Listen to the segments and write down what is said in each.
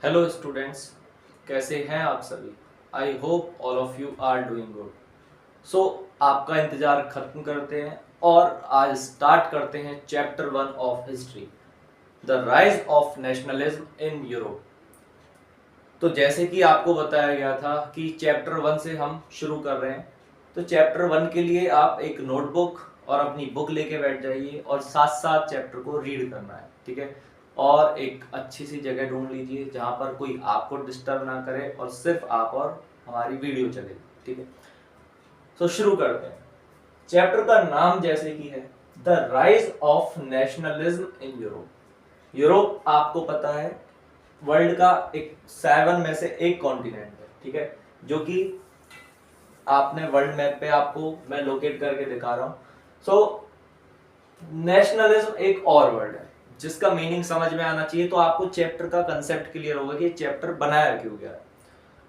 Hello students, कैसे हैं आप सभी। I hope all of you are doing good. So आपका इंतज़ार खत्म करते हैं और आज स्टार्ट करते हैं chapter 1 of history, the rise of nationalism in Europe. तो जैसे कि आपको बताया गया था कि चैप्टर 1 से हम शुरू कर रहे हैं, तो चैप्टर 1 के लिए आप एक नोटबुक और अपनी बुक लेके बैठ जाइए और साथ साथ चैप्टर को रीड करना है, ठीक है। और एक अच्छी सी जगह ढूंढ लीजिए जहाँ पर कोई आपको डिस्टर्ब ना करे और सिर्फ आप और हमारी वीडियो चले, ठीक है। तो शुरू करते हैं। चैप्टर का नाम जैसे कि है the rise of nationalism in Europe. Europe आपको पता है वर्ल्ड का एक 7 में से एक कॉन्टिनेंट है, ठीक है, जो कि आपने वर्ल्ड मैप पे आपको मैं लोकेट करके दिखा रहा हूं। सो नेशनलिज्म एक और वर्ड है जिसका मीनिंग समझ में आना चाहिए, तो आपको चैप्टर का कंसेप्ट क्लियर होगा कि चैप्टर बनाया क्यों गया है।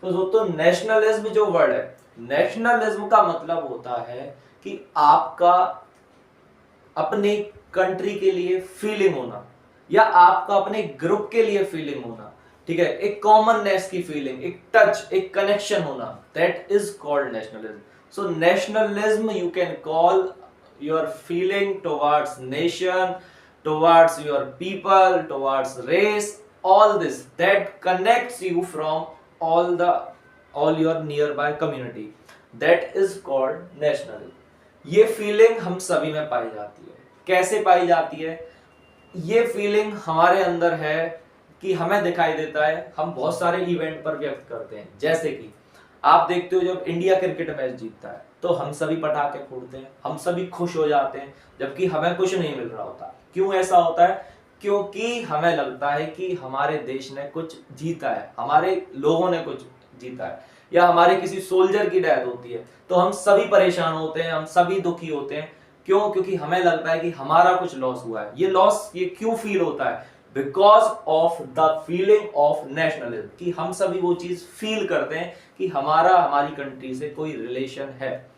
तो दोस्तों नेशनलिज्म जो वर्ड है, नेशनलिज्म का मतलब होता है कि आपका अपने कंट्री के लिए फीलिंग होना या आपका अपने ग्रुप के लिए फीलिंग होना, ठीक है, एक कॉमननेस की फीलिंग, एक टच, एक कनेक्शन होना, that is called nationalism. So nationalism you can call your feeling towards nation, towards your people, towards race, all this that connects you from all your nearby community, that is called nationalism। ये feeling हम सभी में पाई जाती है। कैसे पाई जाती है? ये फीलिंग हमारे अंदर है कि हमें दिखाई देता है, हम बहुत सारे इवेंट पर व्यक्त करते हैं। जैसे कि आप देखते हो जब इंडिया क्रिकेट मैच जीतता है तो हम सभी पटाखे फोड़ते हैं, हम सभी खुश हो जाते हैं, जबकि हमें कुछ नहीं मिल रहा होता। क्यों ऐसा होता है? क्योंकि हमें लगता है कि हमारे देश ने कुछ जीता है, हमारे लोगों ने कुछ जीता है, या हमारे किसी सोल्जर की डेथ होती है तो हम सभी परेशान होते हैं, हम सभी दुखी होते हैं। क्यों? क्योंकि हमें लगता है कि हमारा कुछ लॉस हुआ है। ये लॉस ये क्यों फील होता है? Because of the feeling of nationalism, कि हम सभी वो चीज फील करते हैं कि हमारा हमारी कंट्री से कोई रिलेशन है।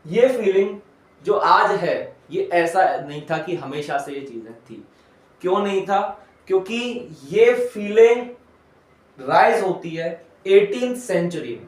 ये फीलिंग जो आज है ये ऐसा नहीं था कि हमेशा से ये चीजें थी। क्यों नहीं था? क्योंकि ये फीलिंग राइज होती है 18th सेंचुरी में।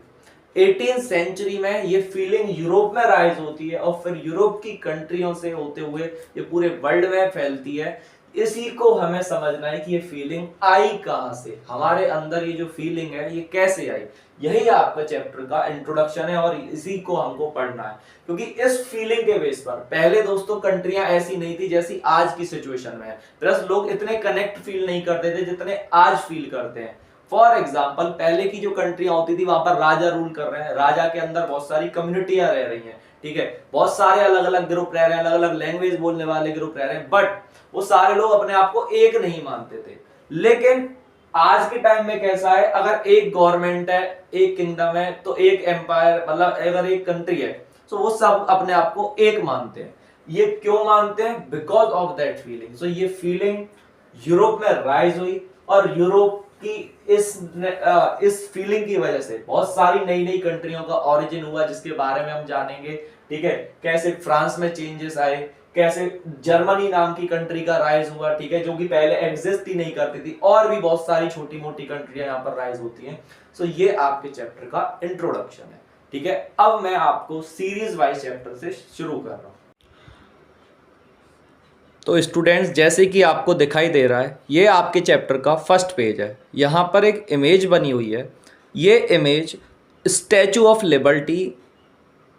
18th सेंचुरी में ये फीलिंग यूरोप में राइज होती है और फिर यूरोप की कंट्रियों से होते हुए ये पूरे वर्ल्ड में फैलती है। इसी को हमें समझना है कि ये फीलिंग आई कहां से, हमारे अंदर ये जो फीलिंग है ये कैसे आई। यही आपका चैप्टर का इंट्रोडक्शन है और इसी को हमको पढ़ना है। क्योंकि इस फीलिंग के बेस पर पहले दोस्तों कंट्रियां ऐसी नहीं थी जैसी आज की सिचुएशन में है, प्लस लोग इतने कनेक्ट फील नहीं करते थे जितने आज फील करते हैं। फॉर एग्जाम्पल पहले की जो कंट्रियां होती थी वहां पर राजा रूल कर रहे हैं, राजा के अंदर बहुत सारी कम्युनिटियां रह रही हैं, ठीक है, बहुत सारे अलग अलग ग्रुप रह रहे हैं, अलग अलग लैंग्वेज बोलने वाले ग्रुप रह रहे हैं, बट वो सारे लोग अपने आप को एक नहीं मानते थे। लेकिन आज के टाइम में कैसा है, अगर एक गवर्नमेंट है, एक किंगडम है, तो एक एम्पायर, मतलब अगर एक कंट्री है तो वो सब अपने आप को एक मानते हैं। ये क्यों मानते हैं? Because of that feeling. So ये फीलिंग यूरोप में राइज हुई और यूरोप की इस फीलिंग की वजह से बहुत सारी नई नई कंट्रियों का ओरिजिन हुआ, जिसके बारे में हम जानेंगे, ठीक है। कैसे फ्रांस में चेंजेस आए, कैसे जर्मनी नाम की कंट्री का राइज हुआ, ठीक है, जो कि पहले एग्जिस्ट ही नहीं करती थी, और भी बहुत सारी छोटी मोटी कंट्रियां यहाँ पर राइज होती हैं। सो ये आपके चैप्टर का इंट्रोडक्शन है, ठीक है। अब मैं आपको सीरीज वाइज चैप्टर से शुरू कर रहा हूँ। तो स्टूडेंट्स जैसे कि आपको दिखाई दे रहा है ये आपके चैप्टर का फर्स्ट पेज है। यहाँ पर एक इमेज बनी हुई है। ये इमेज स्टैचू ऑफ लिबर्टी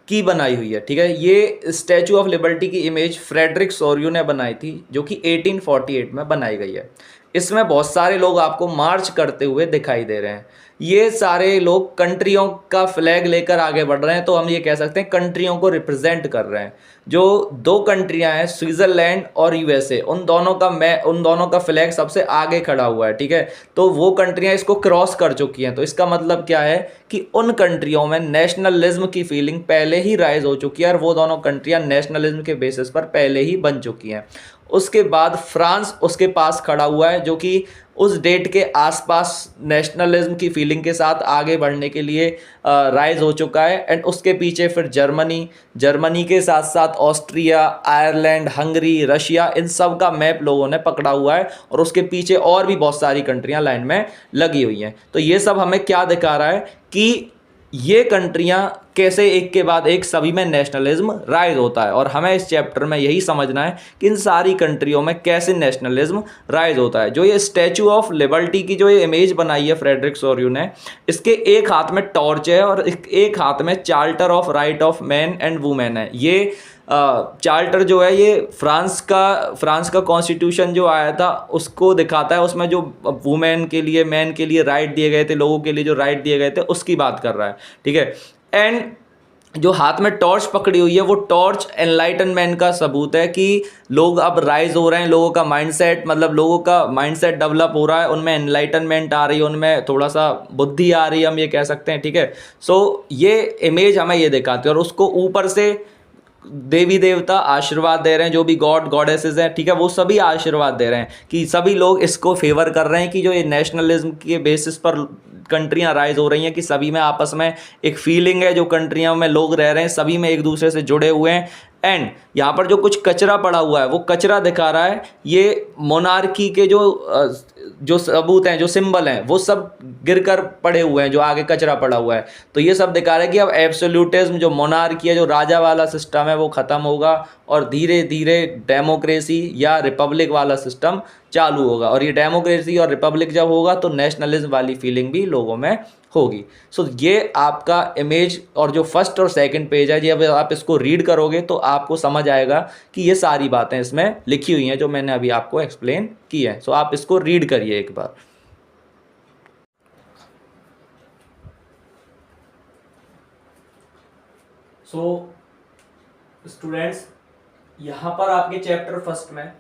की बनाई हुई है, ठीक है। ये स्टैचू ऑफ लिबर्टी की इमेज फ्रेडरिक सोरियो ने बनाई थी, जो कि 1848 में बनाई गई है। इसमें बहुत सारे लोग आपको मार्च करते हुए दिखाई दे रहे हैं। ये सारे लोग कंट्रियों का फ्लैग लेकर आगे बढ़ रहे हैं, तो हम ये कह सकते हैं कंट्रियों को रिप्रेजेंट कर रहे हैं। जो दो कंट्रियां हैं स्विट्जरलैंड और यूएसए, उन दोनों का फ्लैग सबसे आगे खड़ा हुआ है, ठीक है। तो वो कंट्रियां इसको क्रॉस कर चुकी हैं। तो इसका मतलब क्या है कि उन कंट्रियों में नेशनलिज्म की फीलिंग पहले ही राइज हो चुकी है और वो दोनों कंट्रियां नेशनलिज्म के बेसिस पर पहले ही बन चुकी हैं। उसके बाद फ्रांस उसके पास खड़ा हुआ है, जो कि उस डेट के आसपास नेशनलिज्म की फीलिंग के साथ आगे बढ़ने के लिए राइज हो चुका है। एंड उसके पीछे फिर जर्मनी के साथ साथ ऑस्ट्रिया, आयरलैंड, हंगरी, रशिया, इन सब का मैप लोगों ने पकड़ा हुआ है और उसके पीछे और भी बहुत सारी कंट्रियां लाइन में लगी हुई हैं। तो ये सब हमें क्या दिखा रहा है कि ये कंट्रियां कैसे एक के बाद एक सभी में नेशनलिज्म राइज होता है, और हमें इस चैप्टर में यही समझना है कि इन सारी कंट्रियों में कैसे नेशनलिज्म राइज होता है। जो ये स्टैचू ऑफ लिबर्टी की जो ये इमेज बनाई है फ्रेडरिक सोर्यू ने, इसके एक हाथ में टॉर्च है और एक हाथ में charter of right of man and women है। ये चार्टर जो है ये फ्रांस का कॉन्स्टिट्यूशन जो आया था उसको दिखाता है। उसमें जो वुमेन के लिए, मैन के लिए राइट दिए गए थे, लोगों के लिए जो राइट दिए गए थे, उसकी बात कर रहा है, ठीक है। एंड जो हाथ में टॉर्च पकड़ी हुई है, वो टॉर्च एनलाइटनमेंट का सबूत है कि लोग अब राइज हो रहे हैं, लोगों का माइंडसेट, मतलब लोगों का माइंडसेट डेवलप हो रहा है, उनमें एनलाइटनमेंट आ रही है, उनमें थोड़ा सा बुद्धि आ रही है, हम ये कह सकते हैं, ठीक है। सो ये इमेज हमें ये दिखाती है, और उसको ऊपर से देवी देवता आशीर्वाद दे रहे हैं, जो भी गॉड गॉडेसेस हैं, ठीक है, वो सभी आशीर्वाद दे रहे हैं कि सभी लोग इसको फेवर कर रहे हैं कि जो ये नेशनलिज्म के बेसिस पर कंट्रियां राइज हो रही हैं, कि सभी में आपस में एक फीलिंग है, जो कंट्रियों में लोग रह रहे हैं सभी में एक दूसरे से जुड़े हुए हैं। एंड यहाँ पर जो कुछ कचरा पड़ा हुआ है, वो कचरा दिखा रहा है ये मोनार्की के जो सबूत हैं, जो सिंबल हैं, वो सब गिरकर पड़े हुए हैं, जो आगे कचरा पड़ा हुआ है। तो ये सब दिखा रहा है कि अब एब्सोल्यूटिज्म, जो मोनार्की है, जो राजा वाला सिस्टम है, वो ख़त्म होगा और धीरे धीरे डेमोक्रेसी या रिपब्लिक वाला सिस्टम चालू होगा। और ये डेमोक्रेसी और रिपब्लिक जब होगा तो नेशनलिज्म वाली फीलिंग भी लोगों में होगी। सो ये आपका इमेज और जो फर्स्ट और सेकंड पेज है, जब आप इसको रीड करोगे तो आपको समझ आएगा कि ये सारी बातें इसमें लिखी हुई हैं जो मैंने अभी आपको एक्सप्लेन की है। सो आप इसको रीड करिए एक बार। सो स्टूडेंट्स, यहाँ पर आपके चैप्टर फर्स्ट में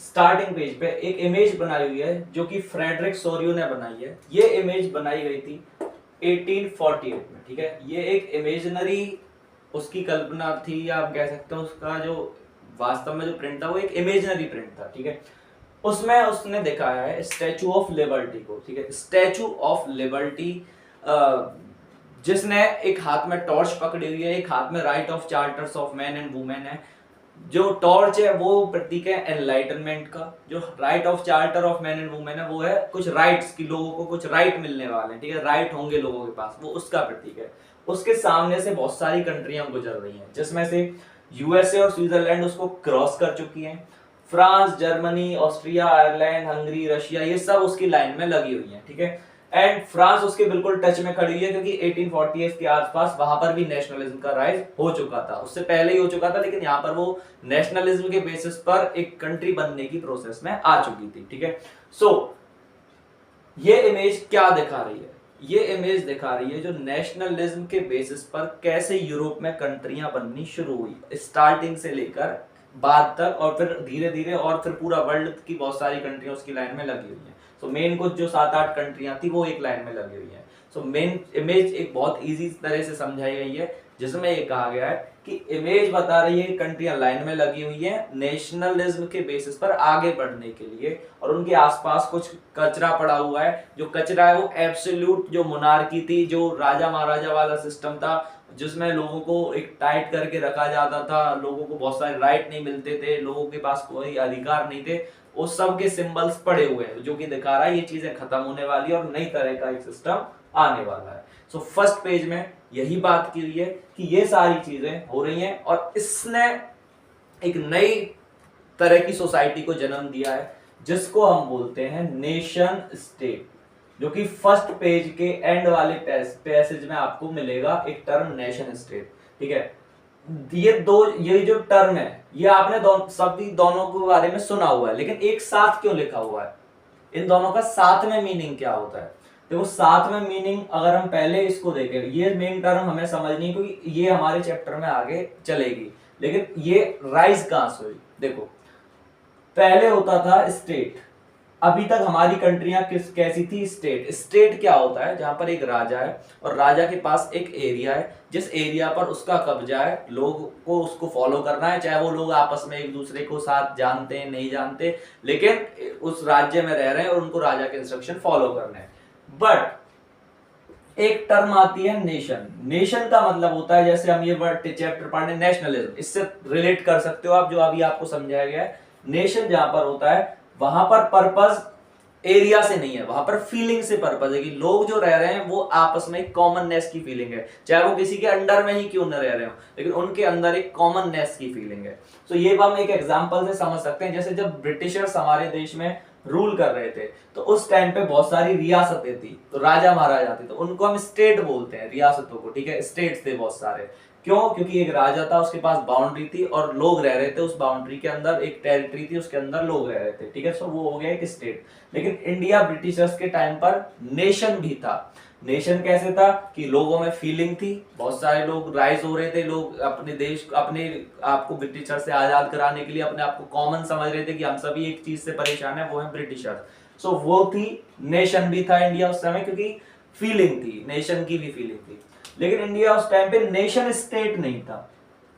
स्टार्टिंग पेज पे एक इमेज बनाई हुई है जो कि फ्रेडरिक सोर्यू ने बनाई है। ये इमेज बनाई गई थी 1848 में, ठीक है। ये एक इमेजिनरी उसकी कल्पना थी, या आप कह सकते हैं उसका जो वास्तव में जो प्रिंट था वो एक इमेजिनरी प्रिंट था, ठीक है। उसमें उसने दिखाया है स्टैचू ऑफ लिबर्टी को, ठीक है। स्टैचू ऑफ लिबर्टी जिसने एक हाथ में टॉर्च पकड़ी हुई है, एक हाथ में right of charters of man and women है। जो टॉर्च है वो प्रतीक है एनलाइटनमेंट का, जो right of charter of man and women है वो है कुछ राइट्स की, लोगों को कुछ राइट मिलने वाले हैं, ठीक है, राइट होंगे लोगों के पास, वो उसका प्रतीक है। उसके सामने से बहुत सारी कंट्रियां गुजर रही हैं, जिसमें से यूएसए और स्विट्जरलैंड उसको क्रॉस कर चुकी हैं। France, Germany, Austria, Ireland, Hungary, Russia, ये सब उसकी लाइन में लगी हुई है, ठीक है। एंड फ्रांस उसके बिल्कुल टच में खड़ी हुई है, क्योंकि 1848 के आसपास वहां पर भी नेशनलिज्म का राइज हो चुका था, उससे पहले ही हो चुका था, लेकिन यहाँ पर वो नेशनलिज्म के बेसिस पर एक कंट्री बनने की प्रोसेस में आ चुकी थी, ठीक है। सो ये इमेज क्या दिखा रही है? ये इमेज दिखा रही है जो नेशनलिज्म के बेसिस पर कैसे यूरोप में कंट्रियां बननी शुरू हुई, स्टार्टिंग से लेकर बाद तक, और फिर धीरे धीरे और फिर पूरा वर्ल्ड की बहुत सारी कंट्रियां उसकी लाइन में लगी हुई हैं। सो मेन कुछ जो 7-8 कंट्रियां थी वो एक लाइन में लगी हुई है। सो मेन इमेज एक बहुत इजी तरह से समझाई गई है, जिसमें ये कहा गया है कि इमेज बता रही है कंट्रियां लाइन में लगी हुई है नेशनलिज्म के बेसिस पर आगे बढ़ने के लिए, और उनके आसपास कुछ कचरा पड़ा हुआ है। जो कचरा है वो एब्सोल्यूट जो मोनार्की थी, जो राजा महाराजा वाला सिस्टम था, जिसमें लोगों को एक टाइट करके रखा जाता था, लोगों को बहुत सारे राइट नहीं मिलते थे, लोगों के पास कोई अधिकार नहीं थे, उस सब के सिंबल्स पड़े हुए हैं, जो कि दिखा रहा है ये चीजें खत्म होने वाली है और नई तरह का एक सिस्टम आने वाला है। सो फर्स्ट पेज में यही बात की हुई है कि ये सारी चीजें हो रही हैं, और इसने एक नई तरह की सोसाइटी को जन्म दिया है, जिसको हम बोलते हैं नेशन स्टेट, जो कि फर्स्ट पेज के एंड वाले पैसेज में आपको मिलेगा एक टर्म नेशन स्टेट, ठीक है। ये जो टर्म है ये आपने सभी दोनों के बारे में सुना हुआ है, लेकिन एक साथ क्यों लिखा हुआ है? इन दोनों का साथ में मीनिंग क्या होता है? देखो, साथ में मीनिंग अगर हम पहले इसको देखें, ये मेन टर्म हमें समझनी है क्योंकि ये हमारे चैप्टर में आगे चलेगी। लेकिन ये राइज कहां से हुई? देखो, पहले होता था स्टेट, अभी तक हमारी कंट्रियां कैसी थी, स्टेट। स्टेट क्या होता है, जहां पर एक राजा है और राजा के पास एक एरिया है, जिस एरिया पर उसका कब्जा है, लोग को उसको फॉलो करना है, चाहे वो लोग आपस में एक दूसरे को साथ जानते हैं नहीं जानते, लेकिन उस राज्य में रह रहे हैं और उनको राजा के इंस्ट्रक्शन फॉलो करने हैं। बट एक टर्म आती है नेशन। नेशन का मतलब होता है, जैसे हम ये वर्ड चैप्टर पढ़ने नेशनलिज्म, इससे रिलेट कर सकते हो आप, जो अभी आपको समझाया गया है। नेशन जहां पर होता है वहां पर पर्पस एरिया से नहीं है, वहां पर फीलिंग से पर्पस है कि लोग जो रह रहे हैं वो आपस में एक कॉमननेस की फीलिंग है, चाहे वो किसी के अंडर में ही क्यों न रह रहे हो, लेकिन उनके अंदर एक कॉमननेस की फीलिंग है। तो ये हम एक एग्जांपल से समझ सकते हैं। जैसे जब ब्रिटिशर्स हमारे देश में रूल कर रहे थे तो उस टाइम पे बहुत सारी रियासतें थी, तो राजा महाराजा थे, तो उनको हम स्टेट बोलते हैं रियासतों को, ठीक है। स्टेट्स थे बहुत सारे, क्यों? क्योंकि एक राजा था, उसके पास बाउंड्री थी और लोग रह रहे थे उस बाउंड्री के अंदर, एक टेरिटरी थी उसके अंदर लोग रह रहे थे, ठीक है। सो वो हो गया एक स्टेट। लेकिन इंडिया ब्रिटिशर्स के टाइम पर नेशन भी था। नेशन कैसे था कि लोगों में फीलिंग थी, बहुत सारे लोग राइज हो रहे थे, लोग अपने देश अपने आपको ब्रिटिशर से आजाद कराने के लिए अपने आप को कॉमन समझ रहे थे कि हम सभी एक चीज से परेशान है, वो है ब्रिटिशर। सो वो थी, नेशन भी था इंडिया उस समय, क्योंकि फीलिंग थी, नेशन की भी फीलिंग थी। लेकिन इंडिया उस टाइम पे नेशन स्टेट नहीं था।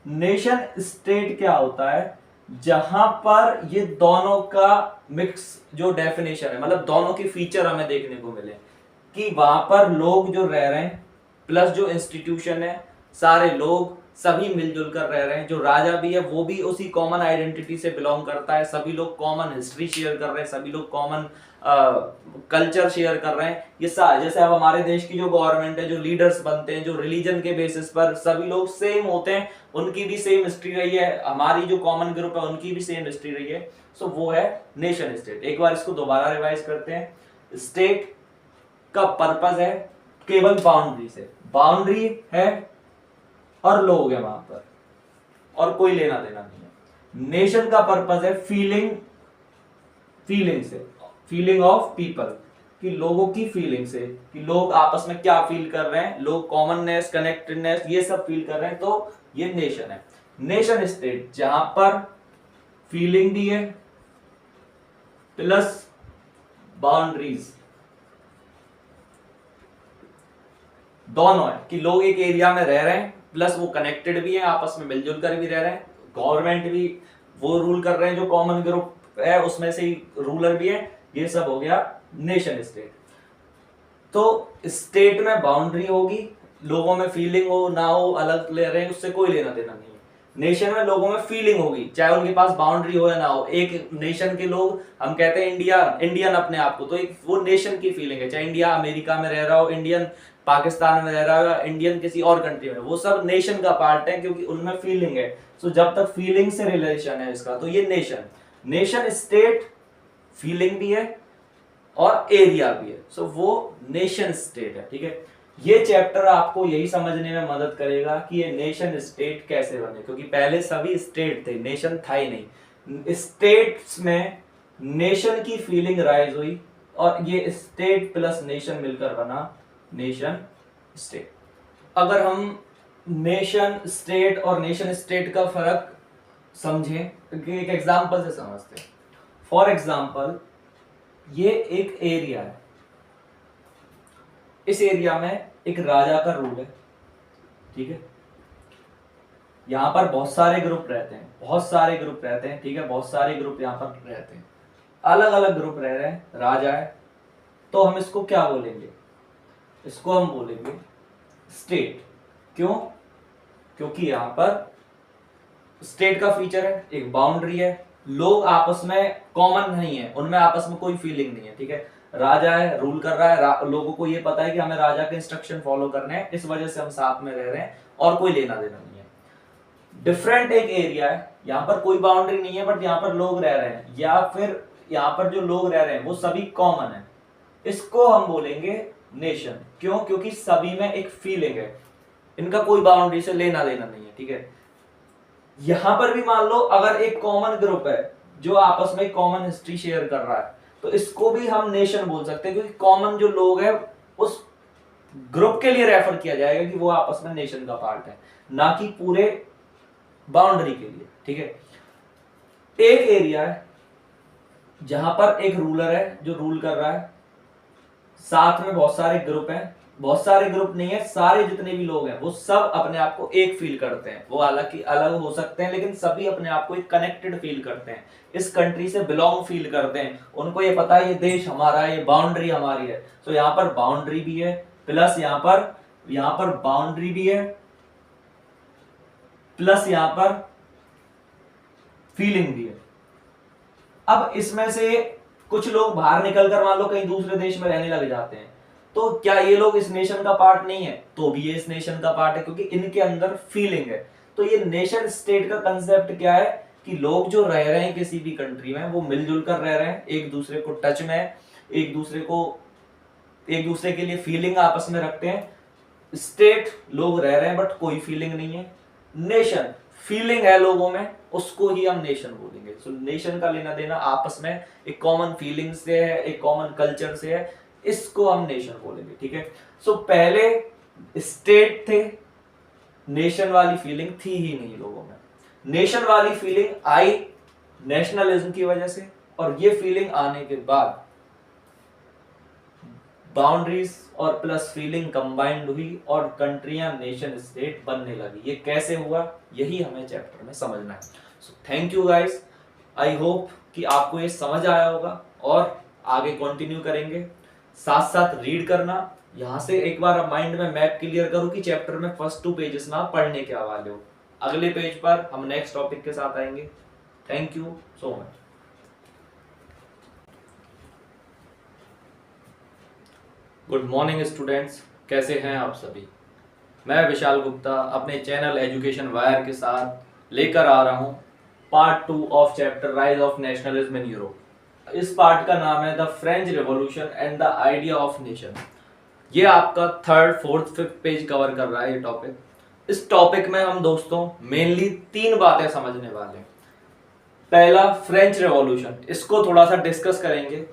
नेशन स्टेट क्या होता है, जहां पर ये दोनों का मिक्स जो डेफिनेशन है, मतलब दोनों की फीचर हमें देखने को मिले कि वहां पर लोग जो रह रहे हैं प्लस जो इंस्टीट्यूशन है, सारे लोग सभी मिलजुल कर रह रहे हैं। जो राजा भी है वो भी उसी कॉमन आइडेंटिटी से बिलोंग करता है, सभी लोग कॉमन हिस्ट्री शेयर कर रहे हैं, सभी लोग कॉमन कल्चर शेयर कर रहे हैं। ये जैसे अब हमारे देश की जो गवर्नमेंट है, जो लीडर्स बनते हैं, जो रिलीजन के बेसिस पर सभी लोग सेम होते हैं, उनकी भी सेम हिस्ट्री रही है, हमारी जो कॉमन ग्रुप है उनकी भी सेम हिस्ट्री रही है। सो वो है नेशन स्टेट। एक बार इसको दोबारा रिवाइज करते हैं। स्टेट का पर्पस है केवल बाउंड्री से, बाउंड्री है और लोग है वहां पर और कोई लेना देना नहीं है। नेशन का पर्पस है फीलिंग, फीलिंग से, फीलिंग ऑफ पीपल, कि लोगों की फीलिंग से, कि लोग आपस में क्या फील कर रहे हैं, लोग कॉमननेस, कनेक्टेडनेस, ये सब फील कर रहे हैं, तो ये नेशन है। नेशन स्टेट जहां पर फीलिंग भी है प्लस बाउंड्रीज दोनों है, कि लोग एक एरिया में रह रहे हैं प्लस वो कनेक्टेड भी है, आपस में मिलजुल कर भी रह रहे हैं, गवर्नमेंट भी वो रूल कर रहे हैं जो कॉमन ग्रुप है उसमें से ही रूलर भी है। ये सब हो गया नेशन स्टेट। तो स्टेट में बाउंड्री होगी, लोगों में फीलिंग हो ना हो, अलग ले रहे हैं, उससे कोई लेना देना नहीं है। नेशन में लोगों में फीलिंग होगी, चाहे उनके पास बाउंड्री हो या ना हो। एक नेशन के लोग, हम कहते हैं इंडिया, इंडियन अपने आप को, तो एक वो नेशन की फीलिंग है, चाहे इंडिया अमेरिका में रह रहा हो, इंडियन पाकिस्तान में रह रहा हो या इंडियन किसी और कंट्री में, वो सब नेशन का पार्ट है क्योंकि उनमें फीलिंग है। सो जब तक फीलिंग से रिलेशन है इसका, तो ये नेशन। नेशन स्टेट फीलिंग भी है और एरिया भी है, सो वो नेशन स्टेट है, ठीक है। ये चैप्टर आपको यही समझने में मदद करेगा कि ये नेशन स्टेट कैसे बने, क्योंकि पहले सभी स्टेट थे, नेशन था ही नहीं। स्टेट्स में नेशन की फीलिंग राइज हुई और ये स्टेट प्लस नेशन मिलकर बना नेशन स्टेट। अगर हम नेशन स्टेट और नेशन स्टेट का फर्क समझें, एक एग्जांपल से समझते हैं। फॉर एग्जांपल, ये एक एरिया है, इस एरिया में एक राजा का रूल है, ठीक है। यहां पर बहुत सारे ग्रुप रहते हैं, बहुत सारे ग्रुप रहते हैं, ठीक है, बहुत सारे ग्रुप यहां पर रहते हैं, अलग अलग ग्रुप रह रहे हैं, राजा है, तो हम इसको क्या बोलेंगे? इसको हम बोलेंगे स्टेट। क्यों? क्योंकि यहां पर स्टेट का फीचर है, एक बाउंड्री है, लोग आपस में कॉमन नहीं है, उनमें आपस में कोई फीलिंग नहीं है, ठीक है। राजा है, रूल कर रहा है, लोगों को ये पता है कि हमें राजा के इंस्ट्रक्शन फॉलो करने हैं, इस वजह से हम साथ में रह रहे हैं और कोई लेना देना नहीं है। डिफरेंट एक एरिया है, यहाँ पर कोई बाउंड्री नहीं है बट यहाँ पर लोग रह रहे हैं, या फिर यहाँ पर जो लोग रह रहे हैं वो सभी कॉमन है, इसको हम बोलेंगे नेशन। क्यों? क्योंकि सभी में एक फीलिंग है, इनका कोई बाउंड्री से लेना देना नहीं है, ठीक है। यहां पर भी मान लो अगर एक कॉमन ग्रुप है जो आपस में कॉमन हिस्ट्री शेयर कर रहा है, तो इसको भी हम नेशन बोल सकते हैं, क्योंकि कॉमन जो लोग हैं उस ग्रुप के लिए रेफर किया जाएगा कि वो आपस में नेशन का पार्ट है, ना कि पूरे बाउंड्री के लिए, ठीक है। एक एरिया है जहां पर एक रूलर है जो रूल कर रहा है, साथ में बहुत सारे ग्रुप हैं, बहुत सारे ग्रुप नहीं है, सारे जितने भी लोग हैं वो सब अपने आप को एक फील करते हैं। वो हालांकि अलग हो सकते हैं लेकिन सभी अपने आप को एक कनेक्टेड फील करते हैं, इस कंट्री से बिलोंग फील करते हैं। उनको ये पता है ये देश हमारा है, ये बाउंड्री हमारी है। तो यहाँ पर बाउंड्री भी है, प्लस यहाँ पर बाउंड्री भी है, प्लस यहाँ पर फीलिंग भी है। अब इसमें से कुछ लोग बाहर निकलकर मान लो कहीं दूसरे देश में रहने लग जाते हैं, तो क्या ये लोग इस नेशन का पार्ट नहीं है? तो भी ये इस नेशन का पार्ट है, क्योंकि इनके अंदर फीलिंग है। तो ये नेशन स्टेट का कंसेप्ट क्या है कि लोग जो रह रहे हैं किसी भी कंट्री में वो मिलजुल कर रह रहे हैं, एक दूसरे को टच में है, एक दूसरे के लिए फीलिंग आपस में रखते हैं। स्टेट लोग रह रहे हैं बट कोई फीलिंग नहीं है। नेशन फीलिंग है लोगों में, उसको ही हम नेशन बोलेंगे। सो नेशन का लेना देना आपस में एक कॉमन फीलिंग से है, एक कॉमन कल्चर से है, इसको हम नेशन बोलेंगे। ठीक है। सो पहले स्टेट थे, नेशन वाली फीलिंग थी ही नहीं लोगों में। नेशन वाली फीलिंग आई नेशनलिज्म की वजह से, और ये फीलिंग आने के बाद बाउंड्रीज और प्लस फीलिंग कंबाइंड हुई और कंट्रियां नेशन स्टेट बनने लगी। ये कैसे हुआ, यही हमें चैप्टर में समझना है। So thank you guys, I hope कि आपको ये समझ आया होगा और आगे कंटिन्यू करेंगे। साथ साथ रीड करना, यहां से एक बार माइंड में मैप क्लियर करो कि चैप्टर में फर्स्ट 2 पेजेस ना पढ़ने के वाले हो। अगले पेज पर हम नेक्स्ट टॉपिक के साथ आएंगे। Thank you so much. Good morning students, कैसे हैं आप सभी। मैं विशाल गुप्ता अपने चैनल एजुकेशन वायर के साथ लेकर आ रहा हूं part 2 of chapter rise of nationalism in Europe. इस पार्ट का नाम है the French revolution and the idea of nation. ये आपका 3rd, 4th, 5th page cover कर रहा है ये टॉपिक। इस टॉपिक में हम दोस्तों मेनली 3 बातें समझने वाले हैं। पहला फ्रेंच रिवॉल्यूशन, इसको थोड़ा सा डिस्कस करेंगे।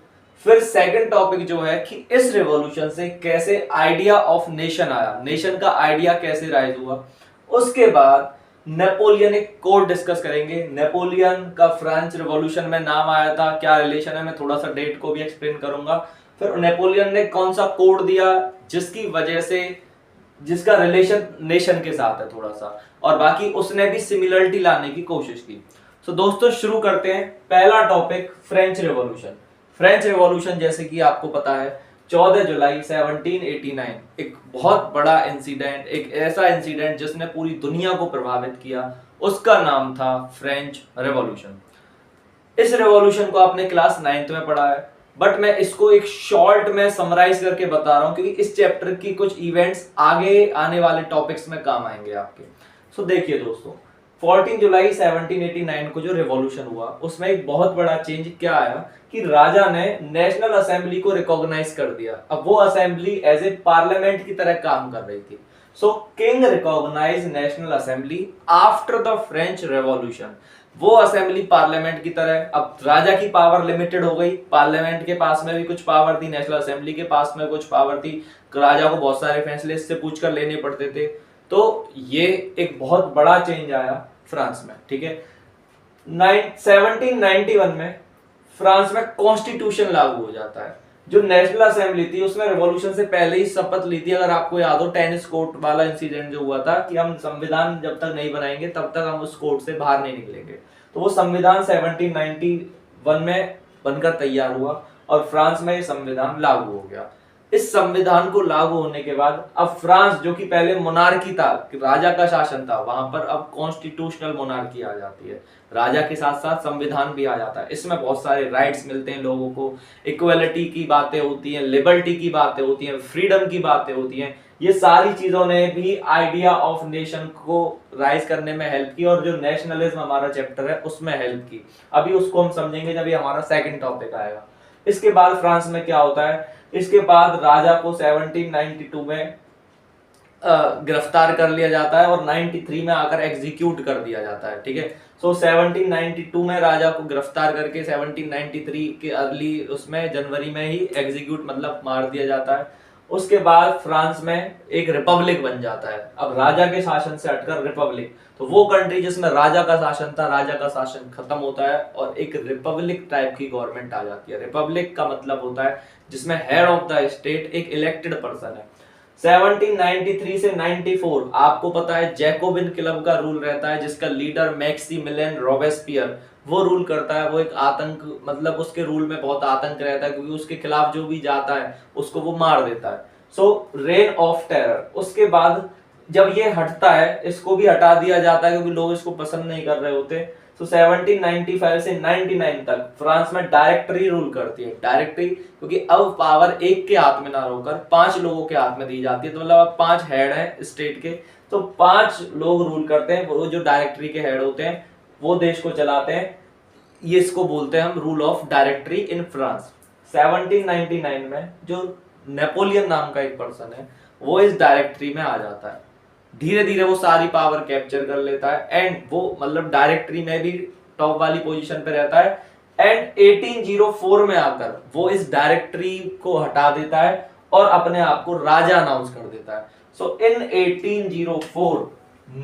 फिर सेकंड टॉपिक जो है कि इस रिवॉल्यूशन से कैसे आइडिया ऑफ नेशन आया, नेशन का आइडिया कैसे राइज हुआ। उसके बाद नेपोलियनिक कोड डिस्कस करेंगे। नेपोलियन का फ्रेंच रिवॉल्यूशन में नाम आया था, क्या रिलेशन है, मैं थोड़ा सा डेट को भी एक्सप्लेन करूंगा। फिर नेपोलियन ने कौन सा कोड दिया जिसकी वजह से, जिसका रिलेशन नेशन के साथ है थोड़ा सा, और बाकी उसने भी सिमिलरिटी लाने की कोशिश की। तो दोस्तों शुरू करते हैं। पहला topic French revolution. French revolution जैसे कि आपको पता है 14 जुलाई 1789 एक बहुत बड़ा इंसिडेंट, एक ऐसा इंसिडेंट जिसने पूरी दुनिया को प्रभावित किया, उसका नाम था फ्रेंच रिवॉल्यूशन। इस रिवॉल्यूशन को आपने क्लास 9th में पढ़ा है, बट मैं इसको एक शॉर्ट में समराइज करके बता रहा हूं क्योंकि इस चैप्टर की कुछ इवेंट्स आगे आने वाले टॉपिक्स में काम आएंगे आपके। सो देखिए दोस्तों, 14 जुलाई 1789 को जो रिवॉल्यूशन हुआ उसमें एक बहुत बड़ा चेंज क्या आया कि राजा ने नेशनल असेंबली को रिकॉग्नाइज कर दिया। अब वो असेंबली एज ए पार्लियामेंट की तरह काम कर रही थी। So king recognise national assembly after the French revolution. वो असेंबली पार्लियामेंट की तरह, अब राजा की पावर लिमिटेड हो गई, पार्लियामेंट के पास में भी कुछ पावर थी, नेशनल असेंबली के पास में कुछ पावर थी, राजा को बहुत सारे फैसले इससे पूछकर लेने पड़ते थे। तो ये एक बहुत बड़ा चेंज आया फ्रांस में। ठीक है। 1791 में फ्रांस में कॉन्स्टिट्यूशन लागू हो जाता है। जो नेशनल असेंबली थी उसने रिवॉल्यूशन से पहले ही शपथ ली थी, अगर आपको याद हो टेनिस कोर्ट वाला इंसिडेंट जो हुआ था कि हम संविधान जब तक नहीं बनाएंगे तब तक हम उस कोर्ट से बाहर नहीं निकलेंगे। तो वो संविधान 1791 में बनकर तैयार हुआ और फ्रांस में ये संविधान लागू हो गया। इस संविधान को लागू होने के बाद अब फ्रांस, जो कि पहले मोनार्की था, राजा का शासन था, वहां पर अब कॉन्स्टिट्यूशनल मोनार्की आ जाती है। राजा के साथ साथ संविधान भी आ जाता है। इसमें बहुत सारे राइट्स मिलते हैं लोगों को, इक्वलिटी की बातें होती हैं, लिबर्टी की बातें होती हैं, फ्रीडम की बातें होती हैं। ये सारी चीजों ने भी आइडिया ऑफ नेशन को राइज करने में हेल्प की और जो नेशनलिज्म हमारा चैप्टर है उसमें हेल्प की। अभी उसको हम समझेंगे जब ये हमारा सेकंड टॉपिक आएगा। इसके बाद फ्रांस में क्या होता है, इसके बाद राजा को 1792 में गिरफ्तार कर लिया जाता है और 93 में आकर एग्जीक्यूट कर दिया जाता है। ठीक है। सो 1792 में राजा को गिरफ्तार करके 1793 के अर्ली उसमें जनवरी में ही एग्जीक्यूट मतलब मार दिया जाता है। उसके बाद फ्रांस में एक रिपब्लिक बन जाता है, अब राजा के शासन से हटकर रिपब्लिक। तो वो कंट्री जिसमें राजा का शासन था, राजा का शासन खत्म होता है और एक रिपब्लिक टाइप की गवर्नमेंट आ जाती है। रिपब्लिक का मतलब होता है जिसमें हेड ऑफ द स्टेट एक इलेक्टेड पर्सन है। 1793 से 94 आपको पता है जैकोबिन क्लब का रूल रहता है, जिसका लीडर मैक्सिमिलियन रॉबेस्पियर वो रूल करता है। वो एक आतंक, मतलब उसके रूल में बहुत आतंक रहता है, क्योंकि उसके खिलाफ जो भी जाता है उसको वो मार देता है। सो रेन ऑफ टेरर। उसके बाद जब ये हटता है, इसको भी हटा दिया जाता है क्योंकि लोग इसको पसंद नहीं कर रहे होते। तो 1795 से 99 तक फ्रांस में डायरेक्टरी रूल करती है। डायरेक्टरी क्योंकि अब पावर एक के हाथ में ना होकर 5 लोगों के हाथ में दी जाती है, तो मतलब अब 5 हेड हैं स्टेट के, तो 5 लोग रूल करते हैं। वो जो डायरेक्टरी के हेड होते हैं वो देश को चलाते हैं। ये इसको बोलते हैं हम rule of directory in France. 1799 में जो नेपोलियन नाम का एक पर्सन है वो इस डायरेक्टरी में आ जाता है। धीरे धीरे वो सारी पावर कैप्चर कर लेता है एंड वो मतलब डायरेक्टरी में भी टॉप वाली पोजीशन पे रहता है। एंड 1804 में आकर वो इस डायरेक्टरी को हटा देता है और अपने आप को राजा अनाउंस कर देता है। सो इन 1804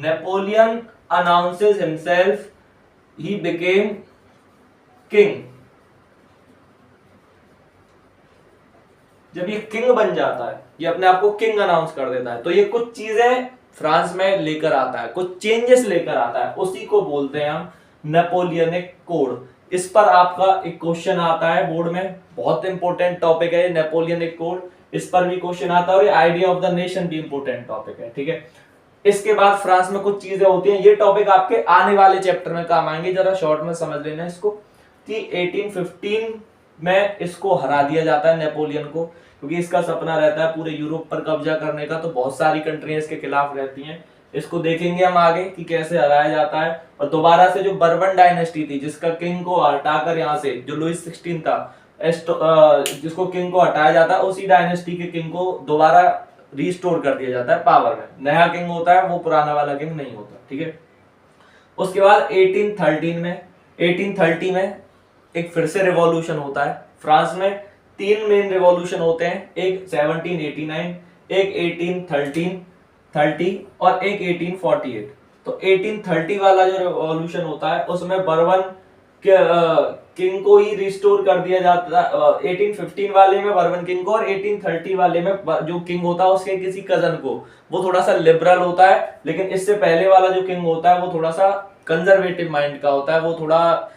Napoleon announces himself he became king. जब ये किंग बन जाता है, ये अपने आप को किंग अनाउंस कर देता है, तो ये कुछ चीजें फ्रांस में लेकर आता है, कुछ चेंजेस लेकर आता है, उसी को बोलते हैं हम नेपोलियनिक कोड। इस पर आपका एक क्वेश्चन आता है बोर्ड में, बहुत इंपॉर्टेंट टॉपिक है नेपोलियनिक कोड। इस पर भी क्वेश्चन आता है और आइडिया ऑफ द नेशन भी इंपॉर्टेंट टॉपिक है, ठीक है। इसके बाद फ्रांस में कुछ चीजें होती हैं, ये टॉपिक आपके आने वाले चैप्टर में काम आएंगे, जरा शॉर्ट में समझ लेना इसको। कि 1815 में इसको हरा दिया जाता है नेपोलियन को, क्योंकि इसका सपना रहता है पूरे यूरोप पर कब्जा करने का, तो बहुत सारी कंट्रियां इसके खिलाफ रहती हैं। इसको देखेंगे हम आगे कि कैसे हराया जाता है। और दोबारा से जो बर्बन डायनेस्टी थी, जिसका किंग को हटाकर यहाँ से जो लुइस 16 था, जिसको किंग को हटाया जाता है, उसी डायनेस्टी के किंग को दोबारा रिस्टोर कर दिया जाता है पावर में। नया किंग होता है, वो पुराना वाला किंग नहीं होता, ठीक है। उसके बाद 1830 में एक फिर से रिवॉल्यूशन होता है फ्रांस में। 3 मेन रिवॉल्यूशन होते हैं, एक 1789, एक 1830 और एक 1848। तो 1830 वाला जो रिवॉल्यूशन होता है उसमें बर्बन किंग को ही रिस्टोर कर दिया जाता है। 1815 वाले में बर्बन किंग को, और 1830 वाले में जो किंग होता है उसके किसी कजन को, वो थोड़ा सा लिबरल होता है। लेकिन इससे पहले वाला जो किंग होता है वो थोड़ा सा कंजर्वेटिव माइंड का होता है, वो थोड़ा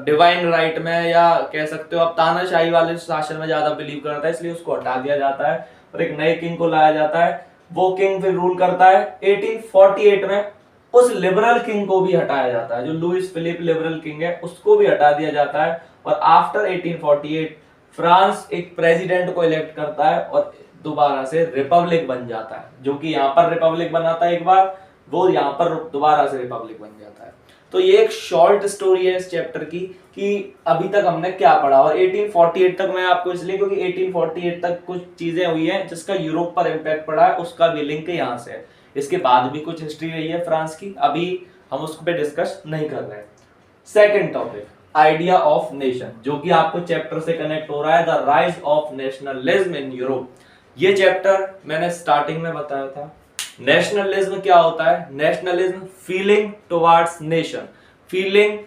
डिवाइन राइट में या कह सकते हो आप तानाशाही वाले शासन में ज्यादा बिलीव करता है, इसलिए उसको हटा दिया जाता है और एक नए किंग को लाया जाता है। वो किंग फिर रूल करता है। 1848 में उस लिबरल किंग को भी हटाया जाता है, जो लुइस फिलिप लिबरल किंग है उसको भी हटा दिया जाता है। और आफ्टर 1848 फ्रांस एक प्रेसिडेंट को इलेक्ट करता है और दोबारा से रिपब्लिक बन जाता है। जो कि यहाँ पर रिपब्लिक बना था एक बार, वो यहाँ पर दोबारा से रिपब्लिक बन जाता है। तो ये एक शॉर्ट स्टोरी है इस चैप्टर की कि अभी तक हमने क्या पढ़ा। और 1848 तक मैं आपको इसलिए क्योंकि 1848 तक कुछ चीजें हुई हैं जिसका यूरोप पर इम्पैक्ट पड़ा है, उसका भी लिंक यहाँ से है। इसके बाद भी कुछ हिस्ट्री रही है फ्रांस की, अभी हम उस पर डिस्कस नहीं कर रहे हैं। Second topic, idea of nation, जो कि आपको चैप्टर से कनेक्ट हो रहा है, the rise of nationalism in Europe. ये चैप्टर मैंने स्टार्टिंग में बताया था। नेशनलिज्म क्या होता है? Nationalism feeling towards nation, feeling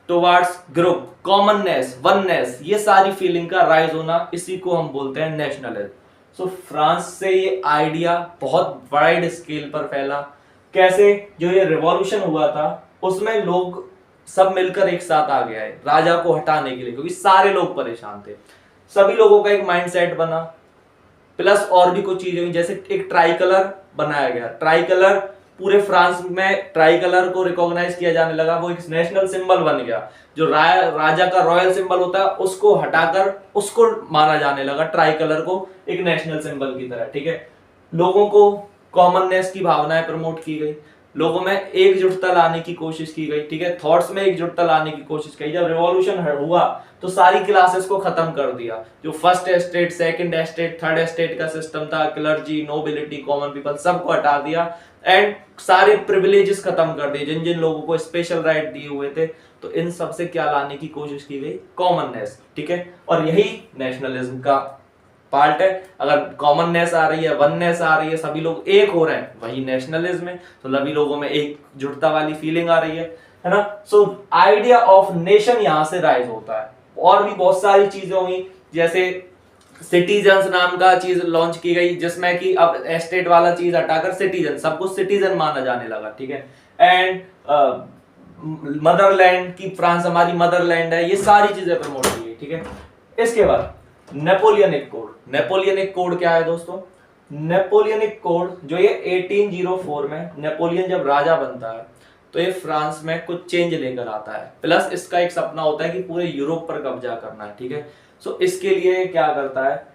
towards group, commonness, oneness, ये सारी फीलिंग का राइज होना, इसी को हम बोलते हैं नेशनलिज्म। सो फ्रांस से ये आइडिया बहुत वाइड स्केल पर फैला। कैसे? जो ये रिवॉल्यूशन हुआ था उसमें लोग सब मिलकर एक साथ आ गया है राजा को हटाने के लिए, क्योंकि सारे लोग परेशान थे। सभी लोगों का एक माइंडसेट बना, प्लस और भी कुछ चीजें, जैसे एक ट्राई कलर बनाया गया। ट्राई कलर पूरे फ्रांस में ट्राई कलर को रिकॉग्नाइज किया जाने लगा, वो एक नेशनल सिंबल बन गया। जो राजा का रॉयल सिंबल होता है उसको हटाकर उसको माना जाने लगा, ट्राई कलर को एक नेशनल सिंबल की तरह, ठीक है। लोगों को कॉमननेस की भावनाएं प्रमोट की गई, लोगों में एकजुटता लाने की कोशिश की गई, ठीक है। थॉट्स में एकजुटता लाने की कोशिश की। जब रिवॉल्यूशन हुआ तो सारी क्लासेस को खत्म कर दिया। जो first estate, second estate, third estate का सिस्टम था, क्लर्जी, नोबिलिटी, कॉमन पीपल, सबको हटा दिया एंड सारे प्रिविलेजेस खत्म कर दिए जिन जिन लोगों को स्पेशल राइट दिए हुए थे। तो इन सब से क्या लाने की कोशिश की गई? कॉमननेस, ठीक है। और यही नेशनलिज्म का पार्ट है। अगर कॉमननेस आ रही है, वननेस आ रही है, सभी लोग एक हो रहे हैं, वही नेशनलिज्म है। तो सभी लोगों में एकजुटता वाली फीलिंग आ रही है ना। सो आइडिया ऑफ नेशन यहां से राइज होता है। और भी बहुत सारी चीजें हुई, जैसे सिटीजन्स नाम का चीज लॉन्च की गई, जिसमें कि अब एस्टेट वाला चीज हटाकर सिटीजन, सबको सिटीजन माना जाने लगा, ठीक है। एंड मदरलैंड की, फ्रांस हमारी मदरलैंड है, ये सारी चीजें प्रमोट की गई, ठीक है। इसके बाद नेपोलियनिक कोड। नेपोलियनिक कोड क्या है दोस्तों? नेपोलियनिक कोड जो ये 1804 में नेपोलियन जब राजा बनता है तो ये फ्रांस में कुछ चेंज लेकर आता है। प्लस इसका एक सपना होता है कि पूरे यूरोप पर कब्जा करना है, ठीक है। सो इसके लिए क्या करता है,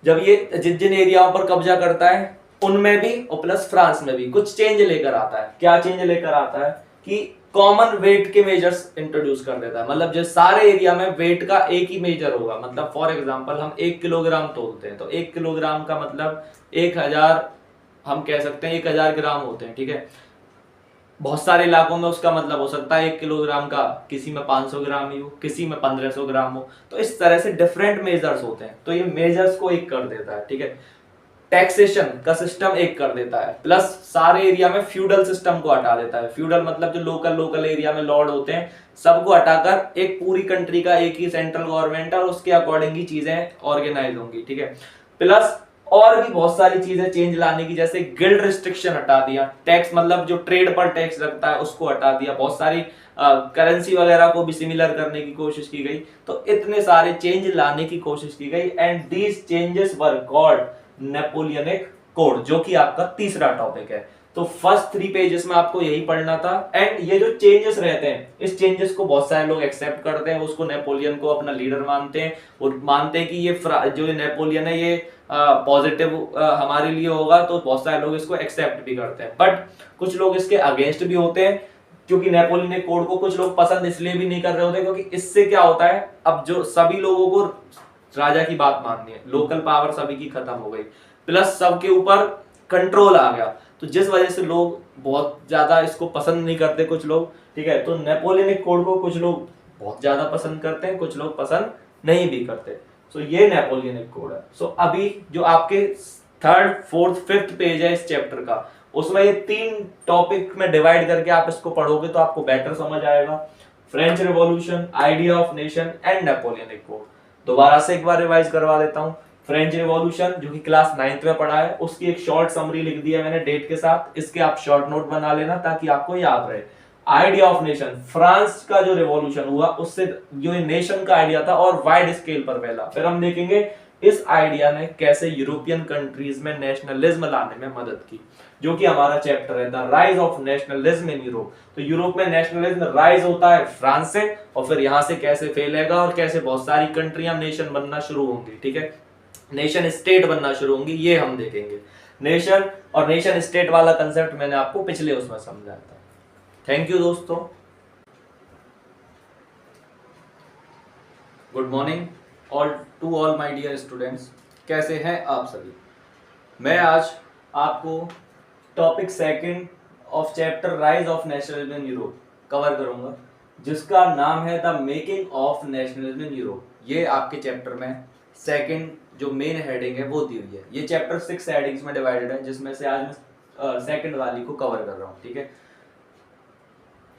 जब ये जिन जिन एरियाओं पर कब्जा करता है उनमें भी और प्लस फ्रांस में भी कुछ चेंज लेकर आता है। क्या चेंज लेकर आता है कि कॉमन वेट के मेजर्स इंट्रोड्यूस कर देता है। मतलब जो सारे एरिया में वेट का एक ही मेजर होगा। मतलब फॉर एग्जांपल हम 1 किलोग्राम तोलते हैं तो 1 किलोग्राम का मतलब 1000, हम कह सकते हैं 1000 ग्राम होते हैं, ठीक है। बहुत सारे इलाकों में उसका मतलब हो सकता है 1 किलोग्राम का किसी में 500 ग्राम ही हो, किसी में 1500 ग्राम हो। तो इस तरह से डिफरेंट मेजर्स होते हैं, तो ये मेजर्स को एक कर देता है, ठीक है। टैक्सेशन का सिस्टम एक कर देता है, प्लस सारे एरिया में फ्यूडल सिस्टम को हटा देता है। फ्यूडल मतलब जो लोकल एरिया में लॉर्ड होते हैं सबको हटाकर एक पूरी कंट्री का एक ही सेंट्रल गवर्नमेंट है और उसके अकॉर्डिंग ही चीजें ऑर्गेनाइज होंगी, ठीक है। प्लस और भी बहुत सारी चीजें चेंज लाने की, जैसे गिल्ड रिस्ट्रिक्शन हटा दिया, टैक्स मतलब जो ट्रेड पर टैक्स लगता है उसको हटा दिया, बहुत सारी करेंसी वगैरह को भी सिमिलर करने की कोशिश की गई। तो इतने सारे चेंज लाने की कोशिश की गई and these changes were called Napoleonic code, जो कि आपका तीसरा टॉपिक है। तो फर्स्ट 3 पेजेस में आपको यही पढ़ना था। एंड ये जो चेंजेस रहते हैं, इस चेंजेस को बहुत सारे लोग एक्सेप्ट करते हैं, उसको नेपोलियन को अपना लीडर मानते हैं और मानते हैं कि ये जो नेपोलियन है ये पॉजिटिव हमारे लिए होगा। तो बहुत सारे लोग इसको एक्सेप्ट भी करते हैं, बट कुछ लोग इसके अगेंस्ट भी होते हैं, क्योंकि नेपोलियन कोड को कुछ लोग पसंद इसलिए भी नहीं कर रहे होते क्योंकि इससे क्या होता है, अब जो सभी लोगों को राजा की बात माननी है, लोकल पावर सभी की खत्म हो गई, प्लस सबके ऊपर कंट्रोल आ गया, तो जिस वजह से लोग बहुत ज्यादा इसको पसंद नहीं करते कुछ लोग, ठीक है। तो नेपोलियनिक कोड को कुछ लोग बहुत ज्यादा पसंद करते हैं, कुछ लोग पसंद नहीं भी करते। सो ये नेपोलियनिक कोड है। सो अभी जो आपके 3rd, 4th, 5th पेज है इस चैप्टर का, उसमें ये 3 टॉपिक में डिवाइड करके आप इसको पढ़ोगे तो आपको बेटर समझ आएगा। French revolution, idea of nation and Napoleonic code. दोबारा से एक बार रिवाइज करवा देता हूं। फ्रेंच रिवॉल्यूशन जो कि क्लास 9th में पढ़ा है, उसकी एक शॉर्ट समरी लिख दी है मैंने डेट के साथ, इसके आप शॉर्ट नोट बना लेना ताकि आपको याद रहे। आइडिया ऑफ नेशन, फ्रांस का जो रिवॉल्यूशन हुआ उससे जो नेशन का आइडिया था और वाइड स्केल पर फैला। फिर हम देखेंगे इस आइडिया ने कैसे यूरोपियन कंट्रीज में नेशनलिज्म लाने में मदद की, जो कि हमारा चैप्टर है the rise of nationalism in Europe. तो यूरोप में नेशनलिज्म राइज होता है फ्रांस से, और फिर यहां से कैसे फैलेगा और कैसे बहुत सारी कंट्रियां नेशन बनना शुरू होंगी, ठीक है, नेशन स्टेट बनना शुरू होंगी, ये हम देखेंगे। नेशन और नेशन स्टेट वाला कंसेप्ट मैंने आपको पिछले उसमें समझाया था। थैंक यू दोस्तों, good morning to all my dear students. कैसे हैं आप सभी? मैं आज आपको topic 2nd of chapter rise of nationalism in Europe cover करूंगा, जिसका नाम है the making of nationalism in Europe. ये आपके चैप्टर में 2nd जो मेन हेडिंग है वो दी हुई है। ये चैप्टर 6 हेडिंग्स में डिवाइडेड है, जिसमें से आज मैं 2nd वाली को कवर कर रहा हूँ, ठीक है।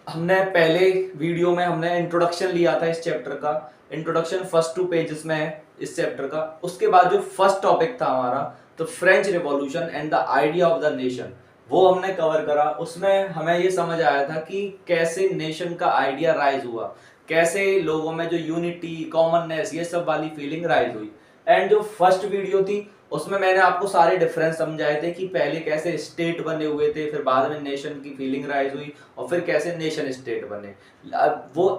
हमने पहले वीडियो में हमने इंट्रोडक्शन लिया था इस चैप्टर का। इंट्रोडक्शन फर्स्ट 2 पेजेस में है इस चैप्टर का। उसके बाद जो फर्स्ट टॉपिक था हमारा तो French revolution and the idea of the nation, वो हमने कवर करा। उसमें हमें ये समझ आया था कि कैसे नेशन का आइडिया राइज हुआ, कैसे लोगों में जो यूनिटी, कॉमननेस, ये सब वाली फीलिंग राइज हुई। एंड जो फर्स्ट वीडियो थी उसमें मैंने आपको सारे डिफरेंस समझाए थे कि पहले कैसे स्टेट बने हुए थे, फिर बाद में नेशन की फीलिंग राइज हुई और फिर कैसे नेशन स्टेट बने। वो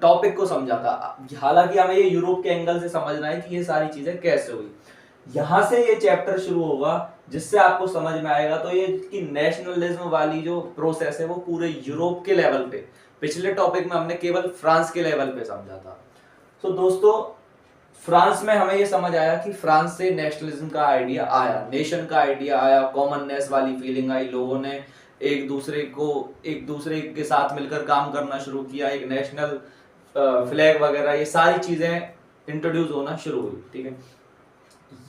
टॉपिक को समझा था। हालांकि हमें ये यूरोप के एंगल से समझना है कि ये सारी चीजें कैसे हुई। यहां से ये चैप्टर शुरू होगा जिससे आपको समझ में आएगा तो ये कि नेशनलिज्म वाली जो प्रोसेस है वो पूरे यूरोप के लेवल पे, पिछले टॉपिक में हमने केवल फ्रांस के लेवल पे समझा था। तो दोस्तों फ्रांस में हमें ये समझ आया कि फ्रांस से नेशनलिज्म का आइडिया आया, नेशन का आइडिया आया, कॉमननेस वाली फीलिंग आई, लोगों ने एक दूसरे के साथ मिलकर काम करना शुरू किया, एक नेशनल फ्लैग वगैरह ये सारी चीजें इंट्रोड्यूस होना शुरू हुई, ठीक है।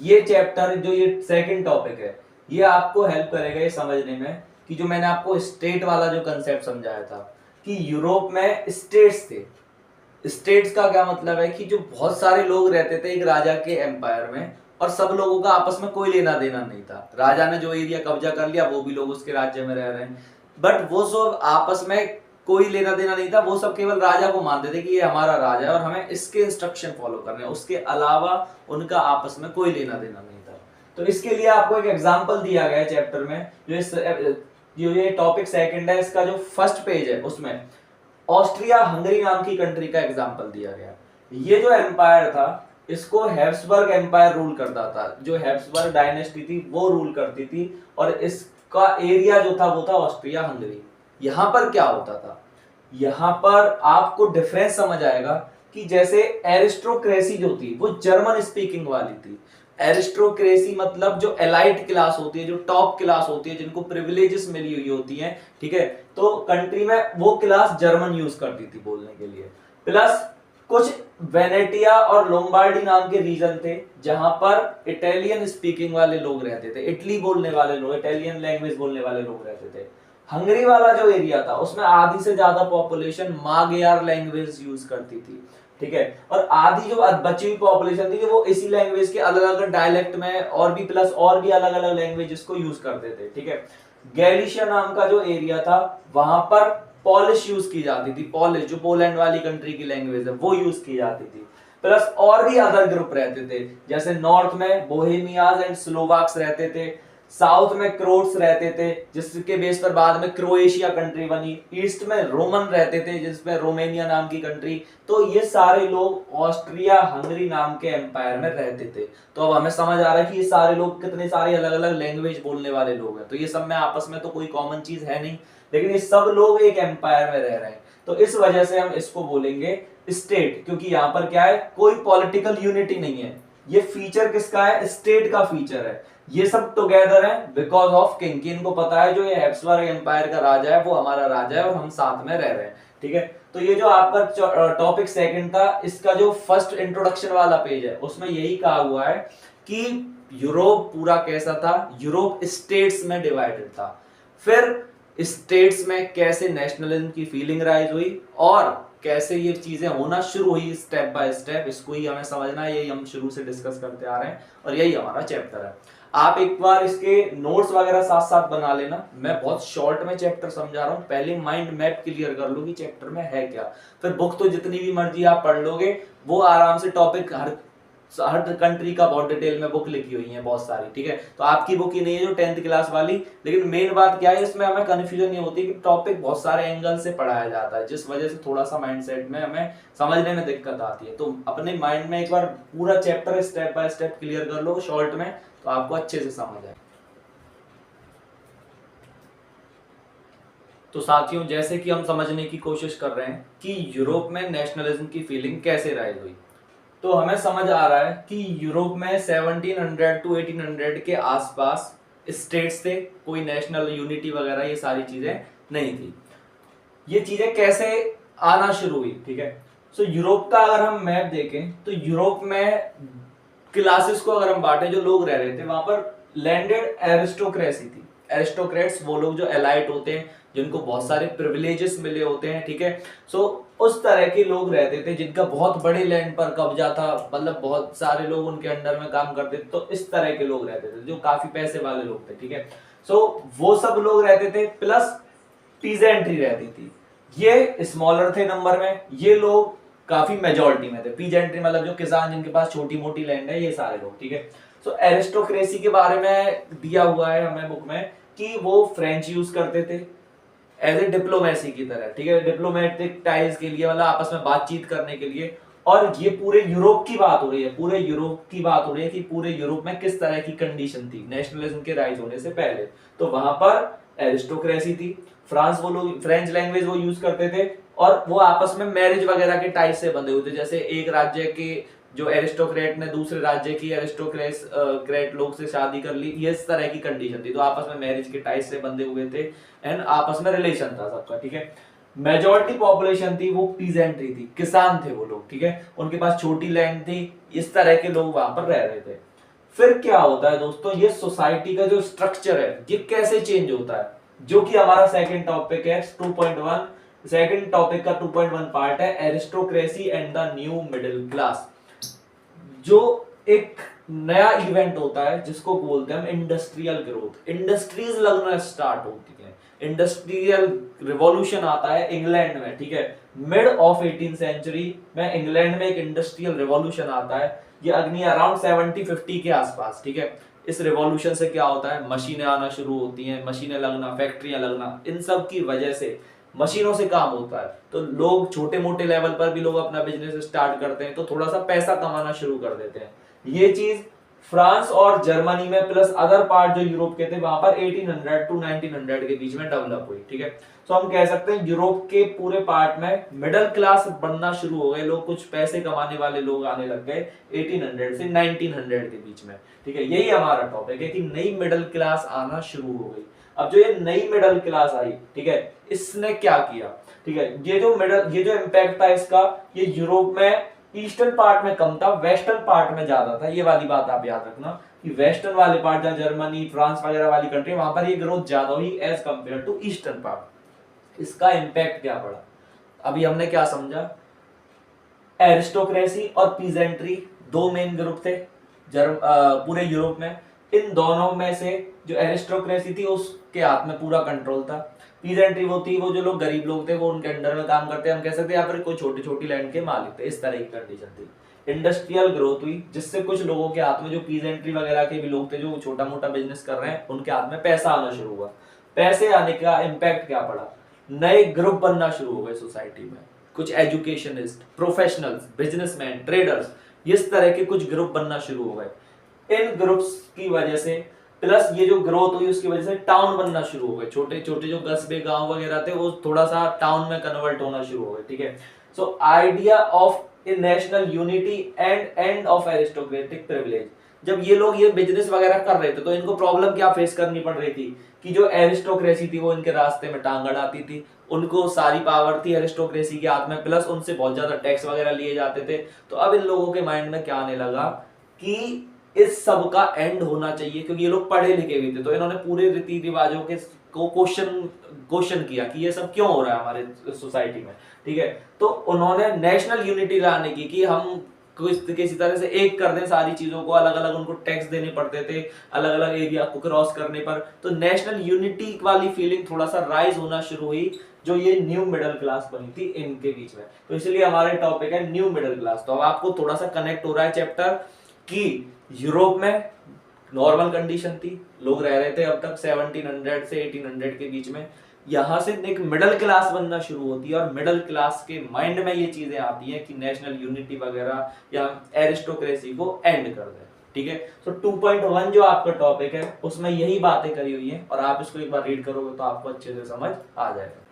ये चैप्टर जो ये सेकंड टॉपिक है, ये आपको हेल्प करेगा ये समझने में कि जो मैंने आपको स्टेट वाला जो कंसेप्ट समझाया था कि यूरोप में स्टेट्स थे। स्टेट्स का क्या मतलब है कि जो बहुत सारे लोग रहते थे एक राजा के एम्पायर में, और सब लोगों का आपस में कोई लेना देना नहीं था। राजा ने जो एरिया कब्जा कर लिया वो भी लोग उसके राज्य में रह रहे हैं, बट वो सब आपस में कोई लेना देना नहीं था। वो सब केवल राजा को मानते थे कि ये हमारा राजा है और हमें इसके इंस्ट्रक्शन फॉलो करने हैं, उसके अलावा उनका आपस में कोई लेना देना नहीं था। तो इसके लिए आपको एक एग्जाम्पल दिया गया है चैप्टर में, जो ये टॉपिक सेकंड है, इसका जो फर्स्ट पेज है उसमें ऑस्ट्रिया हंगरी नाम की कंट्री का एग्जाम्पल दिया गया। ये जो एम्पायर था इसको हैब्सबर्ग एम्पायर रूल करता था। जो हैब्सबर्ग डायनेस्टी थी वो रूल करती थी, और इसका एरिया जो था वो था ऑस्ट्रिया हंगरी। यहां पर क्या होता था, यहां पर आपको डिफरेंस समझ आएगा कि जैसे एरिस्टोक्रेसी जो थी वो जर्मन स्पीकिंग वाली थी। एरिस्टोक्रेसी मतलब जो एलाइट क्लास होती है, जो टॉप क्लास होती है, जिनको प्रिविलेजेस मिली हुई होती हैं, ठीक है, तो कंट्री में वो क्लास जर्मन यूज करती थी बोलने के लिए। प्लस कुछ वेनेटिया और लोम्बार्डी नाम के रीजन थे जहां पर इटालियन स्पीकिंग वाले लोग रहते थे, इटली बोलने वाले लोग, इटालियन लैंग्वेज बोलने वाले लोग रहते थे। हंगरी वाला जो एरिया था उसमें आधी से ज्यादा पॉपुलेशन मागयार लैंग्वेज यूज करती थी, ठीक है, और आधी जो बची हुई पॉपुलेशन थी वो इसी लैंग्वेज के अलग अलग डायलेक्ट में और भी प्लस और भी अलग अलग लैंग्वेजेस को यूज करते थे, ठीक है। गैलिशिया नाम का जो एरिया था वहां पर पॉलिश यूज की जाती थी। पॉलिश जो पोलैंड वाली कंट्री की लैंग्वेज है वो यूज की जाती थी। प्लस और भी अदर ग्रुप रहते थे, जैसे नॉर्थ में बोहेमियाज एंड स्लोवाक्स रहते थे, साउथ में क्रोट्स रहते थे जिसके बेस पर बाद में क्रोएशिया कंट्री बनी, ईस्ट में रोमन रहते थे जिसमें रोमेनिया नाम की कंट्री। तो ये सारे लोग ऑस्ट्रिया हंगरी नाम के एम्पायर में रहते थे। तो अब हमें समझ आ रहा है कि ये सारे लोग कितने सारे अलग अलग लैंग्वेज बोलने वाले लोग हैं। तो ये सब में आपस में तो कोई कॉमन चीज है नहीं, लेकिन ये सब लोग एक एम्पायर में रह रहे हैं। तो इस वजह से हम इसको बोलेंगे स्टेट, क्योंकि यहाँ पर क्या है, कोई पॉलिटिकल यूनिटी नहीं है। ये फीचर किसका है, स्टेट का फीचर है। ये सब टुगेदर है बिकॉज ऑफ किंग, कि इनको पता है जो ये हैब्सबर्ग एम्पायर का राजा है वो हमारा राजा है और हम साथ में रह रहे हैं, ठीक है। तो ये जो आपका टॉपिक सेकंड था, इसका जो फर्स्ट इंट्रोडक्शन वाला पेज है उसमें यही कहा हुआ है कि यूरोप पूरा कैसा था, यूरोप स्टेट्स में डिवाइडेड था। फिर स्टेट्स में कैसे नेशनलिज्म की फीलिंग राइज हुई और कैसे ये चीजें होना शुरू हुई स्टेप बाय स्टेप, इसको ही हमें समझना है। यही हम शुरू से डिस्कस करते आ रहे हैं और यही हमारा चैप्टर है। आप एक बार इसके नोट्स वगैरह साथ साथ बना लेना। मैं बहुत शॉर्ट में चैप्टर समझा रहा हूँ, पहले माइंड मैप क्लियर कर लो कि चैप्टर में है क्या। फिर बुक तो जितनी भी मर्जी आप पढ़ लोगे, वो आराम से टॉपिक हर कंट्री का बहुत डिटेल में बुक लिखी हुई है बहुत सारी, ठीक है। तो आपकी बुक ही नहीं है जो 10th क्लास वाली, लेकिन मेन बात क्या है इसमें हमें कंफ्यूजन नहीं होती कि टॉपिक बहुत सारे एंगल से पढ़ाया जाता है, जिस वजह से थोड़ा सा माइंडसेट में हमें समझने में दिक्कत आती है। तो अपने माइंड में एक बार पूरा chapter step by step clear कर लो शॉर्ट में, तो आपको अच्छे से समझ आए। तो साथियों, जैसे कि हम समझने की कोशिश कर रहे हैं कि यूरोप में नेशनलिज्म की फीलिंग कैसे राइज हुई, तो हमें समझ आ रहा है कि यूरोप में 1700 टू 1800 के आसपास स्टेट्स थे, कोई नेशनल यूनिटी वगैरह ये सारी चीजें नहीं थी। ये चीजें कैसे आना शुरू हुई, ठीक है। सो यूरोप का अगर हम मैप देखें तो यूरोप में क्लासेस को अगर हम बांटे, जो लोग रह रहे थे वहां पर लैंडेड एरिस्टोक्रेसी थी। एरिस्टोक्रेट्स वो लोग जो एलाइट होते हैं, जिनको बहुत सारे प्रिविलेजेस मिले होते हैं, ठीक है। सो उस तरह के लोग रहते थे जिनका बहुत बड़े लैंड पर कब्जा था, मतलब बहुत सारे लोग उनके अंडर में काम करते थे। तो इस तरह के लोग रहते थे जो काफी पैसे वाले लोग थे, ठीक है। सो वो सब लोग रहते थे, प्लस पीजेंट्री रहती थी। ये स्मॉलर थे नंबर में, ये लोग काफी मेजोरिटी में थे। पीजेंट्री मतलब जो किसान जिनके पास छोटी मोटी लैंड है, ये सारे लोग, ठीक है। सो एरिस्टोक्रेसी के बारे में दिया हुआ है हमें बुक में कि वो फ्रेंच यूज करते थे एज ए डिप्लोमेसी की तरह, ठीक है, डिप्लोमेटिक टाइज के लिए, मतलब आपस में बातचीत करने के लिए। और ये पूरे यूरोप की बात हो रही है, पूरे यूरोप की बात हो रही है कि पूरे यूरोप में किस तरह की कंडीशन थी नेशनलिज्म के राइज होने से पहले। तो वहां पर एरिस्टोक्रेसी थी। फ्रांस वो लोग फ्रेंच लैंग्वेज वो यूज करते थे, और वो आपस में मैरिज वगैरह के टाइप से बंधे हुए थे। जैसे एक राज्य के जो एरिस्टोक्रेट ने दूसरे राज्य की एरिस्टोक्रेट लोग से शादी कर ली, ये इस तरह की कंडीशन थी। तो आपस में मैरिज के टाइप से बंधे हुए थे एंड आपस में रिलेशन था सबका, ठीक है। मेजॉरिटी पॉपुलेशन थी वो पीजेंट्री थी, किसान थे वो लोग, ठीक है, उनके पास छोटी लैंड थी, इस तरह के लोग वहां पर रह रहे थे। फिर क्या होता है दोस्तों, ये सोसाइटी का जो स्ट्रक्चर है ये कैसे चेंज होता है, जो कि हमारा सेकंड टॉपिक है 2.1। सेकंड टॉपिक का 2.1 पार्ट है aristocracy and the new middle class. जो एक नया इवेंट होता है जिसको बोलते हैं हम इंडस्ट्रियल ग्रोथ। इंडस्ट्रीज लगना स्टार्ट होती है, इंडस्ट्रियल रिवॉल्यूशन आता है इंग्लैंड में, ठीक है। मिड ऑफ 18th सेंचुरी में इंग्लैंड में एक इंडस्ट्रियल रिवॉल्यूशन आता है, ये अग्नि अराउंड 70-50 के आसपास, ठीक है। इस रिवॉल्यूशन से क्या होता है, मशीनें आना शुरू होती हैं, मशीनें लगना, फैक्ट्रियां लगना, इन सब की वजह से मशीनों से काम होता है, तो लोग छोटे मोटे लेवल पर भी लोग अपना बिजनेस स्टार्ट करते हैं, तो थोड़ा सा पैसा कमाना शुरू कर देते हैं। ये चीज फ्रांस और जर्मनी में प्लस अदर पार्ट जो यूरोप के थे वहां पर 1800 टू 1900 के बीच में डेवलप हुई, ठीक है। तो हम कह सकते हैं यूरोप के पूरे पार्ट में मिडिल क्लास बनना शुरू हो गए, लोग कुछ पैसे कमाने वाले लोग आने लग गए 1800 से 1900 के बीच में, ठीक है। यही हमारा टॉपिक है कि नई मिडिल क्लास आना शुरू हो गई। अब जो ये नई मिडिल क्लास आई, ठीक है, इसने क्या किया, ठीक है, ये जो इम्पैक्ट था इसका, ये यूरोप में ईस्टर्न पार्ट में कम था, वेस्टर्न पार्ट में ज्यादा था। ये वाली बात आप याद रखना कि वेस्टर्न वाले पार्ट जहां जर्मनी फ्रांस वगैरह वाली कंट्री, वहां पर ये ग्रोथ ज्यादा हुई as compare to eastern part. इसका इम्पैक्ट क्या पड़ा, अभी हमने क्या समझा, एरिस्टोक्रेसी और पीजेंट्री दो मेन ग्रुप थे पूरे यूरोप में। इन दोनों में से जो एरिस्टोक्रेसी थी उसके हाथ में पूरा कंट्रोल था, पीजेंट्री वो थी, वो जो लोग गरीब लोग थे वो उनके अंडर में काम करते हैं, हम कह सकते हैं, या फिर कोई छोटी छोटी लैंड के मालिक थे, इस तरह की कंडीशन थी। इंडस्ट्रियल ग्रोथ हुई जिससे कुछ लोगों के हाथ में, जो पीजेंट्री वगैरह के भी लोग थे जो छोटा मोटा बिजनेस कर रहे हैं, उनके हाथ में पैसा आना शुरू हुआ। पैसे आने का इम्पैक्ट क्या पड़ा, नए ग्रुप बनना शुरू हो गए सोसाइटी में, कुछ एजुकेशनिस्ट, प्रोफेशनल्स, बिजनेसमैन, ट्रेडर्स, इस तरह के कुछ ग्रुप बनना शुरू हो गए। इन ग्रुप्स की वजह से प्लस ये जो ग्रोथ हुई उसकी वजह से टाउन बनना शुरू हो गए, छोटे छोटे जो कस्बे गांव वगैरह थे वो थोड़ा सा टाउन में कन्वर्ट होना शुरू हो गए, ठीक है। So idea of A national unity and end of aristocratic privilege, जब ये लोग ये बिजनेस वगैरह कर रहे थे तो इनको प्रॉब्लम क्या फेस करनी पड़ रही थी कि जो एरिस्टोक्रेसी थी वो इनके रास्ते में टांग अड़ाती थी, उनको सारी पावर थी एरिस्टोक्रेसी के हाथ में, प्लस उनसे बहुत ज्यादा टैक्स वगैरह लिए जाते थे। तो अब इन लोगों के माइंड में क्या आने लगा कि इस सब का एंड होना चाहिए, क्योंकि ये लोग पढ़े लिखे भी थे, तो इन्होंने पूरे रीति रिवाजों के को क्वेश्चन किया कि ये सब क्यों हो रहा है हमारे सोसाइटी में, ठीक है। तो उन्होंने नेशनल यूनिटी लाने की कि हम किसी तरह से एक कर दें सारी चीजों को, अलग अलग उनको टैक्स देने पड़ते थे अलग अलग एरिया को क्रॉस करने पर, तो नेशनल यूनिटी वाली फीलिंग थोड़ा सा राइज होना शुरू हुई, जो ये न्यू मिडिल क्लास बनी थी इनके बीच में। तो इसलिए हमारे टॉपिक है न्यू मिडिल क्लास। तो अब आपको थोड़ा सा कनेक्ट हो रहा है चैप्टर कि यूरोप में नॉर्मल कंडीशन थी, लोग रह रहे थे अब तक 1700 से 1800 के बीच में, यहां से एक मिडिल क्लास बनना शुरू होती है, और मिडिल क्लास के माइंड में ये चीजें आती हैं कि नेशनल यूनिटी वगैरह या एरिस्टोक्रेसी को एंड कर दे, ठीक है। तो 2.1 जो आपका टॉपिक है उसमें यही बातें करी हुई हैं, और आप इसको एक बार रीड करोगे तो आपको अच्छे से समझ आ जाएगा।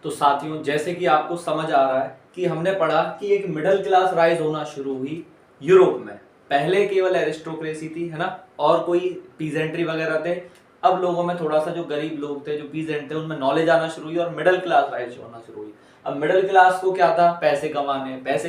तो साथियों, जैसे कि आपको समझ आ रहा है कि हमने पढ़ा कि एक मिडिल क्लास राइज होना शुरू हुई यूरोप में। पहले केवल एरिस्टोक्रेसी थी, है ना, और कोई पीजेंट्री वगैरह थे। अब लोगों में थोड़ा सा, जो गरीब लोग थे, जो पीजेंट थे, उनमें नॉलेज आना शुरू हुई और मिडिल क्लास राइज होना शुरू हुई। अब मिडिल क्लास को क्या था, पैसे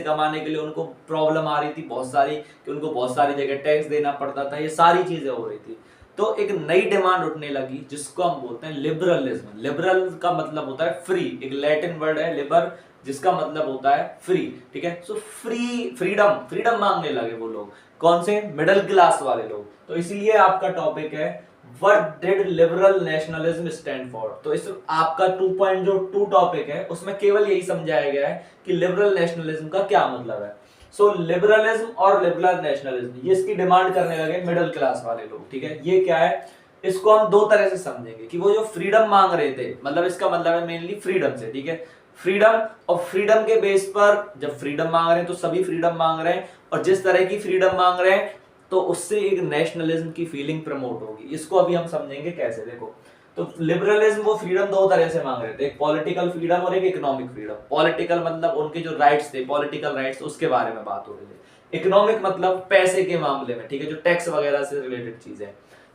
कमाने के लिए उनको प्रॉब्लम आ रही थी बहुत सारी, कि उनको बहुत सारी जगह टैक्स देना पड़ता था, ये सारी चीजें हो रही थी। तो एक नई डिमांड उठने लगी जिसको हम बोलते हैं लिबरलिज्म। लिबरल का मतलब होता है फ्री, एक लैटिन वर्ड है लिबर, जिसका मतलब होता है फ्री, ठीक है। सो फ्रीडम मांगने लगे वो लोग, कौन से, मिडिल क्लास वाले लोग। तो इसीलिए आपका टॉपिक है what did liberal nationalism stand for. तो इस आपका 2.2 टॉपिक है उसमें केवल यही समझाया गया है कि लिबरल नेशनलिज्म का क्या मतलब है। सो लिबरलिज्म और लिबरल नेशनलिज्म, ये इसकी डिमांड करने लगे मिडिल क्लास वाले लोग, ठीक है। ये क्या है, इसको हम दो तरह से समझेंगे कि वो जो फ्रीडम मांग रहे थे, मतलब इसका मतलब है मेनली फ्रीडम से, ठीक है। फ्रीडम, और फ्रीडम के बेस पर जब फ्रीडम मांग रहे हैं तो सभी फ्रीडम मांग रहे हैं, और जिस तरह की फ्रीडम मांग रहे हैं तो उससे एक नेशनलिज्म की फीलिंग प्रमोट होगी। इसको अभी हम समझेंगे कैसे। देखो, तो लिबरलिज्म वो फ्रीडम दो तरह से मांग रहे थे, एक पॉलिटिकल फ्रीडम और एक इकोनॉमिक फ्रीडम। पॉलिटिकल मतलब उनके जो राइट्स थे, पॉलिटिकल राइट्स, उसके बारे में बात हो रही थी। इकोनॉमिक मतलब पैसे के मामले में, ठीक है, जो टैक्स वगैरह से रिलेटेड चीजें।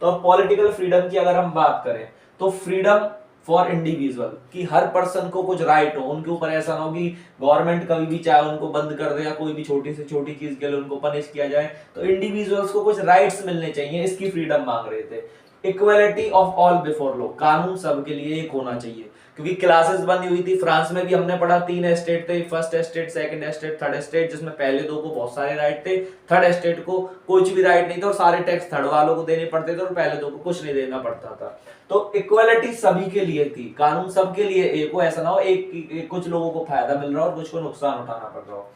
तो अब पॉलिटिकल फ्रीडम की अगर हम बात करें तो फ्रीडम फॉर इंडिविजुअल, कि हर पर्सन को कुछ राइट हो, उनके ऊपर ऐसा ना हो कि गवर्नमेंट कभी भी चाहे उनको बंद कर दे या कोई भी छोटी से छोटी चीज के लिए उनको पनिश किया जाए। तो इंडिविजुअल्स को कुछ राइट्स मिलने चाहिए, इसकी फ्रीडम मांग रहे थे। Equality of all before law, कानून सबके लिए एक होना चाहिए, क्योंकि क्लासेस बनी हुई थी। फ्रांस में भी हमने पढ़ा 3 एस्टेट थे, first estate, second estate, third estate, जिसमें पहले 2 को बहुत सारे राइट थे, थर्ड एस्टेट को कुछ भी राइट नहीं था और सारे टैक्स थर्ड वालों को देने पड़ते थे और पहले 2 को कुछ नहीं देना पड़ता था। तो इक्वलिटी सभी के लिए थी, कानून सबके लिए एक हो, ऐसा ना हो एक कुछ लोगों को फायदा मिल रहा हो और कुछ को नुकसान उठाना पड़ रहा हो।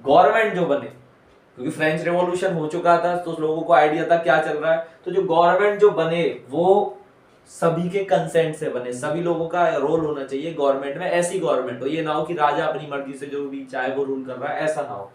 गवर्नमेंट जो बने, क्योंकि फ्रेंच रेवोल्यूशन हो चुका था तो लोगों को आइडिया था क्या चल रहा है, तो जो गवर्नमेंट जो बने वो सभी के कंसेंट से बने, सभी लोगों का रोल होना चाहिए गवर्नमेंट में, ऐसी गवर्नमेंट हो, ये ना हो कि राजा अपनी मर्जी से जो भी चाहे वो रूल कर रहा है, ऐसा ना हो।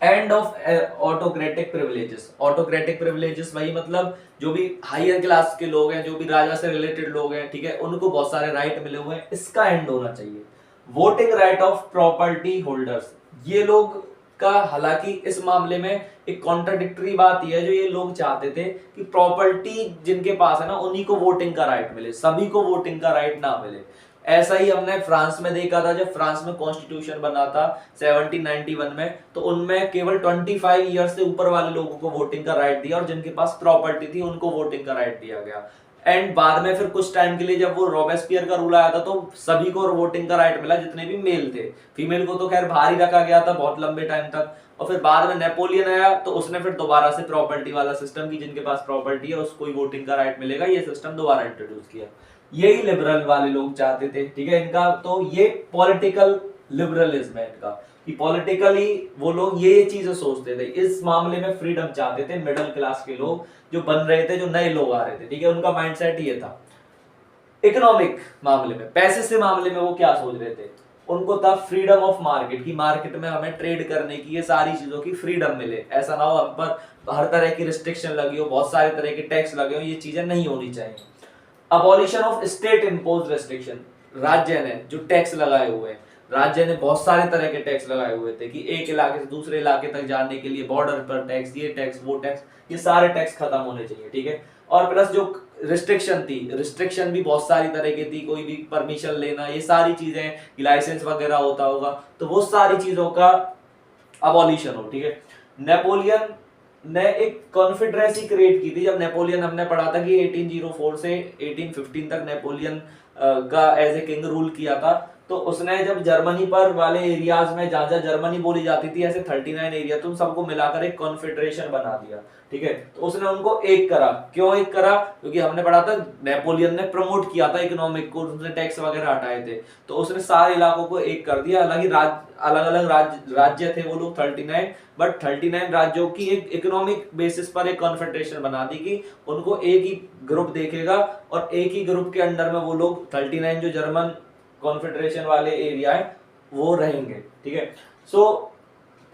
End of autocratic privileges, autocratic privileges वही मतलब जो भी हायर क्लास के लोग हैं, जो भी राजा से रिलेटेड लोग हैं, ठीक है, उनको बहुत सारे राइट मिले हुए हैं, इसका एंड होना चाहिए। Voting right of property holders, ये लोग का हालांकि इस मामले में एक कॉन्ट्राडिक्टरी बात यह है, जो ये लोग चाहते थे कि प्रॉपर्टी जिनके पास है ना उन्हीं को वोटिंग का राइट मिले, सभी को वोटिंग का राइट ना मिले। ऐसा ही हमने फ्रांस में देखा था, जब फ्रांस में कॉन्स्टिट्यूशन बना था 1791 में, तो उनमें केवल 25 ईयर्स से ऊपर वाले लोगों को वोटिंग का राइट दिया और जिनके पास प्रॉपर्टी थी उनको वोटिंग का राइट दिया गया। एंड बाद में फिर कुछ टाइम के लिए जब वो रॉबेस्पियर का रूल आया था तो सभी को वोटिंग का राइट मिला, जितने भी मेल थे। फीमेल को तो खैर बाहर ही रखा गया था बहुत लंबे टाइम तक। और फिर बाद में नेपोलियन आया तो उसने फिर दोबारा से प्रॉपर्टी वाला सिस्टम की जिनके पास प्रॉपर्टी है उसको ही वोटिंग का राइट मिलेगा, ये सिस्टम दोबारा इंट्रोड्यूस किया। यही लिबरल वाले लोग चाहते थे, ठीक है, इनका तो ये पॉलिटिकल लिबरलिज्म है इनका, कि पॉलिटिकली वो लोग ये चीजें सोचते थे, इस मामले में फ्रीडम चाहते थे। मिडिल क्लास के लोग जो बन रहे थे, जो नए लोग आ रहे थे, ठीक है, उनका माइंडसेट ये था। इकोनॉमिक मामले में, पैसे से मामले में वो क्या सोच रहे थे, उनको था फ्रीडम ऑफ मार्केट, की मार्केट में हमें ट्रेड करने की, ये सारी चीजों की फ्रीडम मिले, ऐसा ना हो हम पर हर तरह की रिस्ट्रिक्शन लगी हो, बहुत सारे तरह के टैक्स लगे हो, ये चीजें नहीं होनी चाहिए। Abolition of state impose restriction, राज्य ने जो टैक्स लगाए हुए हैं, राज्य ने बहुत सारे तरह के टैक्स लगाए हुए थे कि एक इलाके से दूसरे इलाके तक जाने के लिए बॉर्डर पर टैक्स, ये टैक्स वो टैक्स, ये सारे टैक्स खत्म होने चाहिए, ठीक है। और प्लस जो रिस्ट्रिक्शन थी, रिस्ट्रिक्शन भी बहुत सारी तरह की थी, कोई भी परमिशन लेना, ये सारी चीजें, लाइसेंस वगैरह होता होगा, तो वो सारी चीजों का अबॉलिशन हो, ठीक है। नेपोलियन ने एक कॉन्फेडरेसी क्रिएट की थी, जब नेपोलियन हमने पढ़ा था कि 1804 से 1815 तक नेपोलियन का एज ए किंग रूल किया था, तो उसने जब जर्मनी पर वाले एरियाज में जहां जहां जर्मनी बोली जाती थी, ऐसे 39 एरिया, तो उन सबको मिलाकर एक कॉन्फेडरेशन बना दिया, ठीक है। तो उसने उनको एक करा, क्यों एक करा, क्योंकि हमने पढ़ा था नेपोलियन ने प्रमोट किया था इकोनॉमिक को, उसने टैक्स वगैरह हटाए थे, तो उसने सारे इलाकों को एक कर दिया। हालांकि अलग अलग राज्य थे वो लोग 39, बट 39 राज्यों की एक इकोनॉमिक बेसिस पर एक कॉन्फेडरेशन बना दी कि उनको एक ही ग्रुप देखेगा और एक ही ग्रुप के अंडर में वो लोग 39 जो जर्मन कॉन्फेडरेशन वाले एरिया है वो रहेंगे, ठीक है। सो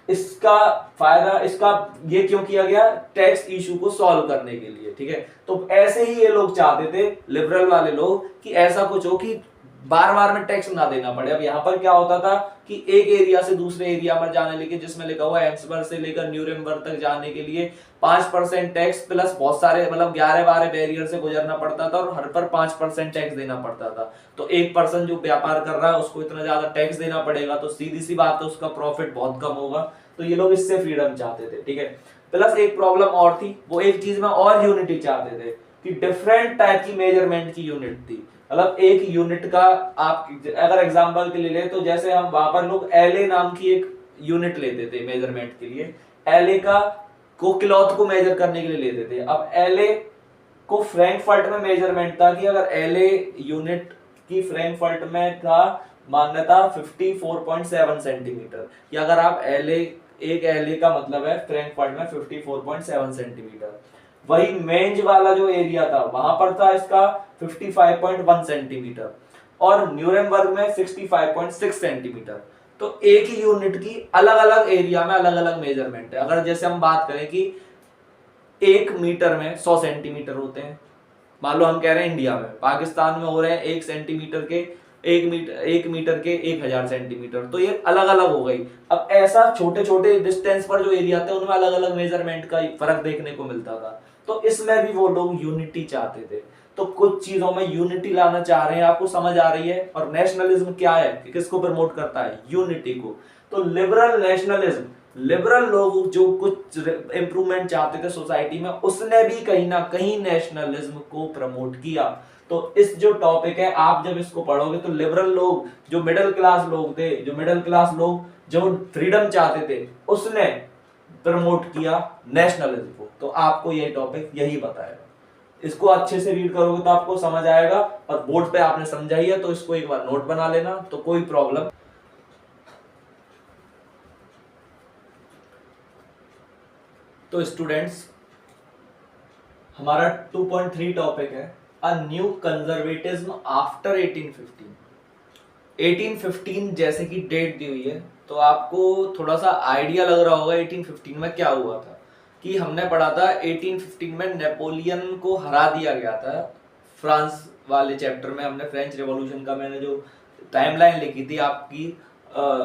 इसका फायदा, इसका ये क्यों किया गया, टैक्स इशू को सॉल्व करने के लिए, ठीक है। तो ऐसे ही ये लोग चाहते थे, लिबरल वाले लोग, कि ऐसा कुछ हो कि बार बार में टैक्स ना देना पड़े। अब यहाँ पर क्या होता था कि एक एरिया से दूसरे एरिया में जाने लेके, जिसमें लिखा हुआ है एम्सबर्ग से लेकर न्यूरेमबर्ग तक जाने के लिए 5% टैक्स प्लस बहुत सारे मतलब 11-12 बैरियर से गुजरना पड़ता था और हर पर 5% टैक्स देना पड़ता था। तो एक पर्सन जो व्यापार कर रहा है उसको इतना ज्यादा टैक्स देना पड़ेगा, तो सीधी सी बात है उसका प्रॉफिट बहुत कम होगा। तो ये लोग इससे फ्रीडम चाहते थे, ठीक है। प्लस एक प्रॉब्लम और थी, वो एक चीज में और यूनिटी चाहते थे कि डिफरेंट टाइप की मेजरमेंट की यूनिट थी। मतलब एक यूनिट का आप अगर एग्जांपल के लिए ले, तो जैसे हम वहां पर लोग एलए नाम की एक यूनिट लेते थे मेजरमेंट के लिए, एलए का को क्लॉथ को मेजर करने के लिए लेते थे। अब एलए को फ्रैंकफर्ट में मेजरमेंट था कि अगर एलए यूनिट की फ्रैंकफर्ट में था मान्यता 54.7 सेंटीमीटर, कि अगर आप एलए, एक एलए का मतलब है फ्रैंकफर्ट में 54.7 सेंटीमीटर। वही मेंज वाला जो एरिया था वहां पर था इसका 55.1 सेंटीमीटर और न्यूरेमबर्ग में 65.6 सेंटीमीटर। तो एक ही यूनिट की अलग अलग एरिया में अलग अलग मेजरमेंट है। अगर जैसे हम बात करें कि 1 मीटर में 100 सेंटीमीटर होते हैं, मान लो हम कह रहे हैं इंडिया में, पाकिस्तान में हो रहे हैं 1 सेंटीमीटर के 1 मीटर के 1000 सेंटीमीटर, तो ये अलग अलग हो गई। अब ऐसा छोटे छोटे डिस्टेंस पर जो एरिया थे उनमें अलग अलग मेजरमेंट का फर्क देखने को मिलता था। तो इसमें भी वो लोग यूनिटी चाहते थे। तो कुछ चीजों में यूनिटी लाना चाह रहे हैं, आपको समझ आ रही है। और नेशनलिज्म क्या है, किसको प्रमोट करता है, यूनिटी को। तो लिबरल नेशनलिज्म, लिबरल लोग जो कुछ इंप्रूवमेंट चाहते थे सोसाइटी में, उसने भी कहीं ना कहीं नेशनलिज्म को प्रमोट किया। तो इस जो टॉपिक है, आप जब इसको पढ़ोगे तो लिबरल लोग, जो मिडिल क्लास लोग थे, जो मिडिल क्लास लोग जो फ्रीडम चाहते थे, उसने प्रमोट किया नेशनलिज्म को। तो आपको ये टॉपिक यही बताएगा। इसको अच्छे से रीड करोगे तो आपको समझ आएगा, और बोर्ड पे आपने समझा ही है तो इसको एक बार नोट बना लेना, तो कोई प्रॉब्लम। तो स्टूडेंट्स, हमारा 2.3 टॉपिक है अ न्यू कंजर्वेटिज्म आफ्टर 1815। 1815 जैसे कि डेट दी हुई है, तो आपको थोड़ा सा आइडिया लग रहा होगा 1815 में क्या हुआ था। कि हमने पढ़ा था 1815 में नेपोलियन को हरा दिया गया था। फ्रांस वाले चैप्टर में हमने फ्रेंच रेवोल्यूशन का मैंने जो टाइमलाइन लिखी थी आपकी,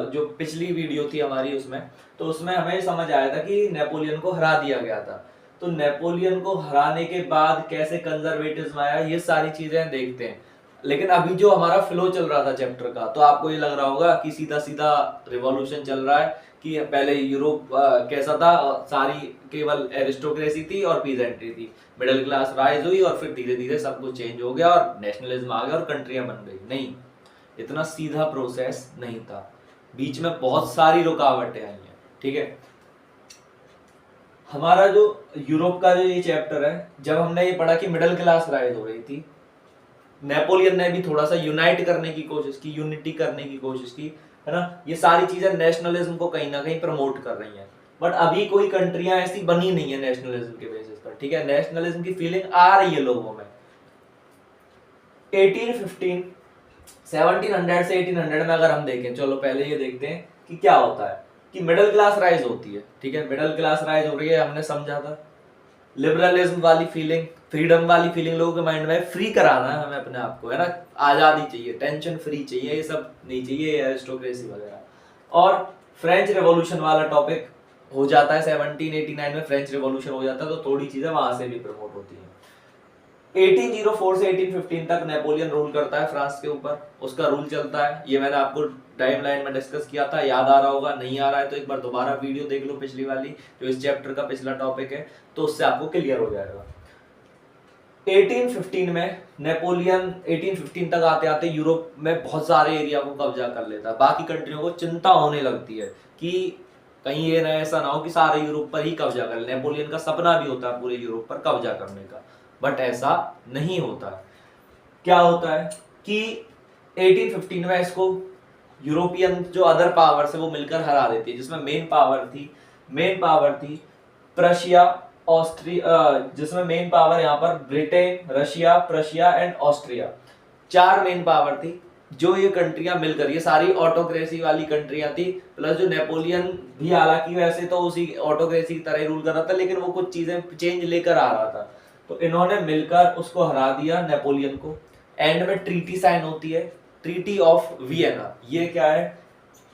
जो पिछली वीडियो थी हमारी उसमें, तो उसमें हमें समझ आया था कि नेपोलियन को हरा दिया गया था। तो नेपोलियन को हराने के बाद कैसे कंजर्वेटिज्म आया, ये सारी चीजें देखते हैं। लेकिन अभी जो हमारा फ्लो चल रहा था चैप्टर का, तो आपको ये लग रहा होगा कि सीधा सीधा रिवॉल्यूशन चल रहा है, कि पहले यूरोप कैसा था, सारी केवल एरिस्टोक्रेसी थी और पीजेंट्री थी, मिडिल क्लास राइज हुई और फिर धीरे धीरे सब कुछ चेंज हो गया और नेशनलिज्म आ गया और कंट्रियां बन गई। नहीं, इतना सीधा प्रोसेस नहीं था, बीच में बहुत सारी रुकावटें आई हैं। ठीक है, हमारा जो यूरोप का जो ये चैप्टर है, जब हमने ये पढ़ा कि मिडिल क्लास राइज हो रही थी, नेपोलियन ने भी थोड़ा सा यूनाइट करने की कोशिश की, यूनिटी करने की कोशिश की, है ना। ये सारी चीजें नेशनलिज्म को कहीं ना कहीं प्रमोट कर रही हैं, बट अभी कोई कंट्रियां ऐसी बनी नहीं है नेशनलिज्म के बेसिस पर। ठीक है, नेशनलिज्म की फीलिंग आ रही है लोगों में। 1815 1700 से 1800 में अगर हम देखें, चलो पहले ये देखते हैं कि क्या होता है, कि मिडिल क्लास राइज होती है। ठीक है, मिडिल क्लास राइज हो रही है, हमने समझा था। लिबरलिज्म वाली फीलिंग, फ्रीडम वाली फीलिंग लोगों के माइंड में, फ्री कराना है हमें अपने आप को, है ना, आजादी चाहिए, टेंशन फ्री चाहिए, ये सब नहीं चाहिए एरिस्टोक्रेसी वगैरह। और फ्रेंच रेवोल्यूशन वाला टॉपिक हो जाता है 1789 में, फ्रेंच रेवोल्यूशन हो जाता है, तो थोड़ी चीजें वहां से भी प्रमोट होती है। 1804 से 1815 तक नेपोलियन रूल करता है फ्रांस के ऊपर, उसका रूल चलता है। ये मैंने आपको टाइमलाइन में डिस्कस किया था, याद आ रहा होगा, नहीं आ रहा है तो एक बार दोबारा वीडियो देख लो पिछली वाली, जो इस चैप्टर का पिछला टॉपिक है, तो उससे आपको क्लियर हो जाएगा। 1815 में नेपोलियन 1815 तक आते आते यूरोप में बहुत सारे एरिया को कब्जा कर लेता है। बाकी कंट्रियों को चिंता होने लगती है कि कहीं ये ना ऐसा ना हो कि सारे यूरोप पर ही कब्जा कर ले। नेपोलियन का सपना भी होता है पूरे यूरोप पर कब्जा करने का, बट ऐसा नहीं होता है। क्या होता है कि 1815 में इसको यूरोपियन जो अदर पावर्स है वो मिलकर हरा देती है, जिसमें मेन पावर थी प्रशिया, ऑस्ट्रिया, जिसमें मेन पावर यहाँ पर Britain, Russia, Prussia and Austria, 4 main power थी। जो ये कंट्रियां मिलकर, ये सारी ऑटोक्रेसी वाली कंट्रियां थी, प्लस जो नेपोलियन भी, हालांकि वैसे तो उसी ऑटोक्रेसी की तरह रूल कर रहा था, लेकिन वो कुछ चीजें चेंज लेकर आ रहा था, तो इन्होंने मिलकर उसको हरा दिया नेपोलियन को। एंड में ट्रीटी साइन होती है, ट्रीटी ऑफ वियना। ये क्या है,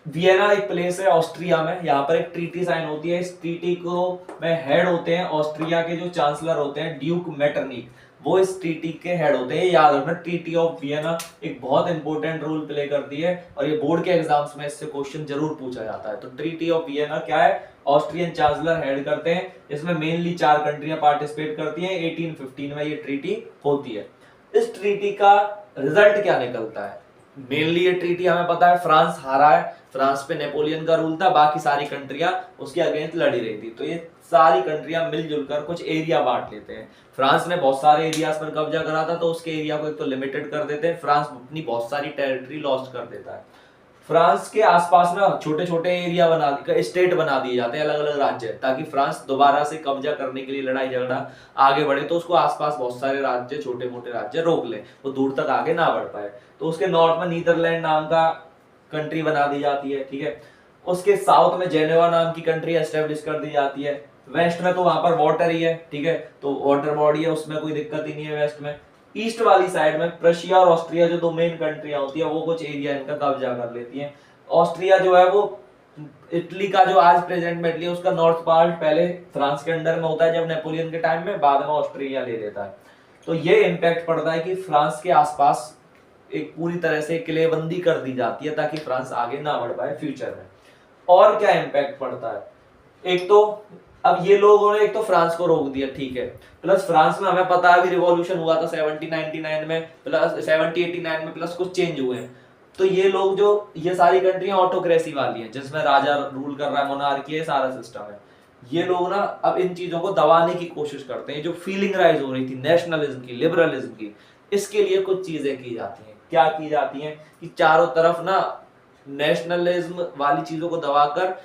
वियना एक प्लेस है ऑस्ट्रिया में, यहाँ पर एक ट्रीटी साइन होती है। इस ट्रीटी को में हेड होते हैं ऑस्ट्रिया के जो चांसलर होते हैं ड्यूक मेटरनिक, वो इस ट्रीटी के हेड होते हैं। याद रखना, ट्रीटी ऑफ वियना एक बहुत इंपॉर्टेंट रोल प्ले करती है, और ये बोर्ड के एग्जाम्स में इससे क्वेश्चन जरूर पूछा जाता है। तो ट्रीटी ऑफ वियना क्या है, ऑस्ट्रियन चांसलर हेड करते हैं, इसमें मेनली 4 कंट्रियां पार्टिसिपेट करती हैं। 1815 में ये ट्रीटी होती है। इस ट्रीटी का रिजल्ट क्या निकलता है, मेनली ये ट्रीटी हमें पता है फ्रांस हारा है, फ्रांस पे नेपोलियन का रूल था, बाकी सारी कंट्रियां उसके अगेंस्ट लड़ी रही थी। तो ये सारी कंट्रियां मिलजुल कर कुछ एरिया बांट लेते हैं। फ्रांस ने बहुत सारे एरियाज पर कब्जा करा था, तो उसके एरिया को एक तो लिमिटेड कर देते हैं, फ्रांस अपनी बहुत सारी टेरिटरी लॉस्ट कर देता है। फ्रांस के आसपास ना छोटे छोटे एरिया स्टेट बना दिए जाते हैं, अलग अलग राज्य, ताकि फ्रांस दोबारा से कब्जा करने के लिए लड़ाई झगड़ा आगे बढ़े तो उसको आसपास बहुत सारे राज्य, छोटे मोटे राज्य रोक ले, वो दूर तक आगे ना बढ़ पाए। तो उसके नॉर्थ में नीदरलैंड नाम का कंट्री बना दी जाती है। ठीक है, उसके साउथ में जेनेवा नाम की कंट्री एस्टेब्लिश कर दी जाती है। वेस्ट में तो वहां पर वाटर ही है, ठीक है, तो वाटर बॉडी है, उसमें कोई दिक्कत ही नहीं है वेस्ट में। ईस्ट वाली साइड में प्रशिया और ऑस्ट्रिया जो 2 मेन कंट्रियां होती है, वो कुछ एरिया इनका कब्जा कर लेती हैं। ऑस्ट्रिया जो है वो इटली का, जो आज प्रेजेंट में इटली, उसका नॉर्थ पार्ट पहले फ्रांस के अंडर में होता है जब नेपोलियन के टाइम में, बाद में ऑस्ट्रिया ले लेता है। तो ये इम्पैक्ट पड़ता है कि फ्रांस के आसपास एक पूरी तरह से किलेबंदी कर दी जाती है ताकि फ्रांस आगे ना बढ़ पाए फ्यूचर में। और क्या इम्पैक्ट पड़ता है, एक तो अब ये लोगों ने एक तो फ्रांस को रोक दिया, ठीक है, प्लस फ्रांस में हमें पता है अभी रिवॉल्यूशन हुआ था 1799 में, प्लस 1789 में, प्लस कुछ चेंज हुए हैं। तो ये लोग जो ये सारी कंट्रियां ऑटोक्रेसी वाली हैं जिसमें राजा रूल कर रहा है, मोनार्की है, सारा सिस्टम है। ये लोग ना अब इन चीजों को दबाने की कोशिश करते हैं। जो फीलिंग राइज हो रही थी नेशनलिज्म की, लिबरलिज्म की, इसके लिए कुछ चीजें की जाती हैं। क्या की जाती हैं कि चारों तरफ ना नेशनलिज्म वाली चीजों को दबाकर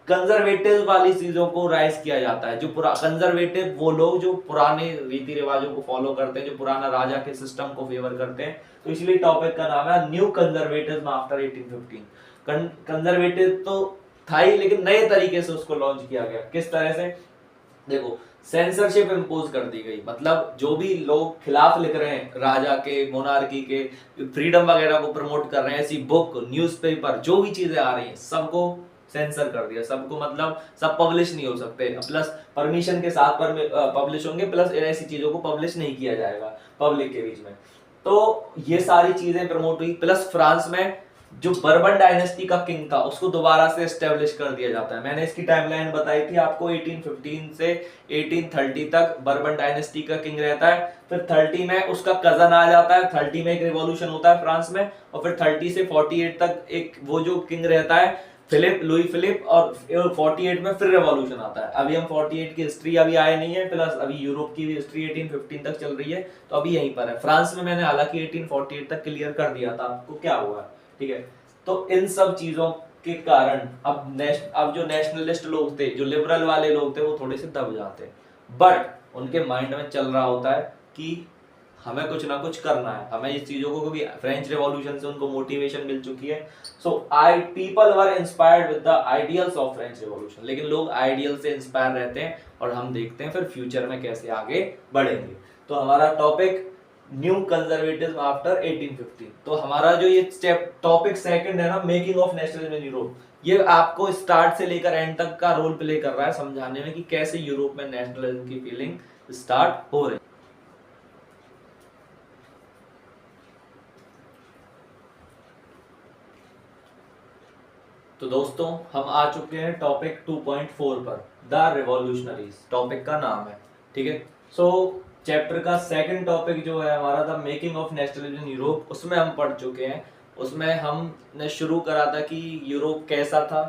कंजर्वेटिव वाली चीजों को राइज किया जाता है। जो कंजर्वेटिव वो लोग जो पुराने रीति रिवाजों को फॉलो करते हैं, जो पुराना राजा के सिस्टम को फेवर करते हैं। तो इसलिए टॉपिक का नाम है न्यू कंजर्वेटिज्म आफ्टर 1815। कंजर्वेटिव तो था ही, लेकिन नए तरीके से उसको लॉन्च किया गया। किस तरह से, देखो, सेंसरशिप इम्पोज कर दी गई, मतलब जो भी लोग खिलाफ लिख रहे हैं राजा के, मोनार्की के, फ्रीडम वगैरह को प्रमोट कर रहे हैं, ऐसी बुक, न्यूज़पेपर, जो भी चीजें आ रही हैं सबको सेंसर कर दिया। सबको मतलब सब पब्लिश नहीं हो सकते, प्लस परमिशन के साथ पब्लिश होंगे, प्लस ऐसी चीजों को पब्लिश नहीं किया जाएगा पब्लिक के बीच में। तो ये सारी चीजें प्रमोट हुई। प्लस फ्रांस में जो बर्बन डायनेस्टी का किंग था उसको दोबारा से एस्टेब्लिश कर दिया जाता है। मैंने इसकी टाइमलाइन बताई थी आपको, 1815 से 1830 तक बर्बन डायनेस्टी का किंग रहता है। फिर 30 में उसका कजन आ जाता है, 30 में एक रिवॉल्यूशन होता है फ्रांस में, और फिर 30 से 48 तक एक वो जो किंग रहता है फिलिप, लुई फिलिप, और 48 में फिर रेवोल्यूशन आता है। अभी हम 48 की हिस्ट्री अभी आए नहीं है, प्लस अभी यूरोप की हिस्ट्री 1815 तक चल रही है, तो अभी यहीं पर है। फ्रांस में मैंने हालांकि 1848 तक क्लियर कर दिया था आपको क्या हुआ, ठीक है। तो इन सब चीजों के कारण अब जो नेशनलिस्ट लोग थे, जो लिबरल वाले लोग थे, वो थोड़े से दब जाते हैं। बट उनके माइंड में चल रहा होता है कि हमें कुछ ना कुछ करना है, हमें इस चीजों को, क्योंकि फ्रेंच रिवॉल्यूशन से उनको मोटिवेशन मिल चुकी है। So people were inspired with the ideals of French revolution. लेकिन लोग आइडियल से इंस्पायर रहते हैं, और हम देखते हैं फिर फ्यूचर में कैसे आगे बढ़ेंगे। तो हमारा टॉपिक न्यू कंजर्वेटिज्म आफ्टर 1815। तो हमारा जो ये टॉपिक सेकंड है ना, making of nationalism in Europe, ये आपको स्टार्ट से लेकर एंड तक का रोल प्ले कर रहा है समझाने में कि कैसे यूरोप में नेशनलिज्म की फीलिंग स्टार्ट हो रही। तो दोस्तों हम आ चुके हैं टॉपिक 2.4 पर, द रिवॉल्यूशनरीज टॉपिक का नाम है, ठीक है। सो चैप्टर का सेकंड टॉपिक जो है हमारा the making of nationalism in Europe, उसमें हम पढ़ चुके हैं। उसमें हमने शुरू करा था कि यूरोप कैसा था,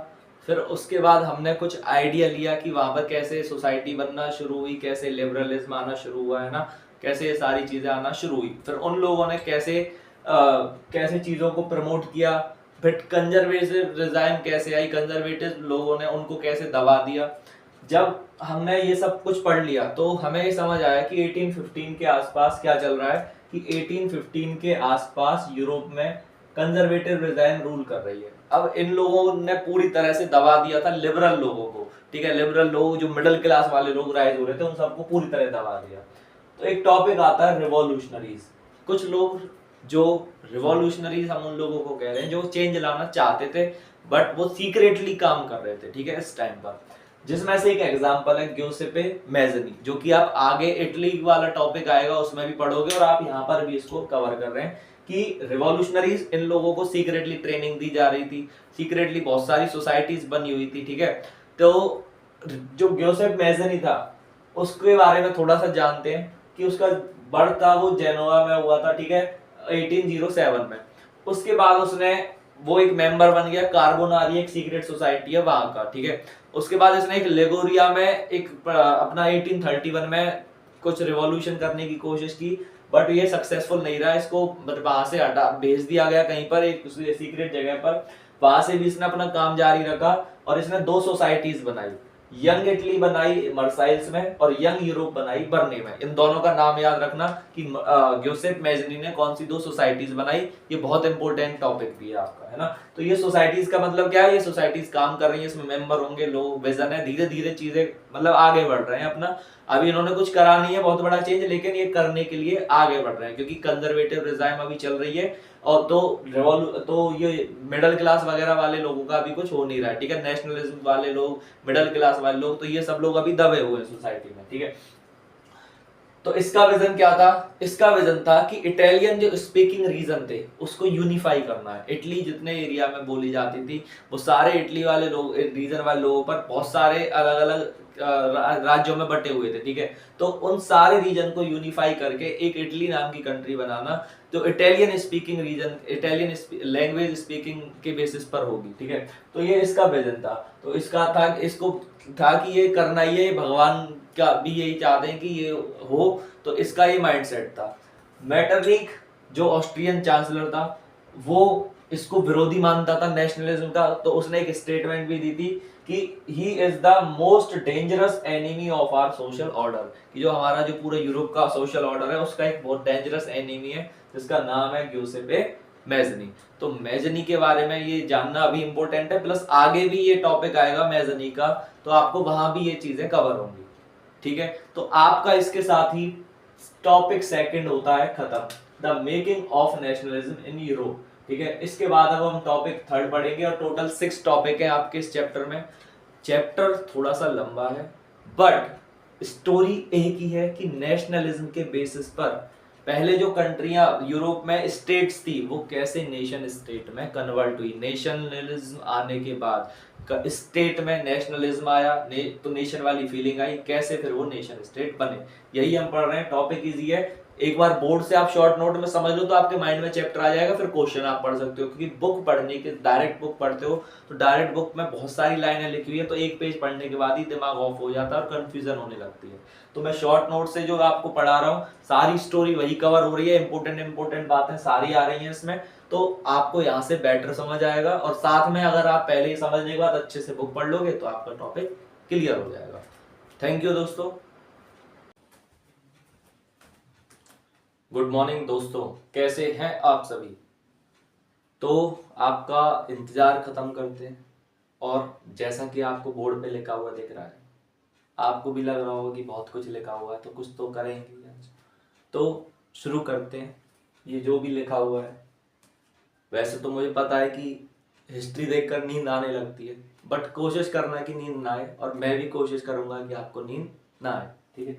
फिर उसके बाद हमने कुछ आइडिया लिया कि वहां पर कैसे सोसाइटी बनना शुरू हुई, कैसे लिबरलिज्म आना शुरू हुआ है ना, कैसे ये सारी चीजें आना शुरू हुई। फिर उन लोगों ने कैसे चीजों को प्रमोट किया, फिर कंजर्वेटिव रिजाइम कैसे आई, कंजर्वेटिव लोगों ने उनको कैसे दबा दिया। जब हमने ये सब कुछ पढ़ लिया तो हमें ये समझ आया कि 1815 के आसपास क्या चल रहा है, कि 1815 के आसपास यूरोप में कंजर्वेटिव रिजाइम रूल कर रही है। अब इन लोगों ने पूरी तरह से दबा दिया था लिबरल लोगों को, ठीक है। लिबरल लोग, जो मिडिल क्लास वाले लोग राइज हो रहे थे, उन सबको पूरी तरह दबा दिया। तो एक टॉपिक आता है रिवॉल्यूशनरीज। कुछ लोग जो रिवॉल्यूशनरीज, हम उन लोगों को कह रहे हैं जो चेंज लाना चाहते थे, बट वो सीक्रेटली काम कर रहे थे, ठीक है, इस टाइम पर। जिसमें से एक एग्जांपल है ग्यूसेपे मैज़नी, जो कि आप आगे इटली वाला टॉपिक आएगा उसमें भी पढ़ोगे, और आप यहाँ पर भी इसको कवर कर रहे हैं कि रिवॉल्यूशनरीज, इन लोगों को सीक्रेटली ट्रेनिंग दी जा रही थी, सीक्रेटली बहुत सारी सोसाइटीज बनी हुई थी, ठीक है। तो जो ग्यूसेप मैज़नी था उसके बारे में थोड़ा सा जानते हैं कि उसका बर्थ था वो जेनोवा में हुआ था, ठीक है, 1807 में। उसके बाद उसने वो एक मेंबर बन गया, कार्बोनारी एक सीक्रेट सोसाइटी है वहां का, ठीक है। उसके बाद इसने एक लेगोरिया में एक अपना 1831 में कुछ रिवॉल्यूशन करने की कोशिश की, बट ये सक्सेसफुल नहीं रहा। इसको वहां से हटा भेज दिया गया कहीं पर, एक सीक्रेट जगह पर। वहां से भी इसने अपना काम जारी रखा, और इसने 2 सोसाइटीज बनाई, यंग इटली बनाई मर्साइल्स में, और यंग यूरोप बनाई बर्ने में। इन दोनों का नाम याद रखना कि ग्यूसेप मैज़नी ने कौन सी 2 सोसाइटीज बनाई, ये बहुत इंपॉर्टेंट टॉपिक भी है आपका, है ना। तो ये सोसाइटीज का मतलब क्या है, ये सोसाइटीज काम कर रही है, इसमें मेंबर होंगे लोग, विजन है, धीरे धीरे चीजें मतलब आगे बढ़ रहे हैं अपना। अभी इन्होंने कुछ करा नहीं है बहुत बड़ा चेंज, लेकिन ये करने के लिए आगे बढ़ रहे हैं, क्योंकि कंजर्वेटिव रिजाइम अभी चल रही है, और तो ये मिडिल क्लास वगैरह वाले लोगों का अभी कुछ हो नहीं रहा है, ठीक है। नेशनलिज्म वाले लोग, मिडिल क्लास वाले लोग, तो ये सब लोग अभी दबे हुए हैं सोसाइटी में, ठीक है। तो इसका विजन क्या था? इसका विजन था कि इटालियन जो स्पीकिंग रीजन थे उसको यूनिफाई करना है। इटली जितने एरिया में बोली जाती थी वो सारे इटली वाले लोग, रीजन वाले लोगों पर बहुत सारे अलग अलग राज्यों में बटे हुए थे, ठीक है। तो उन सारे रीजन को यूनिफाई करके एक इटली नाम की कंट्री बनाना, जो Italian speaking region, Italian language speaking के बेसिस पर होगी, ठीक है। तो ये इसका विजन था। तो इसका था, इसको था कि ये करना ही है, भगवान का भी यही चाहते हैं कि ये हो, तो इसका ये माइंडसेट था। मेटरनिक जो ऑस्ट्रियन चांसलर था वो इसको विरोधी मानता था नेशनलिज्म का, तो उसने एक स्टेटमेंट भी दी थी कि he is the most dangerous enemy of our social order, कि जो हमारा जो पूरे यूरोप का सोशल ऑर्डर है उसका एक बहुत डेंजरस एनिमी है जिसका नाम है ग्यूसेपे मैजनी। तो मैजनी के बारे में ये जानना अभी इंपॉर्टेंट है, प्लस आगे भी ये टॉपिक आएगा मैजनी का, तो आपको वहां भी ये चीजें कवर होंगी, ठीक है। तो आपका इसके साथ ही टॉपिक सेकंड होता है खत्म, the making of nationalism in Europe, ठीक है। इसके बाद अब हम टॉपिक थर्ड पढ़ेंगे और टोटल 6 टॉपिक है आपके इस चैप्टर में। चैप्टर थोड़ा सा लंबा है बट स्टोरी एक ही है कि नेशनलिज्म के बेसिस पर पहले जो कंट्रियां यूरोप में स्टेट्स थी वो कैसे नेशन स्टेट में कन्वर्ट हुई, नेशनलिज्म आने के बाद स्टेट में नेशनलिज्म आया, तो नेशन वाली फीलिंग आई, कैसे फिर वो नेशन स्टेट बने, यही हम पढ़ रहे हैं। टॉपिक इजी है, एक बार बोर्ड से आप शॉर्ट नोट में समझ लो तो आपके माइंड में चैप्टर आ जाएगा, फिर क्वेश्चन आप पढ़ सकते हो, क्योंकि बुक पढ़ने के, डायरेक्ट बुक पढ़ते हो तो डायरेक्ट बुक में बहुत सारी लाइनें लिखी हुई है, तो एक पेज पढ़ने के बाद ही दिमाग ऑफ हो जाता है और कंफ्यूजन होने लगती है। तो मैं शॉर्ट नोट से जो आपको पढ़ा रहा हूँ सारी स्टोरी वही कवर हो रही है, इंपॉर्टेंट बातें सारी आ रही हैं इसमें, तो आपको यहाँ से बेटर समझ आएगा। और साथ में अगर आप पहले ही समझने के बाद अच्छे से बुक पढ़ लोगे तो आपका टॉपिक क्लियर हो जाएगा। थैंक यू दोस्तों। गुड मॉर्निंग दोस्तों, कैसे हैं आप सभी? तो आपका इंतजार खत्म करते हैं, और जैसा कि आपको बोर्ड पे लिखा हुआ दिख रहा है, आपको भी लग रहा होगा कि बहुत कुछ लिखा हुआ है तो कुछ तो करेंगे आज। तो शुरू करते हैं। ये जो भी लिखा हुआ है, वैसे तो मुझे पता है कि हिस्ट्री देखकर नींद आने लगती है, बट कोशिश करना कि नींद ना आए, और मैं भी कोशिश करूंगा कि आपको नींद ना आए, ठीक है।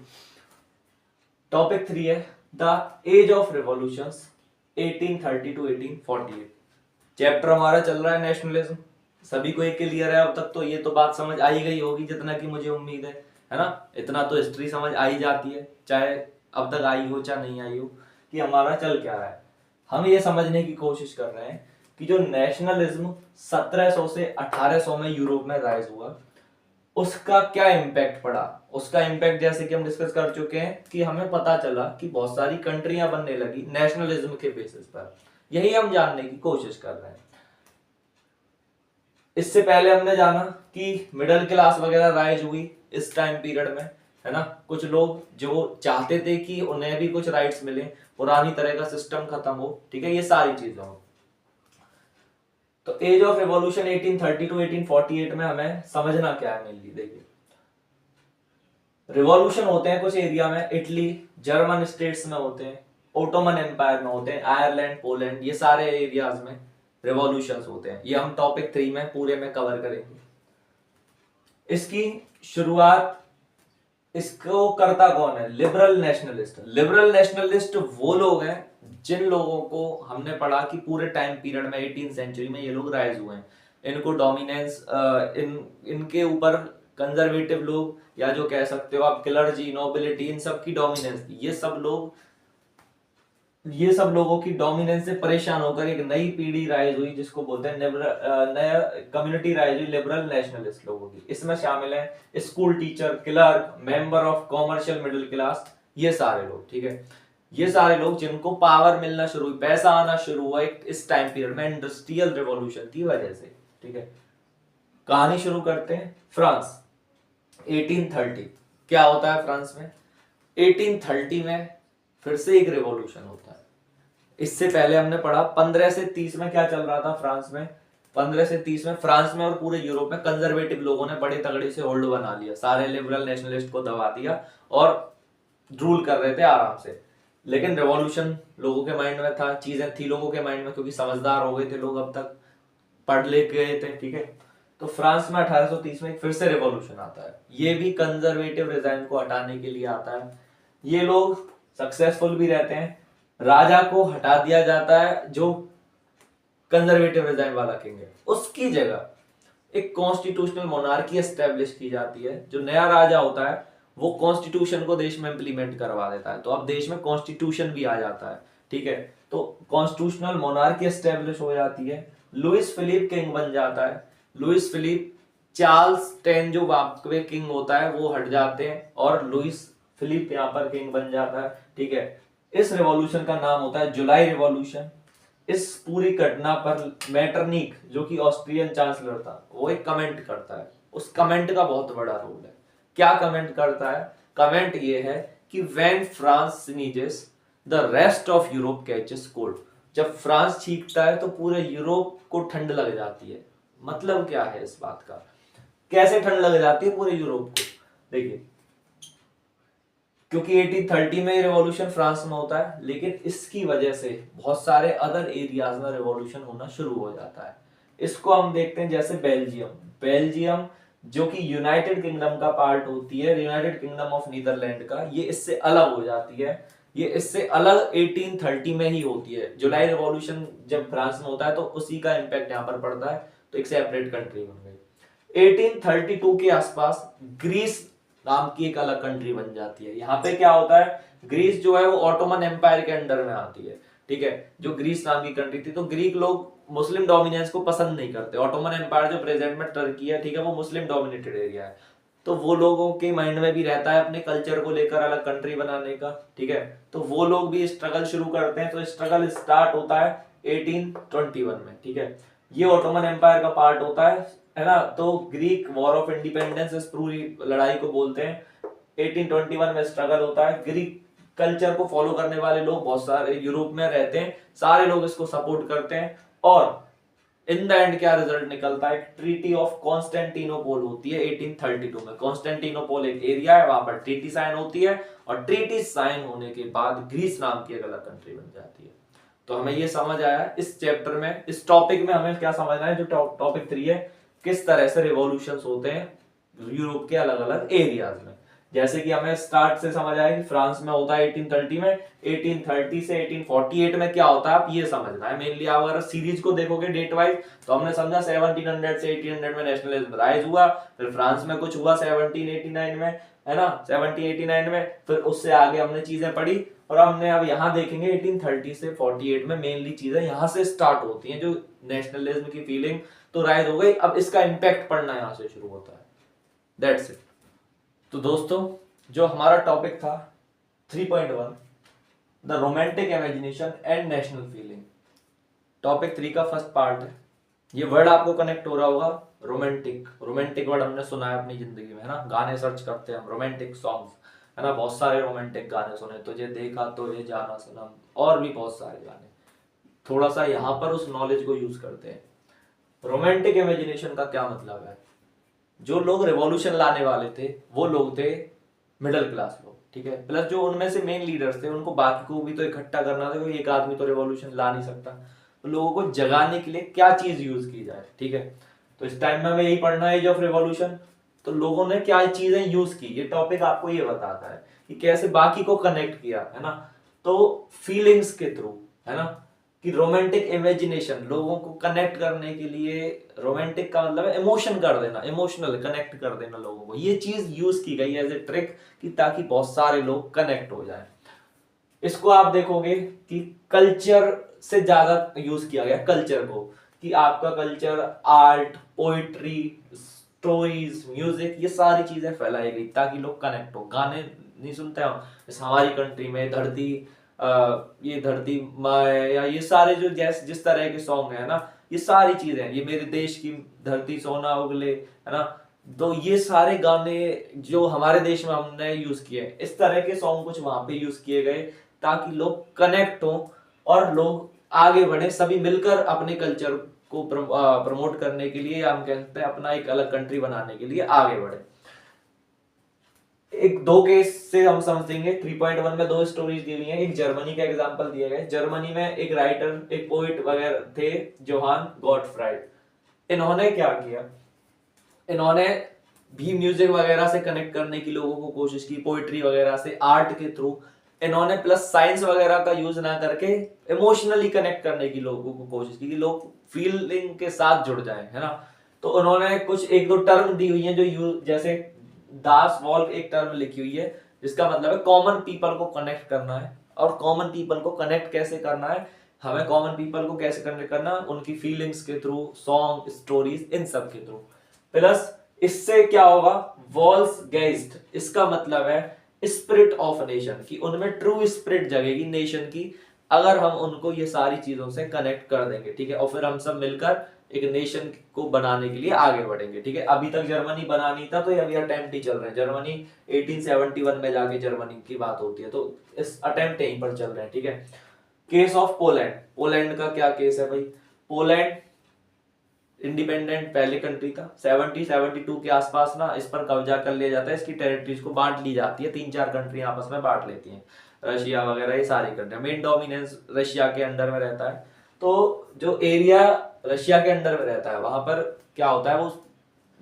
टॉपिक 3 है the age of revolutions 1830 to 1848। Chapter हमारा चल रहा है नेशनलिज्म। सभी को एक क्लियर है अब तक? तो ये तो बात समझ आई गई होगी जितना कि मुझे उम्मीद है ना। इतना तो हिस्ट्री समझ आई जाती है, चाहे अब तक आई हो चाहे नहीं आई हो, कि हमारा चल क्या रहा है। हम ये समझने की कोशिश कर रहे हैं कि जो नेशनलिज्म 1700 से 1800 में यूरोप में राइज हुआ उसका क्या इम्पैक्ट पड़ा। उसका इम्पैक्ट जैसे कि हम डिस्कस कर चुके हैं कि हमें पता चला कि बहुत सारी कंट्रियां बनने लगी नेशनलिज्म के बेसिस पर, यही हम जानने की कोशिश कर रहे हैं। इससे पहले हमने जाना कि मिडिल क्लास वगैरह राइज हुई इस टाइम पीरियड में, है ना। कुछ लोग जो चाहते थे कि उन्हें भी कुछ राइट्स मिले, पुरानी तरह का सिस्टम खत्म हो, ठीक है, ये सारी चीजें हो। तो एज ऑफ रिवॉल्यूशन 1830 टू 1848 में हमें समझना क्या है मेनली। देखिए, रिवॉल्यूशन होते हैं कुछ एरिया में, इटली, जर्मन स्टेट्स में होते हैं, ओटोमन एम्पायर में होते हैं, आयरलैंड, पोलैंड, ये सारे एरियाज में रिवॉल्यूशंस होते हैं। ये हम टॉपिक 3 में पूरे में कवर करेंगे। इसकी शुरुआत, इसको करता कौन है? Liberal nationalist. लिबरल नेशनलिस्ट वो लोग हैं जिन लोगों को हमने पढ़ा कि पूरे टाइम पीरियड में 18th सेंचुरी में ये लोग राइज हुए हैं। इनको डोमिनेंस, इनके ऊपर कंजर्वेटिव लोग, या जो कह सकते हो आप क्लर्जी, नोबिलिटी, इन सब की डोमिनेंस थी। ये सब लोगों की डोमिनेंस से परेशान होकर एक नई पीढ़ी राइज हुई जिसको बोलते हैं नया कम्युनिटी राइज हुई लिबरल नेशनलिस्ट लोगों की। इसमें शामिल है school teacher, clerk, member of commercial middle class, ये सारे लोग, ठीक है। ये सारे लोग जिनको पावर मिलना शुरू हुई, पैसा आना शुरू हुआ इस टाइम पीरियड में इंडस्ट्रियल रिवॉल्यूशन की वजह से, ठीक है। कहानी शुरू करते हैं। फ्रांस 1830। क्या होता है फ्रांस में 1830 में? फिर से एक रिवॉल्यूशन होता है। इससे पहले हमने पढ़ा 15 से 30 में क्या चल रहा था फ्रांस में। 15 से 30 में फ्रांस में और पूरे यूरोप में कंजर्वेटिव लोगों ने बड़े तगड़े से होल्ड बना लिया, सारे लिबरल नेशनलिस्ट को दबा दिया और रूल कर रहे थे आराम से। लेकिन रेवोल्यूशन लोगों के माइंड में था, चीजें थी लोगों के माइंड में, क्योंकि समझदार हो गए थे लोग, अब तक पढ़ ले गए थे, ठीक है। तो फ्रांस में 1830 में फिर से रेवोल्यूशन आता है। ये भी कंजर्वेटिव रिजाइम को हटाने के लिए आता है। ये लोग सक्सेसफुल भी रहते हैं। राजा को हटा दिया जाता है जो कंजर्वेटिव रिजाइम वाला किंग है, उसकी जगह एक कॉन्स्टिट्यूशनल मोनार्की एस्टेब्लिश की जाती है। जो नया राजा होता है वो कॉन्स्टिट्यूशन को देश में इंप्लीमेंट करवा देता है, तो अब देश में कॉन्स्टिट्यूशन भी आ जाता है, ठीक है। तो कॉन्स्टिट्यूशनल मोनार्की एस्टेब्लिश हो जाती है, लुइस फिलिप किंग बन जाता है। लुइस फिलिप, चार्ल्स 10 जो वाकवे किंग होता है वो हट जाते हैं और लुइस फिलिप यहाँ पर किंग बन जाता है, ठीक है। इस रेवोल्यूशन का नाम होता है जुलाई रेवोल्यूशन। इस पूरी घटना पर मेटरनिक जो कि ऑस्ट्रियन चांसलर था वो एक कमेंट करता है। उस कमेंट का बहुत बड़ा रोल है। क्या कमेंट करता है? कमेंट ये है कि when France sneezes the rest of Europe catches cold. जब फ्रांस छींकता है तो पूरे यूरोप को ठंड लग जाती है। मतलब क्या है इस बात का? कैसे ठंड लग जाती है पूरे यूरोप को? देखिए, क्योंकि 1830 में रिवॉल्यूशन फ्रांस में होता है, लेकिन इसकी वजह से बहुत सारे अदर एरियाज में रिवॉल्यूशन होना शुरू हो जाता है। इसको हम देखते हैं जैसे बेल्जियम जो कि यूनाइटेड किंगडम का पार्ट होती है, यूनाइटेड किंगडम ऑफ नीदरलैंड का, ये इससे अलग हो जाती है। ये इससे अलग 1830 में ही होती है। जुलाई रिवॉल्यूशन जब फ्रांस में होता है तो उसी का इंपैक्ट यहाँ पर पड़ता है, तो एक सेपरेट कंट्री बन गई। 1832 के आसपास ग्रीस नाम की एक अलग कंट्री बन जाती है। यहाँ पे क्या होता है, ग्रीस जो है वो ऑटोमन एम्पायर के अंडर में आती है, ठीक है। जो ग्रीस नाम की कंट्री थी, तो ग्रीक लोग मुस्लिम डोमिनेंस को पसंद नहीं करते। ऑटोमन एम्पायर जो प्रेजेंट में टर्की है, ठीक है, वो मुस्लिम डोमिनेटेड एरिया है, तो वो लोगों के माइंड में भी रहता है अपने कल्चर को लेकर अलग कंट्री बनाने का, ठीक है। तो वो लोग भी स्ट्रगल शुरू करते हैं। तो स्ट्रगल स्टार्ट होता है 1821 में, ठीक है। ये ऑटोमन एम्पायर का पार्ट होता है ना। तो ग्रीक वॉर ऑफ इंडिपेंडेंस इस पूरी लड़ाई को बोलते हैं। 1821 में स्ट्रगल होता है। ग्रीक कल्चर को फॉलो करने वाले लोग बहुत सारे यूरोप में रहते हैं, सारे लोग इसको सपोर्ट करते हैं। और इन द एंड क्या रिजल्ट निकलता है? ट्रीटी ऑफ कॉन्स्टेंटिनोपोल होती है 1832 में। कॉन्स्टेंटिनोपोल एक एरिया है, वहां पर ट्रीटी साइन होती है, और ट्रीटी साइन होने के बाद ग्रीस नाम की एक अलग कंट्री बन जाती है। तो हमें ये समझ आया इस चैप्टर में, इस टॉपिक में हमें क्या समझना है, जो टॉपिक 3 है, किस तरह से रिवॉल्यूशंस होते हैं यूरोप के अलग अलग एरियाज में। जैसे कि हमें स्टार्ट से समझ आया कि फ्रांस में होता है 1830 में, 1830 से 1848 में क्या होता है आप ये समझना है मेनली। आप अगर सीरीज को देखोगे डेट वाइज तो हमने समझा 1700 से 1800 में नेशनलिज्म राइज हुआ, फिर फ्रांस में कुछ हुआ 1789 में, है ना, 1789 में, फिर उससे आगे हमने चीजें पढ़ी, और हमने अब यहाँ देखेंगे 1830 से 48 में मेनली चीजें यहाँ से स्टार्ट होती हैं, जो नेशनलिज्म की फीलिंग तो राइज हो गई, अब इसका इंपैक्ट पड़ना यहाँ से शुरू होता है। That's it. तो दोस्तों, जो हमारा टॉपिक था 3.1, the romantic imagination and national feeling, topic 3 का फर्स्ट पार्ट है। ये वर्ड आपको कनेक्ट हो रहा होगा, रोमांटिक। रोमांटिक वर्ड हमने सुना है अपनी जिंदगी में, है ना, गाने सर्च करते हैं हम, रोमांटिक सॉन्ग्स, है ना, बहुत सारे रोमांटिक गाने सुने, तुझे देखा तो ये जाना सनम, और भी बहुत सारे गाने। थोड़ा सा यहाँ पर उस नॉलेज को यूज करते हैं। रोमांटिक इमेजिनेशन का क्या मतलब है? जो लोग रिवॉल्यूशन लाने वाले थे वो लोग थे मिडिल क्लास लोग, ठीक है, प्लस जो उनमें से मेन लीडर्स थे उनको बाकी को भी तो इकट्ठा करना था, क्योंकि एक आदमी तो रिवॉल्यूशन ला नहीं सकता। तो लोगों को जगाने के लिए क्या चीज यूज की जाए, ठीक है। तो इस टाइम में हमें यही पढ़ना है, एज ऑफ रिवॉल्यूशन। तो लोगों ने क्या चीजें यूज की, ये टॉपिक आपको ये बताता है कि कैसे बाकी को कनेक्ट किया, है ना। तो फीलिंग्स के थ्रू, है ना, कि रोमांटिक इमेजिनेशन लोगों को कनेक्ट करने के लिए, रोमांटिक का मतलब है इमोशन कर देना, इमोशनल कनेक्ट कर देना लोगों को, ये चीज यूज की गई एज ए ट्रिक कि ताकि बहुत सारे लोग कनेक्ट हो जाएं। इसको आप देखोगे कि कल्चर से ज्यादा यूज किया गया कल्चर को, कि आपका culture, art, poetry, stories, music, ये सारी चीजें फैलाई गई ताकि लोग कनेक्ट हो। गाने नहीं सुनते हम, जैसे हमारी कंट्री में धरती ये धरती माँ है, या ये सारे जो जिस तरह के सॉन्ग है ना, ये सारी चीजें, ये मेरे देश की धरती सोना उगले, है ना, तो ये सारे गाने जो हमारे देश में हमने यूज किए, इस तरह के सॉन्ग कुछ वहां पे यूज किए गए ताकि लोग कनेक्ट हो और लोग आगे बढ़े, सभी मिलकर अपने कल्चर को प्रमोट करने के लिए, हम कह सकते हैं अपना एक अलग कंट्री बनाने के लिए आगे बढ़े। एक दो केस से हम समझेंगे। 3.1 में 2 स्टोरीज दी हुई हैं, एक जर्मनी का एग्जांपल दिया गया है। जर्मनी में एक राइटर, एक पोइट वगैरह थे, जोहान गॉटफ्राइड। इन्होंने क्या किया, इन्होंने भी म्यूजिक वगैरह से कनेक्ट करने की लोगों को कोशिश की, पोइट्री वगैरह से, आर्ट के थ्रू इन्होंने, प्लस साइंस वगैरह का यूज ना करके इमोशनली कनेक्ट करने की लोगों को कोशिश की कि लोग फीलिंग के साथ जुड़ जाए, है ना। तो उन्होंने कुछ एक दो टर्म दी हुई है जो यूज, जैसे दास वॉल्फ एक टर्म लिखी हुई है जिसका मतलब है कॉमन पीपल को कनेक्ट करना है। और कॉमन पीपल को कनेक्ट कैसे करना है, हमें कॉमन पीपल को कैसे कनेक्ट करना, उनकी फीलिंग्स के थ्रू, सॉन्ग, स्टोरीज, इन सब के थ्रू। प्लस इससे क्या होगा, वॉल्स गेस्ट, इसका मतलब है स्पिरिट ऑफ नेशन, कि उनमें ट्रू स्पिरिट जगेगी नेशन की अगर हम उनको ये सारी चीजों से कनेक्ट कर देंगे, ठीक है। और फिर हम सब मिलकर एक नेशन को बनाने के लिए आगे बढ़ेंगे, ठीक है। अभी तक जर्मनी बना नहीं था, तो ये अभी अटेम्प्ट ही चल रहे हैं। जर्मनी 1871 में जाके जर्मनी की बात होती है, तो इस अटेम्प्ट यहीं पर चल रहे हैं, ठीक है। केस ऑफ पोलैंड, पोलैंड का क्या केस है भाई, पोलैंड इंडिपेंडेंट पहले कंट्री था, 72 के आसपास ना इस पर कब्जा कर लिया जाता है, इसकी टेरिटरीज को बांट ली जाती है, 3-4 कंट्री आपस में बांट लेती हैं, रशिया वगैरह ये सारी कंट्री, मेन डोमिनेंस रशिया के अंडर में रहता है। तो जो एरिया रशिया के अंडर में रहता है वहां पर क्या होता है, वो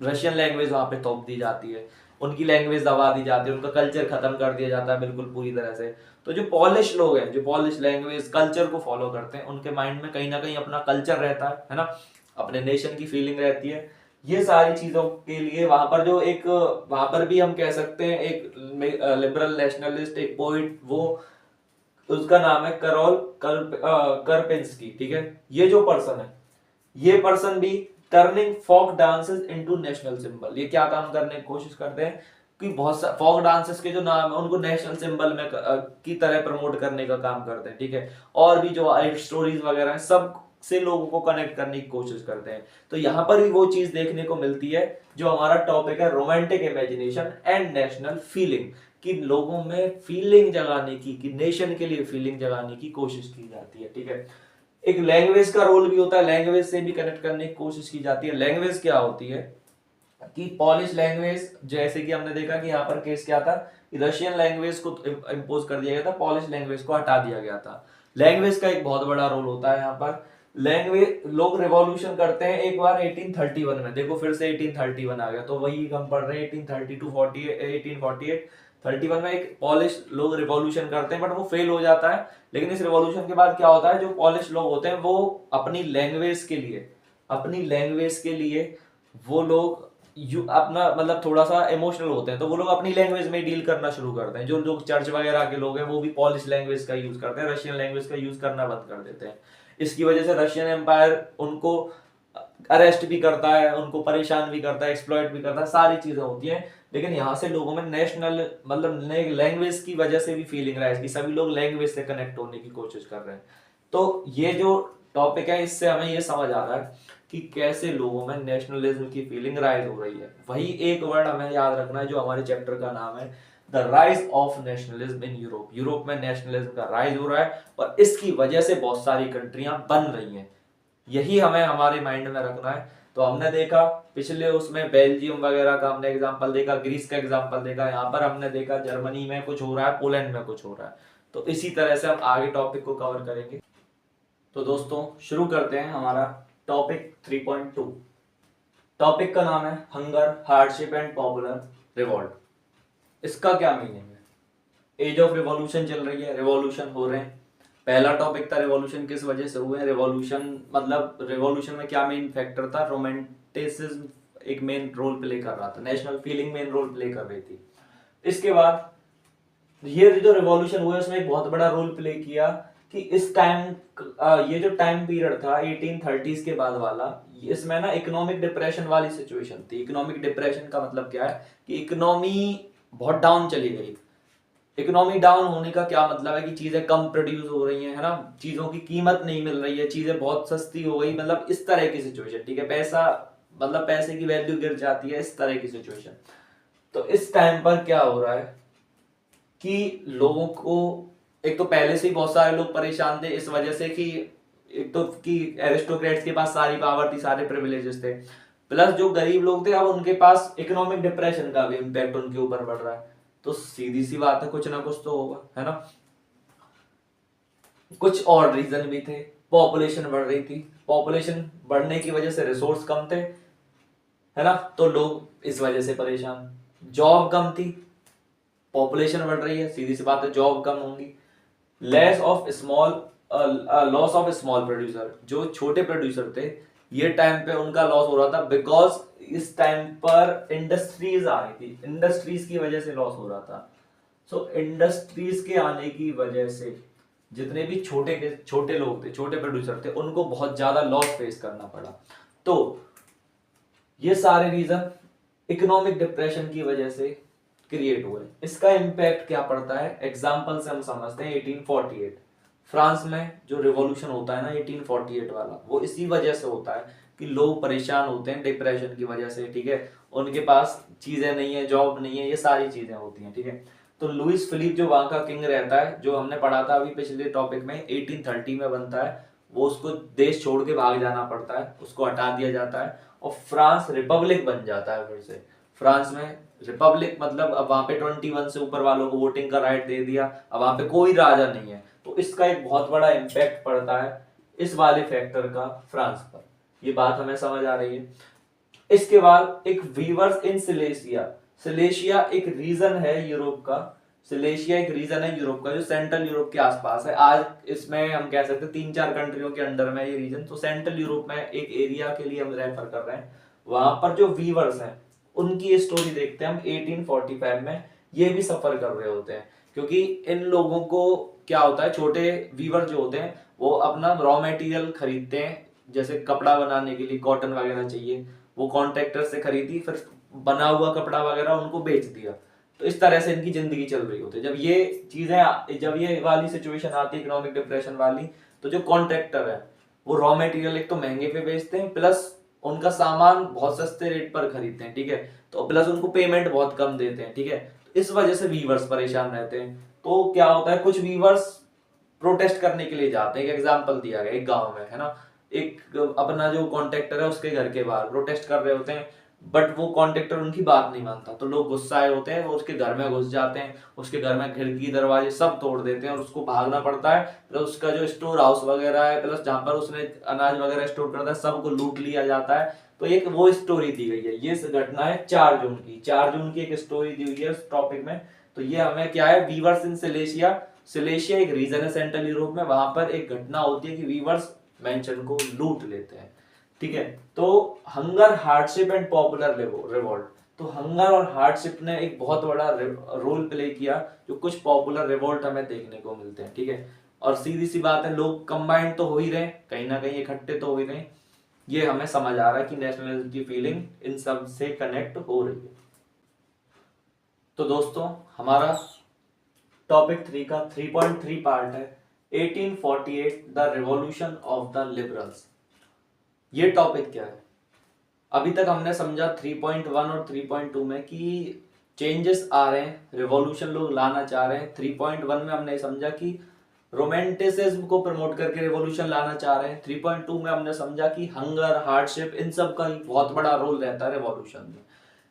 रशियन लैंग्वेज वहां पे थोप दी जाती है, उनकी लैंग्वेज दबा दी जाती है, उनका कल्चर खत्म कर दिया जाता है बिल्कुल पूरी तरह से। तो जो पॉलिश लोग हैं, जो पॉलिश लैंग्वेज कल्चर को फॉलो करते हैं, उनके माइंड में कहीं ना कहीं अपना कल्चर रहता है ना, अपने नेशन की फीलिंग रहती है। ये सारी चीजों के लिए वहां पर जो एक, वहां पर भी हम कह सकते हैं एक लिबरल नेशनलिस्ट, एक पोइट, वो उसका नाम है करोल करपेंस्की, ठीक है। ये जो पर्सन है, ये पर्सन भी turning folk dances into national symbol, ये क्या काम करने की कोशिश करते हैं कि बहुत सा फोक डांसेस के जो नाम है उनको नेशनल सिंबल में की तरह प्रमोट करने का काम करते हैं, ठीक है। और भी जो स्टोरीज वगैरह है सब से लोगों को कनेक्ट करने की कोशिश करते हैं। तो यहाँ पर भी वो चीज देखने को मिलती है जो हमारा टॉपिक है, romantic imagination and national feeling, कि लोगों में फीलिंग जगाने की, कि नेशन के लिए फीलिंग जगाने की कोशिश की जाती है, ठीक है। एक लैंग्वेज का रोल भी होता है, लैंग्वेज से भी कनेक्ट करने की कोशिश की जाती है। लैंग्वेज क्या होती है कि पॉलिश लैंग्वेज, जैसे कि हमने देखा कि यहाँ पर केस क्या था कि रशियन लैंग्वेज को इम्पोज कर दिया गया था, पॉलिश लैंग्वेज को हटा दिया गया था। लैंग्वेज का एक बहुत बड़ा रोल होता है यहाँ पर। लैंग्वेज, लोग रिवॉल्यूशन करते हैं एक बार 1831 में, देखो फिर से 1831 आ गया, तो वही हम पढ़ रहे हैं 1832 1848 31 में एक पॉलिश लोग रिवॉल्यूशन करते हैं, बट वो फेल हो जाता है। लेकिन इस रिवॉल्यूशन के बाद क्या होता है, जो पॉलिश लोग होते हैं वो अपनी लैंग्वेज के लिए, अपनी लैंग्वेज के लिए वो लोग अपना मतलब थोड़ा सा इमोशनल होते हैं, तो वो लोग अपनी लैंग्वेज में डील करना शुरू करते हैं। जो लोग चर्च वगैरह के लोग हैं वो भी पॉलिश लैंग्वेज का यूज करते हैं, रशियन लैंग्वेज का यूज करना बंद कर देते हैं। इसकी वजह से रशियन एम्पायर उनको अरेस्ट भी करता है, उनको परेशान भी करता है, एक्सप्लॉइट भी करता है, सारी चीजें होती हैं। लेकिन यहाँ से लोगों में नेशनल मतलब लैंग्वेज की वजह से भी फीलिंग राइज की, सभी लोग लैंग्वेज से कनेक्ट होने की कोशिश कर रहे हैं। तो ये जो टॉपिक है इससे हमें ये समझ आ रहा है कि कैसे लोगों में नेशनलिज्म की फीलिंग राइज हो रही है। वही एक वर्ड हमें याद रखना है जो हमारे चैप्टर का नाम है, the rise of nationalism in Europe. Europe में नेशनलिज्म का राइज हो रहा है और इसकी वजह से बहुत सारी कंट्रियां बन रही हैं, यही हमें हमारे माइंड में रखना है। तो हमने देखा पिछले उसमें बेल्जियम वगैरह का हमने एग्जांपल देखा, ग्रीस का एग्जांपल देखा, यहाँ पर हमने देखा जर्मनी में कुछ हो रहा है, पोलैंड में कुछ हो रहा है। तो इसी तरह से हम आगे टॉपिक को कवर करेंगे। तो दोस्तों शुरू करते हैं हमारा टॉपिक 3.2। टॉपिक का नाम है hunger, hardship and popular revolt. इसका क्या मीनिंग है? एज ऑफ रिवॉल्यूशन चल रही है, रिवॉल्यूशन हो रहे हैं। पहला टॉपिक था रिवॉल्यूशन किस वजह से हुए, रिवॉल्यूशन मतलब रिवॉल्यूशन में क्या मेन फैक्टर था, रोमांटिसिज्म एक मेन रोल प्ले कर रहा था, national feeling main role play कर रही थी। इसके बाद ये जो रिवॉल्यूशन हुआ उसमें एक बहुत बड़ा रोल प्ले किया कि इस टाइम, ये जो टाइम पीरियड था 1830s के बाद वाला, इसमें ना इकोनॉमिक डिप्रेशन वाली सिचुएशन थी। इकोनॉमिक डिप्रेशन का मतलब क्या है कि इकोनॉमी बहुत डाउन चली गई। इकोनॉमी डाउन होने का क्या मतलब है कि चीजें कम प्रोड्यूस हो रही हैं, है ना, चीजों की कीमत नहीं मिल रही है, चीजें बहुत सस्ती हो गई, मतलब इस तरह की सिचुएशन, ठीक है। पैसा मतलब पैसे की वैल्यू गिर जाती है, इस तरह की सिचुएशन। तो इस टाइम पर क्या हो रहा है कि लोगों को, एक तो पहले से ही बहुत सारे लोग परेशान थे इस वजह से कि एक तो कि एरिस्टोक्रेट्स के पास सारी पावर थी, सारे प्रिविलेजेस थे, प्लस जो गरीब लोग थे अब उनके पास इकोनॉमिक डिप्रेशन का भी इम्पैक्ट उनके ऊपर बढ़ रहा है। तो सीधी सी बात है, कुछ ना कुछ तो होगा, है ना। कुछ और रीजन भी थे, पॉपुलेशन बढ़ रही थी, पॉपुलेशन बढ़ने की वजह से रिसोर्स कम थे, है ना। तो लोग इस वजह से परेशान, जॉब कम थी, पॉपुलेशन बढ़ रही है, सीधी सी बात है जॉब कम होंगी। Less of small loss of small producer, जो छोटे प्रोड्यूसर थे ये टाइम पे उनका लॉस हो रहा था, बिकॉज इस टाइम पर इंडस्ट्रीज आ रही थी, इंडस्ट्रीज की वजह से लॉस हो रहा था। सो इंडस्ट्रीज के आने की वजह से जितने भी छोटे लोग थे, छोटे प्रोड्यूसर थे, उनको बहुत ज्यादा लॉस फेस करना पड़ा। तो ये सारे रीजन इकोनॉमिक डिप्रेशन की वजह से क्रिएट हुए। इसका इम्पैक्ट क्या पड़ता है, एग्जाम्पल से हम समझते हैं 1848 फ्रांस में जो रिवॉल्यूशन होता है ना 1848 वाला, वो इसी वजह से होता है कि लोग परेशान होते हैं डिप्रेशन की वजह से, ठीक है, उनके पास चीजें नहीं है, जॉब नहीं है, ये सारी चीजें होती हैं, ठीक है। तो लुइस फिलिप जो वहां का किंग रहता है, जो हमने पढ़ा था अभी पिछले टॉपिक में, 1830 में बनता है, वो उसको देश छोड़ के भाग जाना पड़ता है, उसको हटा दिया जाता है और फ्रांस रिपब्लिक बन जाता है फिर से। फ्रांस में रिपब्लिक मतलब अब वहां पे 21 से ऊपर वालों को वोटिंग का राइट दे दिया, अब वहां पे कोई राजा नहीं है। तो इसका एक बहुत बड़ा इम्पैक्ट पड़ता है इस वाले फैक्टर का फ्रांस पर, ये बात हमें समझ आ रही है। इसके बाद एक वीवर्स इन सिलेशिया, सिलेशिया एक रीजन है यूरोप का, सिलेशिया एक रीजन है यूरोप का जो सेंट्रल यूरोप के आसपास है। आज इसमें हम कह सकते हैं 3-4 कंट्रियों के अंडर में ये रीजन, तो सेंट्रल यूरोप में एक एरिया के लिए हम रेफर कर रहे हैं। वहां पर जो वीवर्स हैं उनकी स्टोरी देखते हैं हम 1845 में। ये भी सफर कर रहे होते हैं क्योंकि इन लोगों को क्या होता है, छोटे वीवर जो होते हैं वो अपना रॉ मटेरियल खरीदते हैं, जैसे कपड़ा बनाने के लिए कॉटन वगैरह चाहिए, वो कॉन्ट्रैक्टर से खरीदी, फिर बना हुआ कपड़ा वगैरह उनको बेच दिया। तो इस तरह से इनकी जिंदगी चल रही होती है। जब ये वाली सिचुएशन आती है इकोनॉमिक डिप्रेशन वाली, तो जो कॉन्ट्रैक्टर है वो रॉ मटेरियल एक तो महंगे पे बेचते हैं, प्लस उनका सामान बहुत सस्ते रेट पर खरीदते हैं, ठीक है, तो प्लस उनको पेमेंट बहुत कम देते हैं, ठीक है। तो इस वजह से वीवर्स परेशान रहते हैं। तो क्या होता है, कुछ वीवर्स प्रोटेस्ट करने के लिए जाते हैं। एक एग्जांपल दिया गया एक गांव में, है ना, एक अपना जो कॉन्ट्रैक्टर है उसके घर के बाहर प्रोटेस्ट कर रहे होते हैं, बट वो कॉन्ट्रैक्टर उनकी बात नहीं मानता, तो लोग गुस्साए होते हैं, वो उसके घर में घुस जाते हैं, उसके घर में खिड़की दरवाजे सब तोड़ देते हैं और उसको भागना पड़ता है। प्लस उसका जो स्टोर हाउस वगैरह है, प्लस जहां पर उसने अनाज वगैरह स्टोर करता है, सबको लूट लिया जाता है। तो एक वो स्टोरी दी गई है, ये घटना है 4 जून की, 4 जून की एक स्टोरी दी हुई है उस टॉपिक में। तो ये हमें क्या है, वीवर्स इन सिलेशिया, सिलेशिया एक रीजन है सेंट्रल यूरोप में, वहां पर एक घटना होती है कि वीवर्स मेंशन को लूट लेते हैं, ठीक है। तो hunger, hardship and popular revolt, तो हंगर और हार्डशिप ने एक बहुत बड़ा रोल प्ले किया, जो कुछ पॉपुलर रिवॉल्ट हमें देखने को मिलते हैं, ठीक है। और सीधी सी बात है, लोग कंबाइंड तो हो ही रहे, कहीं ना कहीं इकट्ठे तो हो ही रहे, ये हमें समझ आ रहा है कि नेशनलिज्म की फीलिंग इन सब से कनेक्ट हो रही है। तो दोस्तों हमारा टॉपिक 3 का 3.3 पार्ट है 1848 the revolution of the liberals. ये टॉपिक क्या है, अभी तक हमने समझा 3.1 और 3.2 में कि चेंजेस आ रहे हैं, रिवॉल्यूशन लोग लाना चाह रहे हैं। 3.1 में हमने समझा कि रोमांटिसिज्म को प्रमोट करके रिवॉल्यूशन लाना चाह रहे हैं। 3.2 में हमने समझा कि हंगर, हार्डशिप, इन सब का बहुत बड़ा रोल रहता है रिवॉल्यूशन में,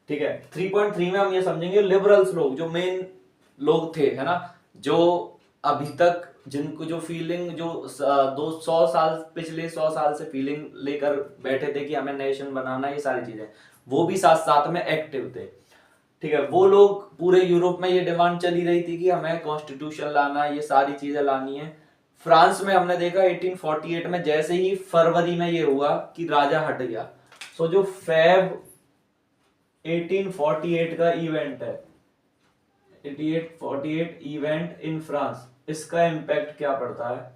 ठीक है। 3.3 में हम ये समझेंगे लिबरल्स लोग, जो मेन लोग थे, है ना, जो अभी तक जिनको जो फीलिंग जो 200 साल, पिछले 100 साल से फीलिंग लेकर बैठे थे कि हमें नेशन बनाना, ये सारी चीजें, वो भी साथ साथ में एक्टिव थे, ठीक है। वो लोग, पूरे यूरोप में ये डिमांड चली रही थी कि हमें कॉन्स्टिट्यूशन लाना है, ये सारी चीजें लानी है। फ्रांस में हमने देखा 1848 में जैसे ही फरवरी में ये हुआ कि राजा हट गया, सो जो फेब 1848 का इवेंट है, 1848 इवेंट इन फ्रांस, इसका इम्पैक्ट क्या पड़ता है,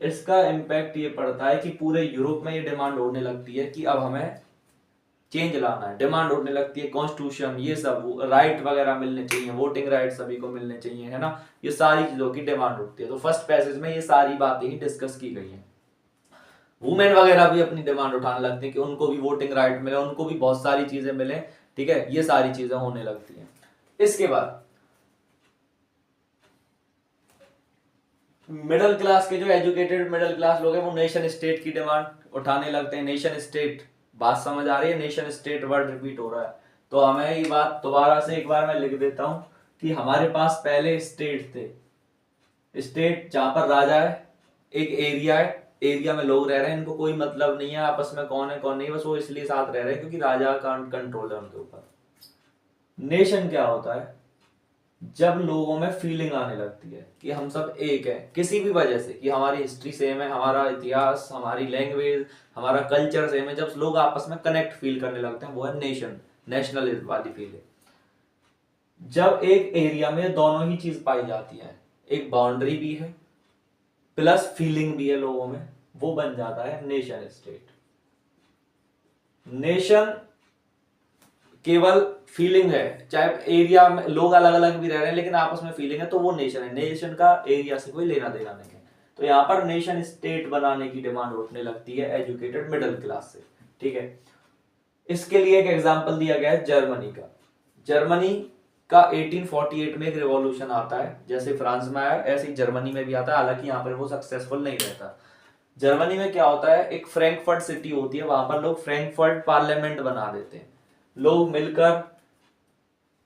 इसका इम्पैक्ट ये पड़ता है कि पूरे यूरोप में ये डिमांड होने लगती है कि अब हमें चेंज लाना है, डिमांड होने लगती है कॉन्स्टिट्यूशन, ये सब राइट वगैरह मिलने चाहिए, वोटिंग राइट सभी को मिलने चाहिए, है ना, ये सारी चीजों की डिमांड होती है। तो फर्स्ट पैसेज में ये सारी बातें ही डिस्कस की गई हैं। वुमेन वगैरह भी अपनी डिमांड उठाने लगते हैं कि उनको भी वोटिंग राइट मिले, उनको भी बहुत सारी चीजें मिले, ठीक है, ये सारी चीजें होने लगती हैं। इसके बाद मिडिल क्लास के, जो एजुकेटेड मिडिल क्लास लोग हैं, वो नेशन स्टेट की डिमांड उठाने लगते हैं। नेशन स्टेट, बात समझ आ रही है, नेशन स्टेट वर्ड रिपीट हो रहा है, तो हमें ये बात दोबारा से एक बार मैं लिख देता हूं कि हमारे पास पहले स्टेट थे, स्टेट जहां पर राजा है, एक एरिया है, एरिया में लोग रह रहे हैं, इनको कोई मतलब नहीं है आपस में कौन है कौन नहीं, बस वो इसलिए साथ रह रहे हैं क्योंकि राजा का कंट्रोल है उनके ऊपर। नेशन क्या होता है? जब लोगों में फीलिंग आने लगती है कि हम सब एक हैं किसी भी वजह से, कि हमारी हिस्ट्री सेम है, हमारा इतिहास, हमारी लैंग्वेज, हमारा कल्चर सेम है, जब लोग आपस में कनेक्ट फील करने लगते हैं, वो है नेशन, नेशनलिज्म वाली फीलिंग। जब एक एरिया में दोनों ही चीज पाई जाती है, एक बाउंड्री भी है प्लस फीलिंग भी है लोगों में, वो बन जाता है नेशन स्टेट। नेशन केवल फीलिंग है, चाहे एरिया में लोग अलग अलग भी रह रहे हैं लेकिन आपस में फीलिंग है, तो वो नेशन है। नेशन का एरिया से कोई लेना देना नहीं है। तो यहाँ पर नेशन स्टेट बनाने की डिमांड उठने लगती है एजुकेटेड मिडिल क्लास से, ठीक है। इसके लिए एक एग्जांपल दिया गया है जर्मनी का। जर्मनी का 1848 में एक रिवॉल्यूशन आता है, जैसे फ्रांस में आया ऐसे ही जर्मनी में भी आता है, हालांकि यहाँ पर वो सक्सेसफुल नहीं रहता। जर्मनी में क्या होता है, एक फ्रैंकफर्ट सिटी होती है, वहां पर लोग फ्रैंकफर्ट पार्लियामेंट बना देते हैं, लोग मिलकर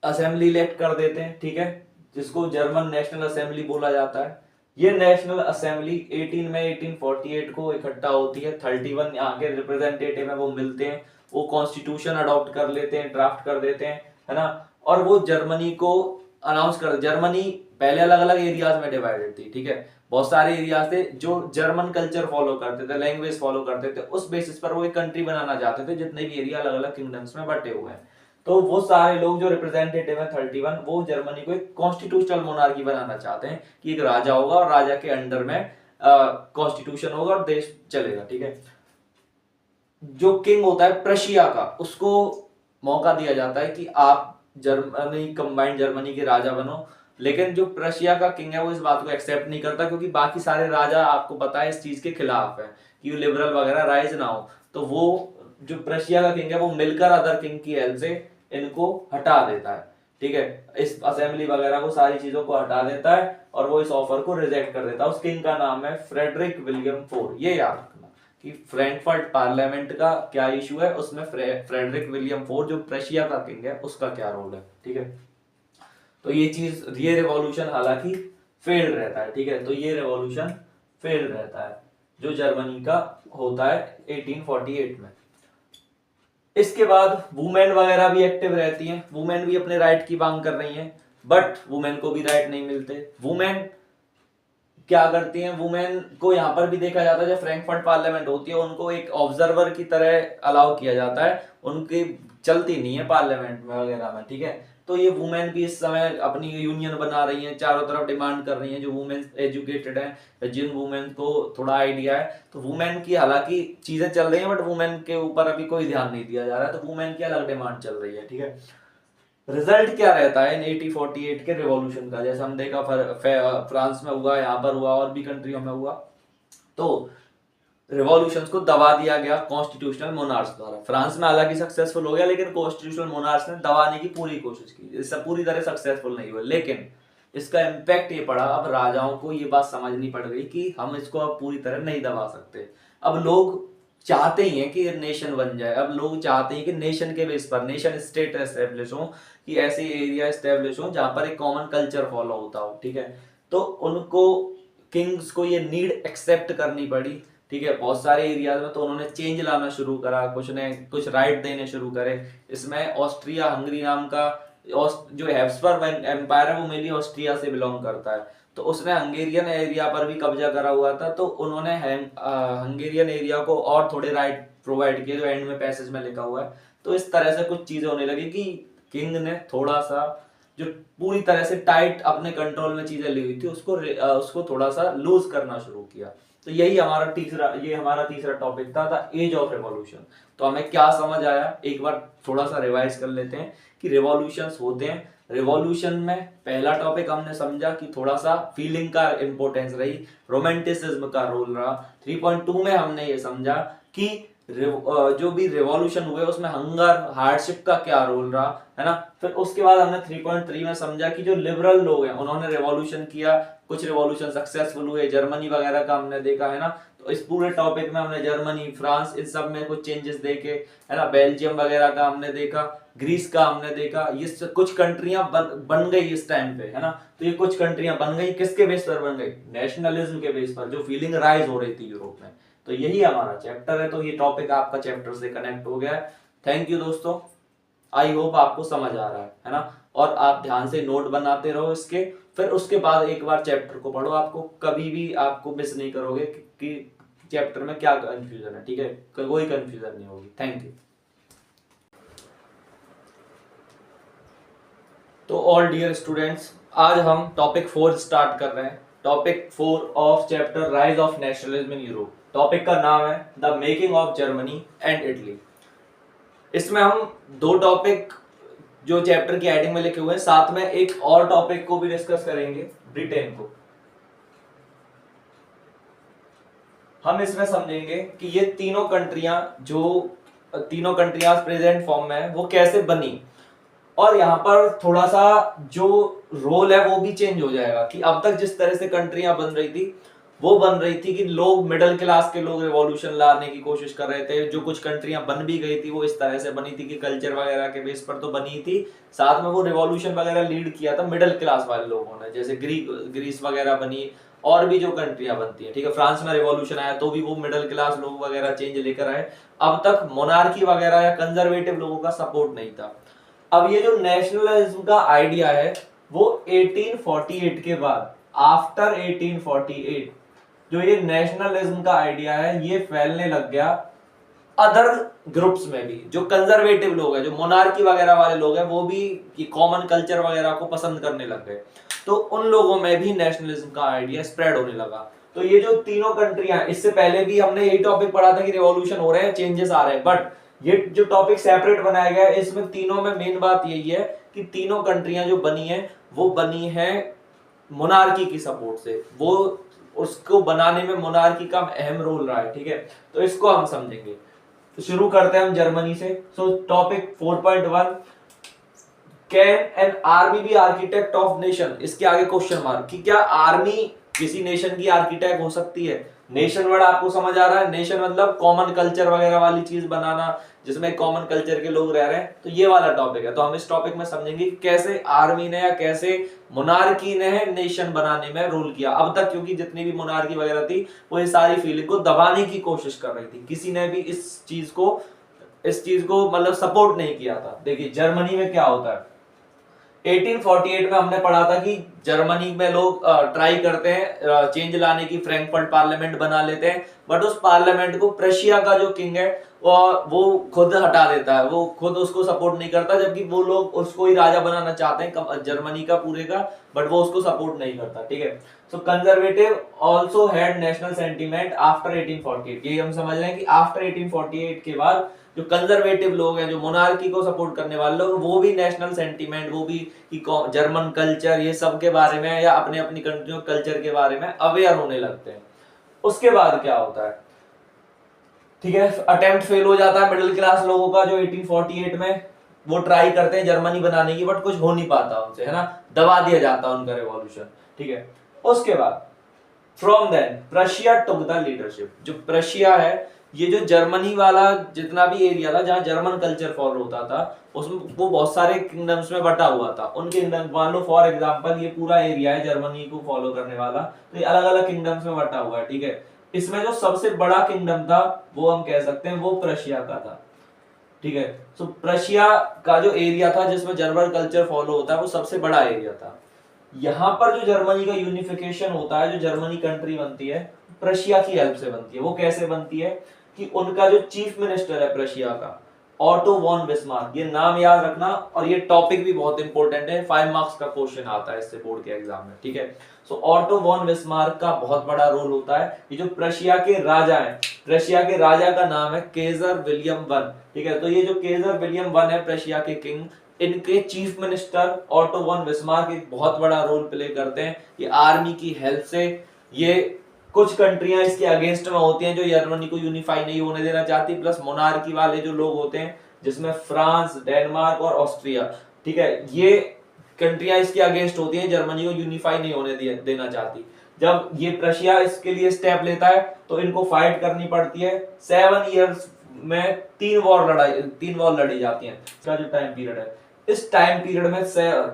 असेंबली इलेक्ट कर देते हैं, ठीक है, जिसको जर्मन नेशनल असेंबली बोला जाता है। ये नेशनल असेंबली 1848 को इकट्ठा होती है, 31 यहाँ के रिप्रेजेंटेटिव है वो मिलते हैं, वो कॉन्स्टिट्यूशन अडॉप्ट कर लेते हैं, ड्राफ्ट कर देते हैं, है ना, और वो जर्मनी को अनाउंस कर। जर्मनी पहले अलग अलग एरियाज में डिवाइडेड थी, ठीक है, बहुत सारे एरियाज थे जो जर्मन कल्चर फॉलो करते थे, लैंग्वेज फॉलो करते थे, उस बेसिस पर वो एक कंट्री बनाना चाहते थे, जितने भी एरिया अलग अलग किंगडम्स में बटे हुए हैं। तो वो सारे लोग जो रिप्रेजेंटेटिव है 31, वो जर्मनी को एक कॉन्स्टिट्यूशनल मोनार्की बनाना चाहते हैं कि एक राजा होगा और राजा के अंडर में कॉन्स्टिट्यूशन होगा और देश चलेगा, ठीक है। जो किंग होता है प्रशिया का, उसको मौका दिया जाता है कि आप जर्मनी, कंबाइंड जर्मनी के राजा बनो, लेकिन जो प्रशिया का किंग है वो इस बात को एक्सेप्ट नहीं करता, क्योंकि बाकी सारे राजा आपको पता है इस चीज के खिलाफ है कि लिबरल वगैरह राइज ना हो। तो वो जो प्रशिया का किंग है वो मिलकर अदर किंग की हेल्प से इनको हटा देता है, ठीक है, इस असेंबली वगैरह को, सारी चीजों को हटा देता है और वो इस ऑफर को रिजेक्ट कर देता है। उस किंग का नाम है फ्रेडरिक विलियम फोर। ये याद रखना कि फ्रैंकफर्ट पार्लियामेंट का क्या इशू है, उसमें फ्रेडरिक विलियम फोर जो प्रशिया का किंग है उसका क्या रोल है, ठीक है। तो ये चीज, ये रेवोल्यूशन हालांकि फेल्ड रहता है, ठीक है, तो ये रेवोल्यूशन फेल्ड रहता है जो जर्मनी का होता है 1848 में। इसके बाद वुमेन वगैरह भी एक्टिव रहती हैं, वुमेन भी अपने राइट की मांग कर रही हैं, बट वुमेन को भी राइट नहीं मिलते। वुमेन क्या करती हैं, वुमेन को यहाँ पर भी देखा जाता है, जब फ्रैंकफर्ट पार्लियामेंट होती है उनको एक ऑब्जर्वर की तरह अलाउ किया जाता है, उनकी चलती नहीं है पार्लियामेंट में वगैरह में, ठीक है। तो ये वुमेन भी इस समय अपनी यूनियन बना रही हैं, चारों तरफ डिमांड कर रही हैं, जो वुमेन एजुकेटेड हैं, जिन वुमेन को थोड़ा आइडिया है, तो वुमेन की हालांकि चीजें चल रही हैं बट वुमेन के ऊपर अभी कोई ध्यान नहीं दिया जा रहा है, तो वुमेन की अलग डिमांड चल रही है, ठीक है। रिजल्ट क्या रहता है इन 1848 के रिवॉल्यूशन का, जैसे हम देखा फ्रांस में हुआ, यहाँ पर हुआ, और भी कंट्रियों में हुआ, तो रिवॉल्यूशंस को दबा दिया गया कॉन्स्टिट्यूशनल मोनार्क्स द्वारा। फ्रांस में हालांकि सक्सेसफुल हो गया, लेकिन कॉन्स्टिट्यूशनल मोनार्क्स ने दबाने की पूरी कोशिश की, इससे पूरी तरह सक्सेसफुल नहीं हुआ, लेकिन इसका इम्पैक्ट ये पड़ा, अब राजाओं को ये बात समझनी पड़ गई कि हम इसको अब पूरी तरह नहीं दबा सकते। अब लोग चाहते ही हैं कि नेशन बन जाए, अब लोग चाहते हैं कि नेशन के बेस पर नेशन स्टेट एस्टेब्लिश हो, कि ऐसे एरिया एस्टेब्लिश हो जहां पर एक कॉमन कल्चर फॉलो होता हो, ठीक है। तो उनको, किंग्स को ये नीड एक्सेप्ट करनी पड़ी, ठीक है, बहुत सारे एरियाज में। तो उन्होंने चेंज लाना शुरू करा, कुछ ने कुछ राइट देने शुरू करे। इसमें ऑस्ट्रिया हंगरी नाम का जो हैब्सबर्ग एम्पायर है वो मेनली ऑस्ट्रिया से बिलोंग करता है, तो उसने हंगेरियन एरिया पर भी कब्जा करा हुआ था, तो उन्होंने हंगेरियन एरिया को और थोड़े राइट प्रोवाइड किए, जो एंड में पैसेज में लिखा हुआ है। तो इस तरह से कुछ चीजें होने लगी कि किंग ने थोड़ा सा, जो पूरी तरह से टाइट अपने कंट्रोल में चीजें ली हुई थी, उसको थोड़ा सा लूज करना शुरू किया। तो यही हमारा तीसरा टॉपिक था, द एज ऑफ रेवोल्यूशन। तो हमें क्या समझ आया, एक बार थोड़ा सा रिवाइज कर लेते हैं कि रेवोल्यूशंस होते हैं। रेवोल्यूशन में पहला टॉपिक हमने समझा कि थोड़ा सा फीलिंग का इंपॉर्टेंस रही, रोमांटिसिज्म का रोल रहा। 3.2 में हमने ये समझा कि जो भी रिवॉल्यूशन हुए उसमें हंगर हार्डशिप का क्या रोल रहा, है ना। फिर उसके बाद हमने 3.3 में समझा कि जो लिबरल लोग हैं उन्होंने रिवॉल्यूशन किया, कुछ रिवॉल्यूशन सक्सेसफुल हुए, जर्मनी वगैरह का हमने देखा, है ना। तो इस पूरे टॉपिक में हमने जर्मनी, फ्रांस, इन सब में कुछ चेंजेस देखे, है ना। बेल्जियम वगैरह का हमने देखा, ग्रीस का हमने देखा। ये कुछ कंट्रियां बन गई इस टाइम पे, है ना। तो ये कुछ कंट्रियां बन गई, किसके बेस पर बन गई? नेशनलिज्म के बेस पर, जो फीलिंग राइज हो रही थी यूरोप में। तो यही हमारा चैप्टर है, तो ये टॉपिक आपका चैप्टर से कनेक्ट हो गया है। थैंक यू दोस्तों, आई होप आपको समझ आ रहा है ना। और आप ध्यान से नोट बनाते रहो इसके, फिर उसके बाद एक बार चैप्टर को पढ़ो, आपको कभी भी आपको मिस नहीं करोगे कि चैप्टर में क्या कंफ्यूजन है, ठीक है। कोई कंफ्यूजन नहीं होगी। Thank you. तो ऑल डियर स्टूडेंट्स, आज हम टॉपिक 4 स्टार्ट कर रहे हैं। Topic 4 of chapter rise of nationalism in Europe. Topic का नाम है the making of Germany and Italy. इसमें हम 2 टॉपिक जो चैप्टर की हेडिंग में लिखे हुए हैं, साथ में एक और टॉपिक को भी डिस्कस करेंगे, ब्रिटेन को। हम इसमें समझेंगे कि ये तीनों कंट्रियां प्रेजेंट फॉर्म में है वो कैसे बनी, और यहाँ पर थोड़ा सा जो रोल है वो भी चेंज हो जाएगा कि अब तक जिस तरह से कंट्रियां बन रही थी वो बन रही थी कि लोग, मिडिल क्लास के लोग रिवॉल्यूशन लाने की कोशिश कर रहे थे। जो कुछ कंट्रियां बन भी गई थी वो इस तरह से बनी थी कि कल्चर वगैरह के बेस पर तो बनी थी, साथ में वो रिवॉल्यूशन वगैरह लीड किया था मिडिल क्लास वाले लोगों ने, जैसे ग्रीस वगैरह बनी, और भी जो कंट्रियां बनती है, ठीक है। फ्रांस में रिवॉल्यूशन आया तो भी वो मिडिल क्लास लोग वगैरह चेंज लेकर आए। अब तक मोनार्की वगैरह या कंजर्वेटिव लोगों का सपोर्ट नहीं था। अब ये जो नेशनलिज्म का आइडिया है वो 1848 के बाद, आफ्टर 1848, जो ये नेशनलिज्म का आइडिया है ये फैलने लग गया अदर ग्रुप्स में भी। जो कंजर्वेटिव लोग हैं, जो मोनार्की वगैरह वाले लोग हैं, वो भी कॉमन कल्चर वगैरह को पसंद करने लग गए। तो उन लोगों में भी नेशनलिज्म का आइडिया स्प्रेड होने लगा। तो ये जो तीनों कंट्रियां, इससे पहले भी हमने यही टॉपिक पढ़ा था कि रिवॉल्यूशन हो रहे हैं, चेंजेस आ रहे हैं, बट ये जो टॉपिक सेपरेट बनाया गया है इसमें तीनों में मेन बात यही है कि तीनों कंट्रियां जो बनी है वो बनी है मोनार्की की सपोर्ट से। वो उसको बनाने में मोनार्की का अहम रोल रहा है, ठीक है। तो इसको हम समझेंगे। तो शुरू करते हैं हम जर्मनी से। So topic 4.1, can an army be architect of nation? इसके आगे क्वेश्चन मार्क कि क्या आर्मी किसी नेशन की आर्किटेक्ट हो सकती है? नेशन वर्ड आपको समझ आ रहा है? नेशन मतलब कॉमन कल्चर वगैरह वाली चीज बनाना, जिसमें कॉमन कल्चर के लोग रह रहे हैं। तो ये वाला टॉपिक है। तो हम इस टॉपिक में समझेंगे कि कैसे आर्मी ने या कैसे मोनार्की ने नेशन बनाने में रोल किया अब तक, क्योंकि जितनी भी मोनार्की वगैरह थी वो ये सारी फीलिंग को दबाने की कोशिश कर रही थी। किसी ने भी इस चीज को मतलब सपोर्ट नहीं किया था। देखिए जर्मनी में क्या होता है, 1848 में हमने पढ़ा था कि जर्मनी में लोग ट्राई करते हैं चेंज लाने की, फ्रैंकफर्ट पार्लियामेंट बना लेते हैं, बट उस पार्लियामेंट को प्रशिया का जो किंग है वो खुद हटा देता है, वो खुद उसको सपोर्ट नहीं करता, जबकि वो लोग उसको ही राजा बनाना चाहते हैं जर्मनी का पूरे का, बट वो उसको सपोर्ट नहीं करता, ठीक है। So conservative also had national sentiment after 1848। ये हम समझ रहे हैं कि आफ्टर 1848 के बाद जो कंजर्वेटिव लोग हैं, जो मोनार्की को सपोर्ट करने वाले लोग, वो भी नेशनल सेंटीमेंट, वो भी जर्मन कल्चर, ये सब के बारे में या अपने अपनी कंट्रियों कल्चर के बारे में अवेयर होने लगते हैं। उसके बाद क्या होता है, ठीक है, अटेम्प्ट फेल हो जाता है मिडिल क्लास लोगों का, जो 1848 में वो ट्राई करते हैं जर्मनी बनाने की, बट कुछ हो नहीं पाता उनसे, है ना, दबा दिया जाता है उनका रिवॉल्यूशन, ठीक है। उसके बाद from then Prussia took the leadership. जो प्रशिया है, ये जो जर्मनी वाला जितना भी एरिया था जहां जर्मन कल्चर फॉलो होता था, उसमें वो बहुत सारे किंगडम्स में बटा हुआ था। उन किंगडम, मान लो फॉर एग्जांपल ये पूरा एरिया है जर्मनी को फॉलो करने वाला, तो ये अलग अलग किंगडम्स में बटा हुआ है, ठीक है। इसमें जो सबसे बड़ा किंगडम था वो हम कह सकते हैं वो प्रशिया का था, ठीक है। सो प्रशिया का जो एरिया था जिसमें जर्मन कल्चर फॉलो होता है वो सबसे बड़ा एरिया था। यहाँ पर जो जर्मनी का यूनिफिकेशन होता है, जो जर्मनी कंट्री बनती है, प्रशिया की हेल्प से बनती है। वो कैसे बनती है कि उनका जो चीफ मिनिस्टर है प्रशिया का, ऑटो वॉन बिस्मार्क, ये नाम याद रखना, और ये टॉपिक भी बहुत इंपॉर्टेंट है, 5 मार्क्स का क्वेश्चन आता है इससे बोर्ड के एग्जाम में, ठीक है। सो ऑटो वॉन बिस्मार्क का बहुत बड़ा रोल होता है। ये जो प्रशिया के राजा हैं, प्रशिया के राजा का नाम है केजर विलियम वन, ठीक है। तो ये जो केजर विलियम वन है प्रशिया के किंग, इनके chief minister Otto von Bismarck एक बहुत बड़ा रोल प्ले करते हैं। ये आर्मी की हेल्प से ये कुछ कंट्रियां इसके अगेंस्ट में होती हैं जो जर्मनी को यूनिफाई नहीं होने देना चाहती, प्लस मोनार्की वाले जो लोग होते हैं जिसमें फ्रांस, डेनमार्क और ऑस्ट्रिया, ठीक है, ये कंट्रियां इसके अगेंस्ट होती हैं, जर्मनी को यूनिफाई नहीं होने देना चाहती। जब ये प्रशिया इसके लिए स्टेप लेता है तो इनको फाइट करनी पड़ती है। 7 इयर्स में 3 वॉर लड़ी जाती हैं। इसका जो टाइम पीरियड है, इस टाइम पीरियड में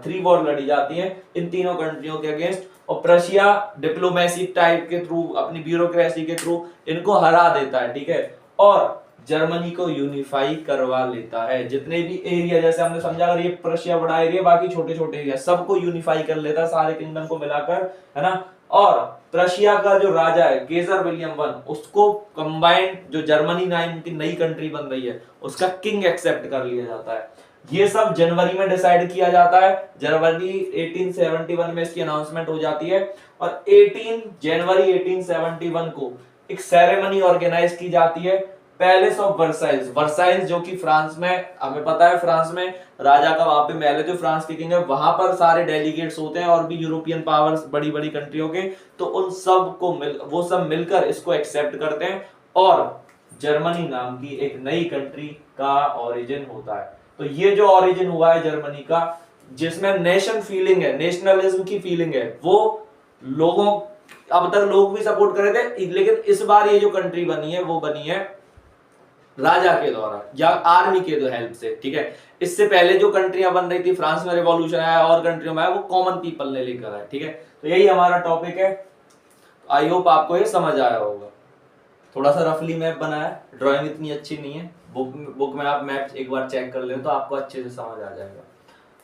3 वॉर लड़ी जाती हैं इन तीनों कंट्रियों के अगेंस्ट, और प्रशिया डिप्लोमेसी टाइप के थ्रू, अपनी ब्यूरोक्रेसी के थ्रू इनको हरा देता है, ठीक है, और जर्मनी को यूनिफाई करवा लेता है। जितने भी एरिया, जैसे हमने समझा अगर ये प्रशिया बड़ा एरिया, बाकी छोटे छोटे एरिया सबको यूनिफाई कर लेता है, सारे किंगडम को मिलाकर, है ना। और प्रशिया का जो राजा है केसर विलियम वन, उसको कंबाइंड जो जर्मनी नाम की नई कंट्री बन रही है उसका किंग एक्सेप्ट कर लिया जाता है। ये सब जनवरी में डिसाइड किया जाता है। जनवरी 1871 में इसकी अनाउंसमेंट हो जाती है, और 18 जनवरी 1871 को एक सेरेमनी ऑर्गेनाइज की जाती है, पैलेस ऑफ वर्साइल्स। वर्साइल्स जो कि फ्रांस में, हमें पता है फ्रांस में राजा का वहां पे महल है, जो फ्रांस के किंग है, वहां पर सारे डेलीगेट्स होते हैं और भी यूरोपियन पावर्स, बड़ी बड़ी कंट्रियों के, तो उन सब को वो सब मिलकर इसको एक्सेप्ट करते हैं, और जर्मनी नाम की एक नई कंट्री का ओरिजिन होता है। तो ये जो ओरिजिन हुआ है जर्मनी का, जिसमें नेशन फीलिंग है, नेशनलिज्म की फीलिंग है, वो लोगों, अब तक लोग भी सपोर्ट कर रहे थे, लेकिन इस बार ये जो कंट्री बनी है वो बनी है राजा के द्वारा या आर्मी के हेल्प से, ठीक है। इससे पहले जो कंट्रियां बन रही थी, फ्रांस में रिवॉल्यूशन आया और कंट्रियों में आया, वो कॉमन पीपल ने लेकर आया, ठीक है। तो यही हमारा टॉपिक है। आई होप आपको ये समझ आया होगा। थोड़ा सा रफली मैप बनाया, ड्राइंग इतनी अच्छी नहीं है, बुक में आप मैप एक बार चेक कर ले तो आपको अच्छे से समझ आ जाएगा।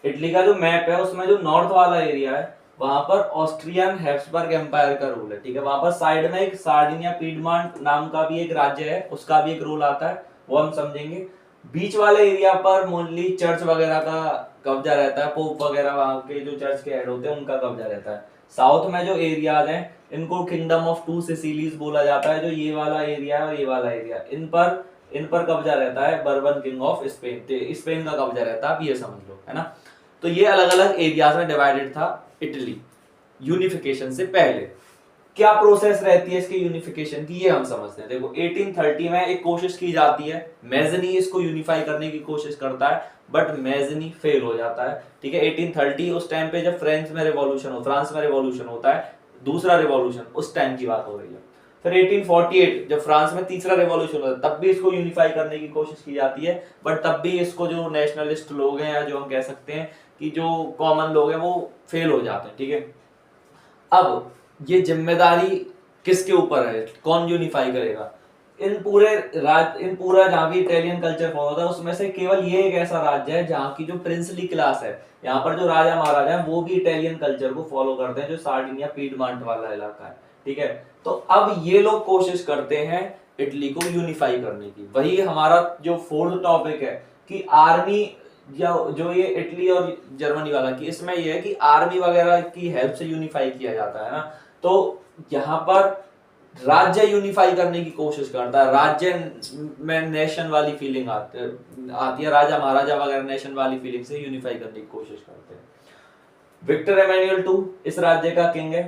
इटली का जो मैप है उसमें जो नॉर्थ वाला एरिया है वहां पर ऑस्ट्रियन हैब्सबर्ग एम्पायर का रूल है, ठीक है। वहां पर साइड में एक सार्डिनिया पीडमांट नाम का भी एक राज्य है, उसका भी एक रूल आता है, वो हम समझेंगे। बीच वाले एरिया पर मोस्टली चर्च वगैरह का कब्जा रहता है, पोप वगैरह वहां के जो चर्च के हेड होते हैं उनका कब्जा रहता है। साउथ में जो एरियाज हैं इनको किंगडम ऑफ टू सिसिलीज बोला जाता है, जो ये वाला एरिया है और ये वाला एरिया, इन पर कब्जा रहता है bourbon king of Spain, Spain का कब्जा रहता है, आप ये समझ लो, है ना। तो ये अलग अलग एरियाज में डिवाइडेड था इटली यूनिफिकेशन से पहले। क्या प्रोसेस रहती है इसके यूनिफिकेशन की, ये हम समझते हैं। देखो 1830 में एक कोशिश की जाती है, मेजनी इसको यूनिफाई करने की कोशिश करता है, बट मेजनी फेल हो जाता है, ठीक है। 1830 उस टाइम पे जब फ्रांस में रिवॉल्यूशन होता है, दूसरा रिवॉल्यूशन, उस टाइम की बात हो रही है। फिर 1848 जब फ्रांस में तीसरा रिवॉल्यूशन होता है, तब भी इसको यूनिफाई करने की कोशिश की जाती है, बट तब भी इसको जो नेशनलिस्ट लोग हैं, या जो हम कह सकते हैं कि जो कॉमन लोग हैं, वो फेल हो जाते हैं, ठीक है। अब ये जिम्मेदारी किसके ऊपर है, कौन यूनिफाई करेगा? इन पूरा जहां भी इटालियन कल्चर फॉलो होता है उसमें से केवल ये एक ऐसा राज्य है जहां की जो प्रिंसली क्लास है, यहाँ पर जो राजा महाराजा है वो भी इटालियन कल्चर को फॉलो करते हैं, जो सार्डिनिया पीडमांट वाला इलाका है, ठीक है। तो अब ये लोग कोशिश करते हैं इटली को यूनिफाई करने की। वही हमारा जो फोर्थ टॉपिक है कि आर्मी, या जो ये इटली और जर्मनी वाला की, इसमें ये है कि आर्मी वगैरह की हेल्प से यूनिफाई किया जाता है ना। तो यहाँ पर राज्य यूनिफाई करने की कोशिश करता है, राज्य में नेशन वाली फीलिंग आती है, राजा महाराजा वगैरह नेशन वाली फीलिंग से यूनिफाई करने की कोशिश करते हैं। विक्टर एमेनुअल II इस राज्य का किंग है,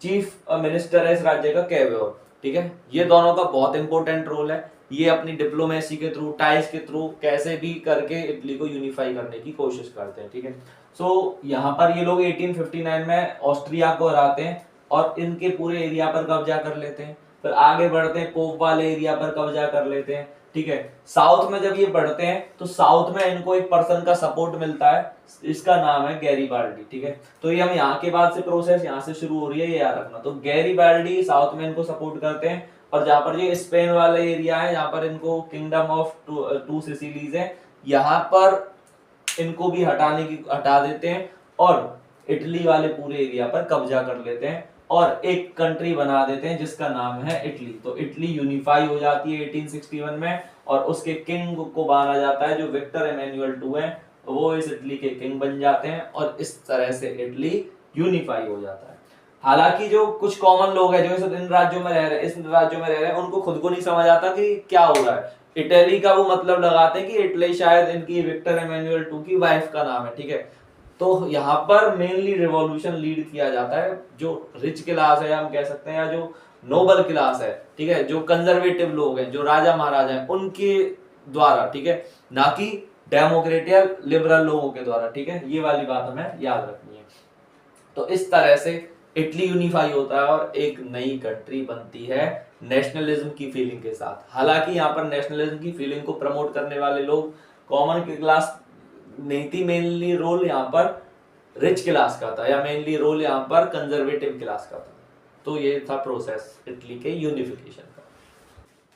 चीफ मिनिस्टर है इस राज्य का कैवेयोर, ठीक है। ये दोनों का बहुत इंपॉर्टेंट रोल है, ये अपनी डिप्लोमेसी के थ्रू, टाइज के थ्रू कैसे भी करके इटली को यूनिफाई करने की कोशिश करते हैं, ठीक है। सो यहाँ पर ये लोग 1859 में ऑस्ट्रिया को हराते हैं और इनके पूरे एरिया पर कब्जा कर लेते हैं। फिर आगे बढ़ते हैं, पोप वाले एरिया पर कब्जा कर लेते हैं, ठीक है। साउथ में जब ये बढ़ते हैं तो साउथ में इनको एक पर्सन का सपोर्ट मिलता है, इसका नाम है गैरीबाल्डी, ठीक है। तो ये हम यहाँ के बाद से प्रोसेस यहाँ से शुरू हो रही है, ये याद रखना। तो गैरीबाल्डी साउथ में इनको सपोर्ट करते हैं, और जहां पर ये स्पेन वाला एरिया है, यहाँ पर इनको किंगडम ऑफ टू सिसिलीज है, यहाँ पर इनको भी हटा देते हैं और इटली वाले पूरे एरिया पर कब्जा कर लेते हैं और एक कंट्री बना देते हैं जिसका नाम है इटली। तो इटली यूनिफाई हो जाती है 1861 में, और उसके किंग को माना जाता है जो विक्टर एमेनुअल II है, वो इस इटली के किंग बन जाते हैं, और इस तरह से इटली यूनिफाई हो जाता है। हालांकि जो कुछ कॉमन लोग हैं जो इन राज्यों में रह रहे हैं, उनको खुद को नहीं समझ आता कि क्या हो रहा है। इटली का वो मतलब लगाते हैं कि इटली शायद इनकी विक्टर एमेनुअल II की वाइफ का नाम है, ठीक है। तो यहाँ पर मेनली रिवॉल्यूशन लीड किया जाता है, जो रिच क्लास है हम कह सकते हैं, या जो नोबल क्लास है, ठीक है, जो कंजर्वेटिव लोग हैं, जो राजा महाराजा हैं, उनके द्वारा, ठीक है, ना कि डेमोक्रेट या लिबरल लोगों के द्वारा, ठीक है, ये वाली बात हमें याद रखनी है। तो इस तरह से इटली यूनिफाई होता है और एक नई कंट्री बनती है नेशनलिज्म की फीलिंग के साथ। हालांकि यहाँ पर नेशनलिज्म की फीलिंग को प्रमोट करने वाले लोग कॉमन क्लास नहीं थी, मेनली रोल यहाँ पर रिच क्लास का था, या मेनली रोल यहाँ पर कंजर्वेटिव क्लास का था। तो ये था प्रोसेस इटली के यूनिफिकेशन का।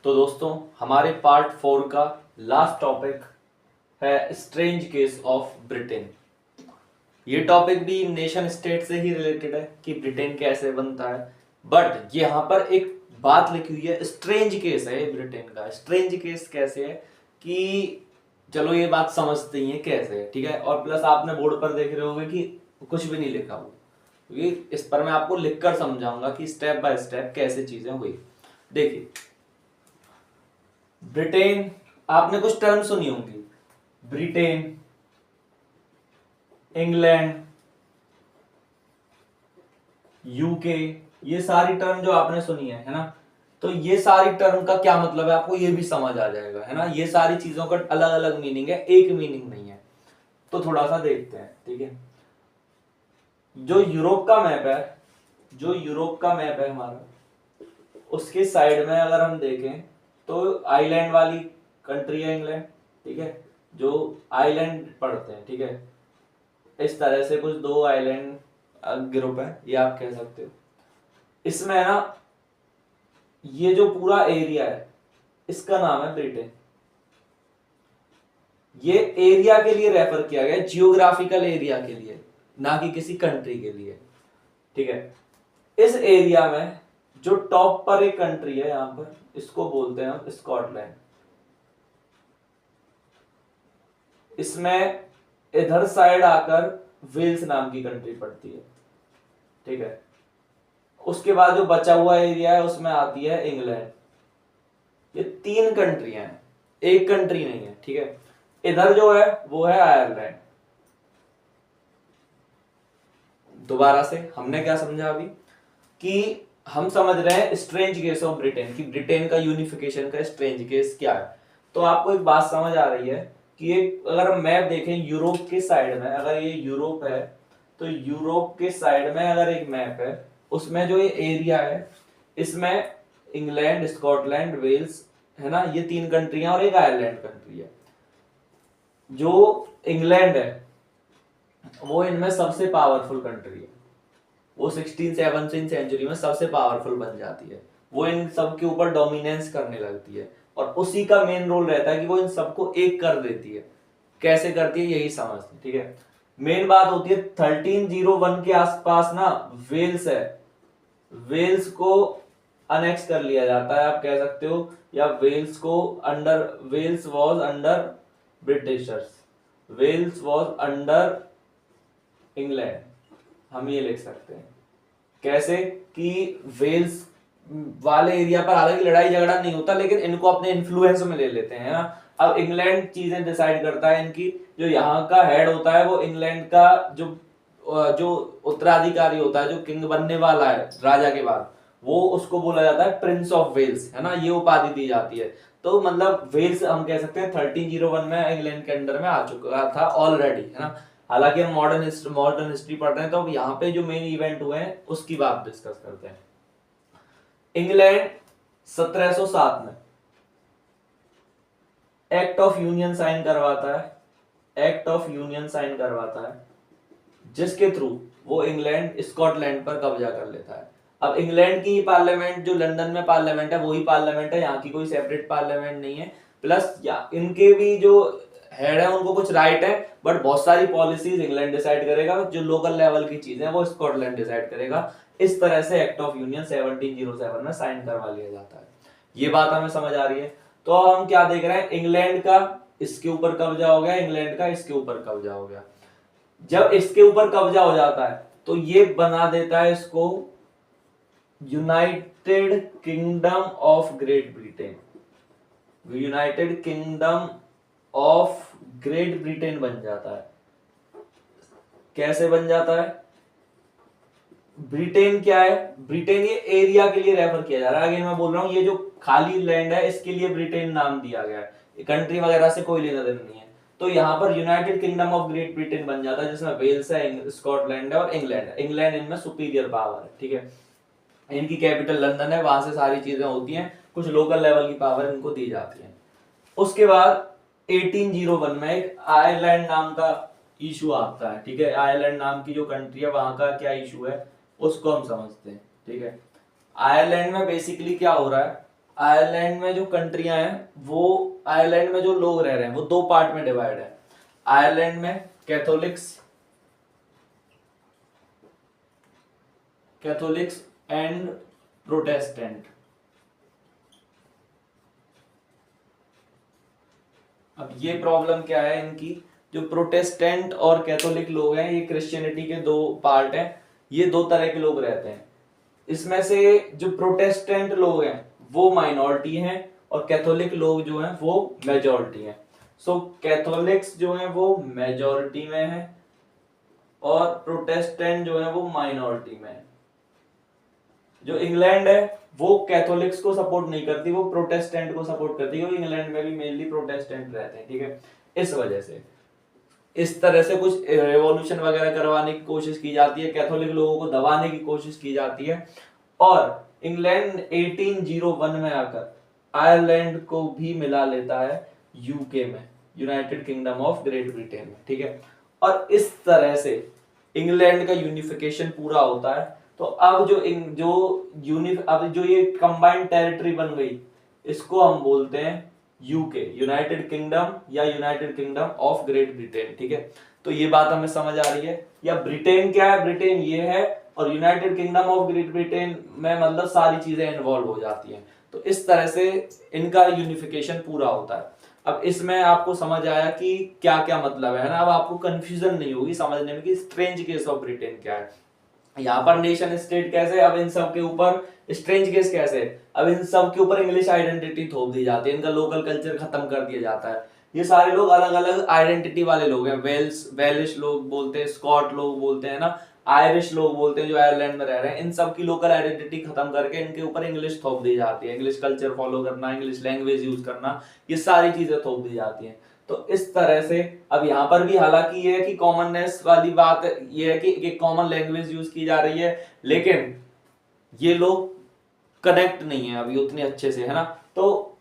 तो दोस्तों हमारे पार्ट 4 का लास्ट टॉपिक है स्ट्रेंज केस ऑफ ब्रिटेन। ये टॉपिक भी नेशन स्टेट से ही रिलेटेड है कि ब्रिटेन कैसे बनता है, बट यहाँ पर एक बात लिखी हुई है, स्ट्रेंज केस है ब्रिटेन का। स्ट्रेंज केस कैसे है कि चलो ये बात समझते ही है कैसे है, ठीक है। और प्लस आपने बोर्ड पर देख रहे होंगे कि कुछ भी नहीं लिखा हुआ, क्योंकि इस पर मैं आपको लिखकर समझाऊंगा कि स्टेप बाय स्टेप कैसे चीजें हुई। देखिए ब्रिटेन, आपने कुछ टर्म सुनी होंगी, ब्रिटेन, इंग्लैंड, यूके, ये सारी टर्म जो आपने सुनी है ना, तो ये सारी टर्म का क्या मतलब है आपको ये भी समझ आ जाएगा, है ना। ये सारी चीजों का अलग अलग मीनिंग है, एक मीनिंग नहीं है। तो थोड़ा सा देखते हैं, ठीक है। जो यूरोप का मैप है, जो यूरोप का मैप है हमारा, उसके साइड में अगर हम देखें तो आइलैंड वाली कंट्री है इंग्लैंड, ठीक है, जो आइलैंड पड़ते हैं, ठीक है। इस तरह से कुछ 2 आइलैंड ग्रुप है, ये आप कह सकते हो। इसमें ना ये जो पूरा एरिया है इसका नाम है ब्रिटेन। ये एरिया के लिए रेफर किया गया, जियोग्राफिकल एरिया के लिए, ना कि किसी कंट्री के लिए, ठीक है। इस एरिया में जो टॉप पर एक कंट्री है, यहां पर इसको बोलते हैं हम स्कॉटलैंड। इसमें इधर साइड आकर वेल्स नाम की कंट्री पड़ती है, ठीक है। उसके बाद जो बचा हुआ एरिया है उसमें आती है इंग्लैंड। ये 3 कंट्रियां हैं, एक कंट्री नहीं है, ठीक है। इधर जो है वो है आयरलैंड। दोबारा से हमने क्या समझा अभी कि हम समझ रहे हैं स्ट्रेंज केस ऑफ ब्रिटेन, कि ब्रिटेन का यूनिफिकेशन का स्ट्रेंज केस क्या है। तो आपको एक बात समझ आ रही है कि एक अगर हम मैप देखें यूरोप के साइड में, अगर ये यूरोप है तो यूरोप के साइड में अगर एक मैप है, उसमें जो ये एरिया है इसमें इंग्लैंड, स्कॉटलैंड, वेल्स, है ना, ये 3 कंट्रियां और एक आयरलैंड कंट्री है। जो इंग्लैंड है वो इनमें सबसे पावरफुल कंट्री है, वो 16-17 सेंचुरी में सबसे पावरफुल बन जाती है, वो इन सब के ऊपर डोमिनेंस करने लगती है, और उसी का मेन रोल रहता है कि वो इन सबको एक कर देती है। कैसे करती है यही समझते, ठीक है। मेन बात होती है 1301 के आसपास ना वेल्स है, वेल्स को अनेक्स कर लिया जाता है, आप कह सकते हो, या वेल्स को under, Wales was under Britishers, Wales was under England, हम ये लिख सकते हैं। कैसे कि वेल्स वाले एरिया पर हालांकि लड़ाई झगड़ा नहीं होता, लेकिन इनको अपने इन्फ्लुएंस में ले लेते हैं ना। अब इंग्लैंड चीजें डिसाइड करता है इनकी, जो यहाँ का हेड होता है वो इंग्लैंड का जो उत्तराधिकारी होता है, जो किंग बनने वाला है राजा के बाद, वो उसको बोला जाता है प्रिंस ऑफ वेल्स, है ना, ये उपाधि दी जाती है। तो मतलब वेल्स हम कह सकते हैं 1301 में इंग्लैंड के अंडर में आ चुका था ऑलरेडी, है ना। हालांकि हम मॉडर्न हिस्ट्री पढ़ रहे हैं, तो यहाँ पे जो मेन इवेंट हुए हैं उसकी बात डिस्कस करते हैं। इंग्लैंड 1707 में एक्ट ऑफ यूनियन साइन करवाता है, एक्ट ऑफ यूनियन साइन करवाता है, जिसके थ्रू वो इंग्लैंड स्कॉटलैंड पर कब्जा कर लेता है। अब इंग्लैंड की पार्लियामेंट जो लंदन में पार्लियामेंट है वही पार्लियामेंट है, यहाँ की कोई सेपरेट पार्लियामेंट नहीं है। प्लस या इनके भी जो हेड है उनको कुछ राइट है, बट बहुत सारी पॉलिसीज इंग्लैंड डिसाइड करेगा, जो लोकल लेवल की चीजें वो स्कॉटलैंड डिसाइड करेगा। इस तरह से एक्ट ऑफ यूनियन 1707 में साइन करवा लिया जाता है। ये बात हमें समझ आ रही है। तो हम क्या देख रहे हैं, इंग्लैंड का इसके ऊपर कब्जा हो गया, इंग्लैंड का इसके ऊपर कब्जा हो गया। जब इसके ऊपर कब्जा हो जाता है तो ये बना देता है इसको United kingdom of great Britain, United kingdom of great Britain बन जाता है। कैसे बन जाता है, ब्रिटेन क्या है, ब्रिटेन ये एरिया के लिए रेफर किया जा रहा है। अगेन मैं बोल रहा हूँ, ये जो खाली लैंड है इसके लिए ब्रिटेन नाम दिया गया है, कंट्री वगैरह से कोई लेना देना नहीं है। तो यहाँ पर United kingdom of great Britain बन जाता है, जिसमें वेल्स है, स्कॉटलैंड है और इंग्लैंड है। इंग्लैंड इनमें सुपीरियर पावर है, ठीक है। इनकी कैपिटल लंदन है, वहां से सारी चीजें होती हैं, कुछ लोकल लेवल की पावर इनको दी जाती है। उसके बाद 1801 में एक आयरलैंड नाम का इशू आता है, ठीक है। आयरलैंड नाम की जो कंट्री है वहां का क्या इशू है उसको हम समझते हैं, ठीक है। आयरलैंड में बेसिकली क्या हो रहा है, आयरलैंड में जो कंट्रियां हैं वो, आयरलैंड में जो लोग रह रहे हैं वो दो पार्ट में डिवाइड है। आयरलैंड में कैथोलिक्स एंड प्रोटेस्टेंट। अब ये प्रॉब्लम क्या है इनकी, जो प्रोटेस्टेंट और कैथोलिक लोग हैं ये क्रिश्चियनिटी के दो पार्ट हैं, ये दो तरह के लोग रहते हैं। इसमें से जो प्रोटेस्टेंट लोग हैं वो माइनॉरिटी हैं और कैथोलिक लोग जो हैं वो मेजॉरिटी हैं। सो कैथोलिक्स जो हैं वो मेजॉरिटी में है और प्रोटेस्टेंट जो है वो माइनॉरिटी में है। जो इंग्लैंड है वो कैथोलिक्स को सपोर्ट नहीं करती, वो प्रोटेस्टेंट को सपोर्ट करती है, क्योंकि इंग्लैंड में भी मेनली प्रोटेस्टेंट रहते हैं, ठीक है। इस वजह से इस तरह से कुछ रेवोल्यूशन वगैरह करवाने की कोशिश की जाती है, कैथोलिक लोगों को दबाने की कोशिश की जाती है। और इंग्लैंड 1801 में आकर आयरलैंड को भी मिला लेता है यूके में, United kingdom of great Britain में, ठीक है। और इस तरह से इंग्लैंड का यूनिफिकेशन पूरा होता है। तो अब जो ये कंबाइंड टेरिटरी बन गई इसको हम बोलते हैं यूके, यूनाइटेड किंगडम या United kingdom of great Britain, ठीक है। तो ये बात हमें समझ आ रही है। या ब्रिटेन क्या है, ब्रिटेन ये है और United kingdom of great Britain में मतलब सारी चीजें इन्वॉल्व हो जाती हैं। तो इस तरह से इनका यूनिफिकेशन पूरा होता है। अब इसमें आपको समझ आया कि क्या क्या मतलब है ना। अब आपको कंफ्यूजन नहीं होगी समझने में कि स्ट्रेंज केस ऑफ ब्रिटेन क्या है, यहाँ पर नेशन स्टेट कैसे, अब इन सब के ऊपर स्ट्रेंज केस कैसे, अब इन सब के ऊपर इंग्लिश आइडेंटिटी थोप दी जाती है, इनका लोकल कल्चर खत्म कर दिया जाता है। ये सारे लोग अलग अलग आइडेंटिटी वाले लोग हैं, वेलिश लोग बोलते हैं, स्कॉट लोग बोलते हैं ना, आयरिश लोग बोलते हैं जो आयरलैंड में रह रहे हैं। इन सब की लोकल आइडेंटिटी खत्म करके इनके ऊपर इंग्लिश थोप दी जाती है, इंग्लिश कल्चर फॉलो करना, इंग्लिश लैंग्वेज यूज करना, ये सारी चीजें थोप दी जाती हैं। तो इस तरह से अब यहाँ पर भी हालांकि ये है कि कॉमननेस वाली बात ये है कि एक कॉमन लैंग्वेज यूज की जा रही है, लेकिन ये लोग कनेक्ट नहीं है अभी उतने अच्छे से, है ना। तो